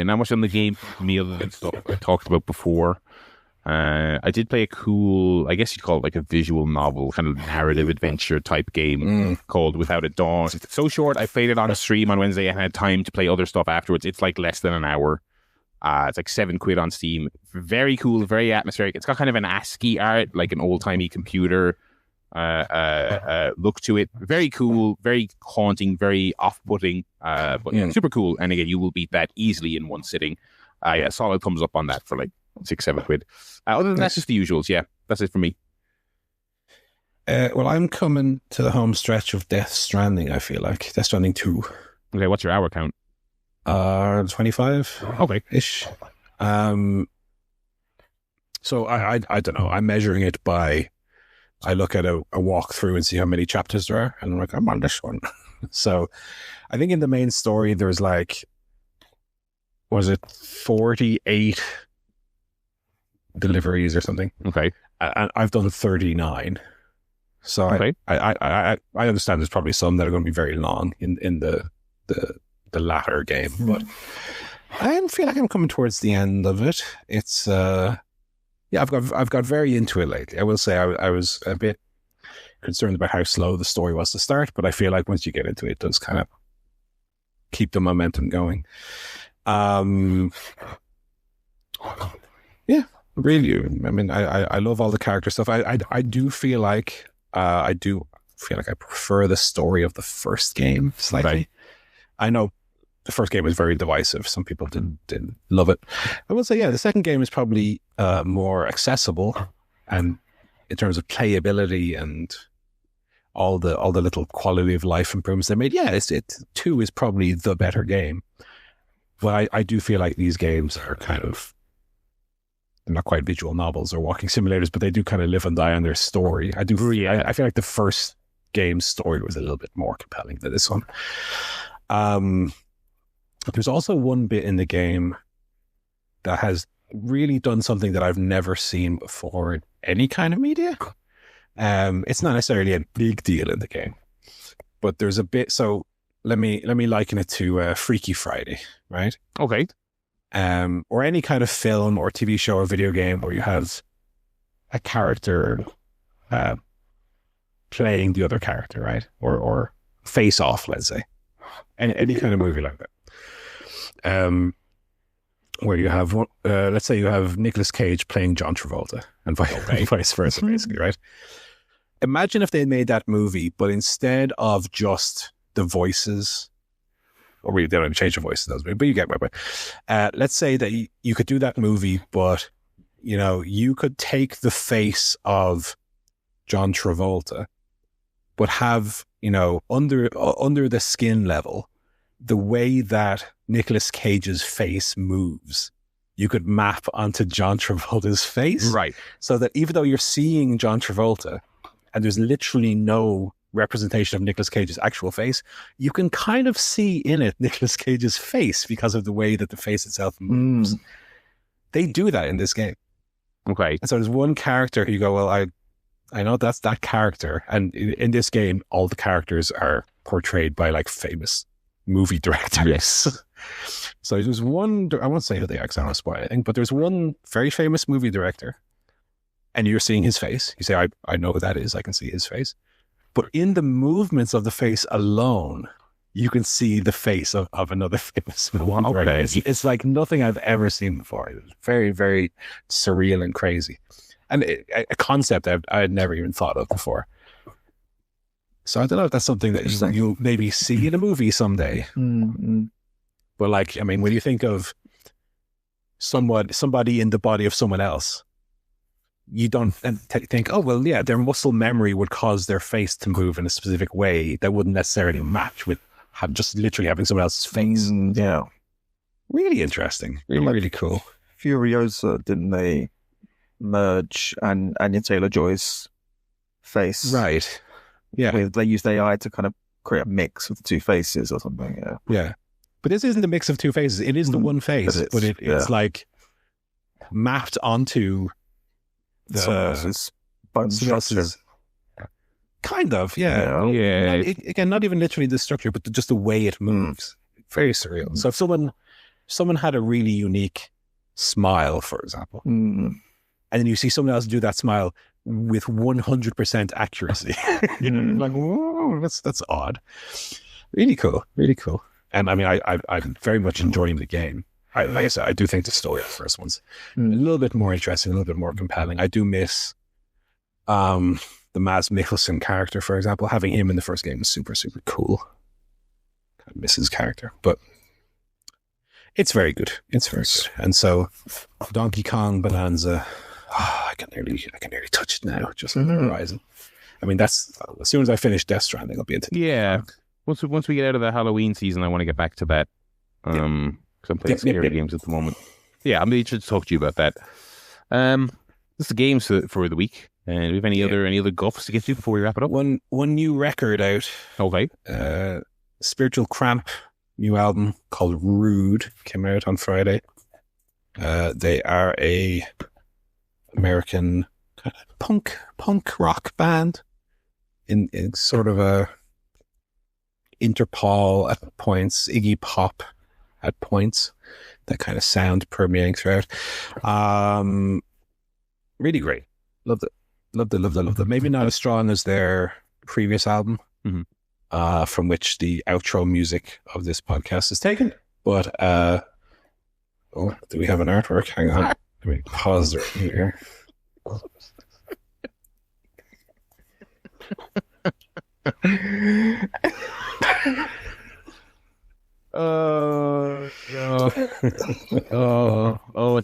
Not much on the game for me other than stuff I talked about before. I did play a cool, I guess you'd call it like a visual novel, kind of narrative adventure type game called Without a Dawn. It's so short, I played it on a stream on Wednesday and had time to play other stuff afterwards. It's like less than an hour. It's like £7 on Steam. Very cool, very atmospheric. It's got kind of an ASCII art, like an old-timey computer look to it. Very cool, very haunting, very off-putting, but super cool. And again, you will beat that easily in one sitting. Solid thumbs up on that for like £6-7. Other than that, just the usuals. Yeah, that's it for me. Well, I'm coming to the home stretch of Death Stranding, I feel like. Death Stranding 2. Okay, what's your hour count? 25. Okay-ish. So I don't know. I'm measuring it by, I look at a walkthrough and see how many chapters there are, and I'm like, I'm on this one. So I think in the main story, there's like, was it 48 deliveries or something? Okay. And I've done 39. So okay. I understand there's probably some that are going to be very long in the latter game, but I feel like I'm coming towards the end of it. It's I've got very into it lately. I will say I was a bit concerned about how slow the story was to start, but I feel like once you get into it, it does kind of keep the momentum going. Yeah, really. I mean, I love all the character stuff. I do feel like I prefer the story of the first game slightly. Right. I know the first game was very divisive. Some people didn't love it. I will say, the second game is probably more accessible, and in terms of playability and all the little quality of life improvements they made. 2 is probably the better game. But I do feel like these games are kind of, they're not quite visual novels or walking simulators, but they do kind of live and die on their story. I feel like the first game's story was a little bit more compelling than this one. There's also one bit in the game that has really done something that I've never seen before in any kind of media. It's not necessarily a big deal in the game, but there's a bit. So let me liken it to Freaky Friday, right? Okay. or any kind of film or TV show or video game where you have a character playing the other character, right? Or face off, let's say. Any kind of movie like that. Where you have, let's say you have Nicolas Cage playing John Travolta and vice versa, basically, right? Imagine if they made that movie, but instead of just the voices, or we don't change the voices, but you get my point. Let's say that you could do that movie, but you could take the face of John Travolta, but have under the skin level, the way that Nicolas Cage's face moves, you could map onto John Travolta's face, right? So that even though you're seeing John Travolta, and there's literally no representation of Nicolas Cage's actual face, you can kind of see in it Nicolas Cage's face because of the way that the face itself moves. They do that in this game. Okay. And so there's one character who you go, well, I know that's that character. And in this game, all the characters are portrayed by like famous movie directors. Yes. So there's one, I won't say who they are because I don't want to spoil anything, but there's one very famous movie director and you're seeing his face. You say, I know who that is. I can see his face. But in the movements of the face alone, you can see the face of another famous one. Okay. It's like nothing I've ever seen before. It was very, very surreal and crazy. And a concept I had never even thought of before. So I don't know if that's something that you'll maybe see in a movie someday. Mm-hmm. But like, I mean, when you think of somebody in the body of someone else, you don't think, oh, well, yeah, their muscle memory would cause their face to move in a specific way that wouldn't necessarily match with just literally having someone else's face. Yeah. Really interesting. Really, really cool. Furiosa, didn't they merge Anya Taylor-Joy's face? Right. Yeah. They used AI to kind of create a mix of the two faces or something. Yeah. Yeah. But this isn't a mix of two faces. It is the one face, but it's like mapped onto someone else's bone structure. Kind of, yeah. Yeah. Again, not even literally the structure, but just the way it moves. Very surreal. So if someone had a really unique smile, for example, and then you see someone else do that smile with 100% accuracy, like, whoa, that's odd. Really cool. Really cool. And I mean, I'm very much enjoying the game. Like I said, I do think the story of the first one's a little bit more interesting, a little bit more compelling. I do miss the Mads Mikkelsen character, for example. Having him in the first game was super, super cool. I miss his character, but it's very good. It's very good. And so Donkey Kong Bonanza, I can nearly touch it now, just on the horizon. I mean, that's as soon as I finish Death Stranding, I'll be into it. Yeah. Once we get out of the Halloween season, I want to get back to that. Because I'm playing scary games at the moment. Yeah, I'm interested to talk to you about that. This is the games for the week. And do we have any other guffs to get to before we wrap it up? One new record out. Okay. Spiritual Cramp, new album called Rude, came out on Friday. They are a American kind of punk rock band in sort of a Interpol at points, Iggy Pop at points, that kind of sound permeating throughout. Really great. Loved it. Maybe not as strong as their previous album, from which the outro music of this podcast is taken. But do we have an artwork? Hang on. Let me pause the review here.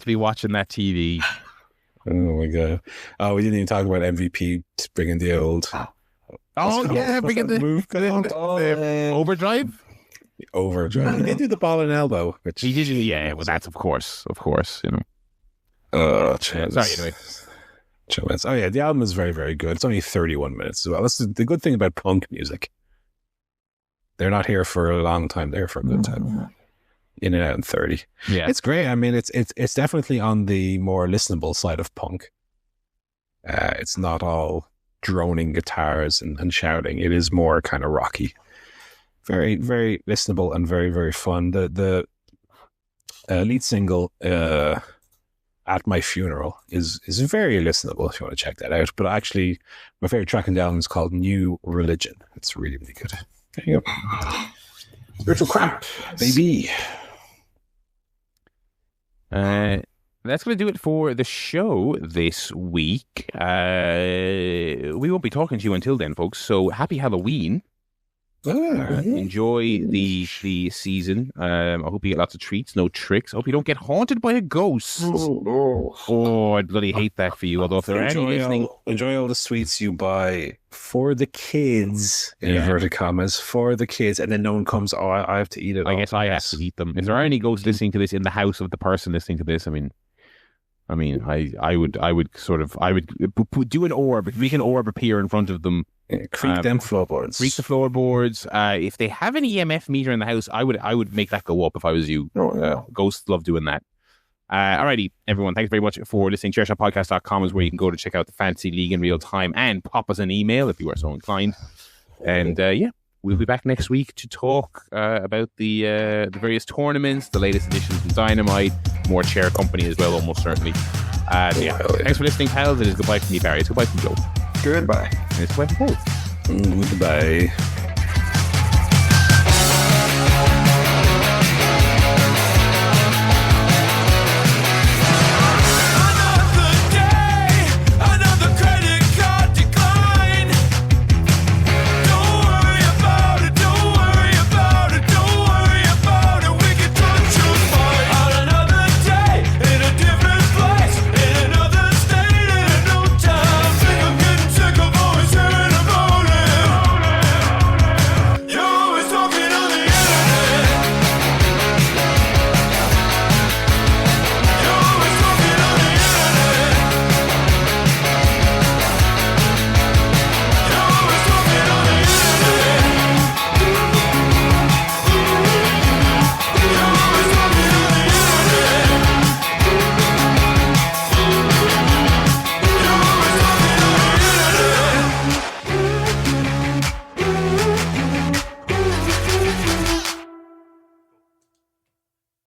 To be watching that TV. Oh my god! Oh, we didn't even talk about MVP bringing the old. Bringing the move. Overdrive. The Overdrive. He did do the ball and elbow, which he did. Yeah, well, that's of course. You know. Sorry. Anyway. Oh yeah, the album is very, very good. It's only 31 minutes as well. That's the good thing about punk music. They're not here for a long time. They're here for a good time. In and out in 30. Yeah, it's great. I mean, it's definitely on the more listenable side of punk. It's not all droning guitars and shouting. It is more kind of rocky. Very, very listenable and very, very fun. The lead single, At My Funeral, is very listenable if you want to check that out. But actually, my favorite track on the album is called New Religion. It's really, really good. There you go. Spiritual Cramp, baby. That's going to do it for the show this week. We won't be talking to you until then, folks. So happy Halloween. Enjoy the season. I hope you get lots of treats, no tricks. I hope you don't get haunted by a ghost. Oh, I'd bloody hate that for you. Although if there are any listening, enjoy all the sweets you buy for the kids, in inverted commas, for the kids, and then no one comes, I have to eat it. I guess I have to eat them. If there are any ghosts listening to this in the house of the person listening to this, I would do an orb, make an orb appear in front of them. Creak them floorboards. Creak the floorboards. If they have an EMF meter in the house, I would make that go up if I was you. Oh, yeah. Ghosts love doing that. Alrighty, everyone. Thanks very much for listening. ChairShotPodcast.com is where you can go to check out the Fantasy League in real time and pop us an email if you are so inclined. And we'll be back next week to talk about the various tournaments, the latest additions in Dynamite, more Chair Company as well, almost certainly. Thanks for listening, pals. It is goodbye from me, Barry. It's goodbye from Joe. Goodbye. And it's goodbye from both. Goodbye.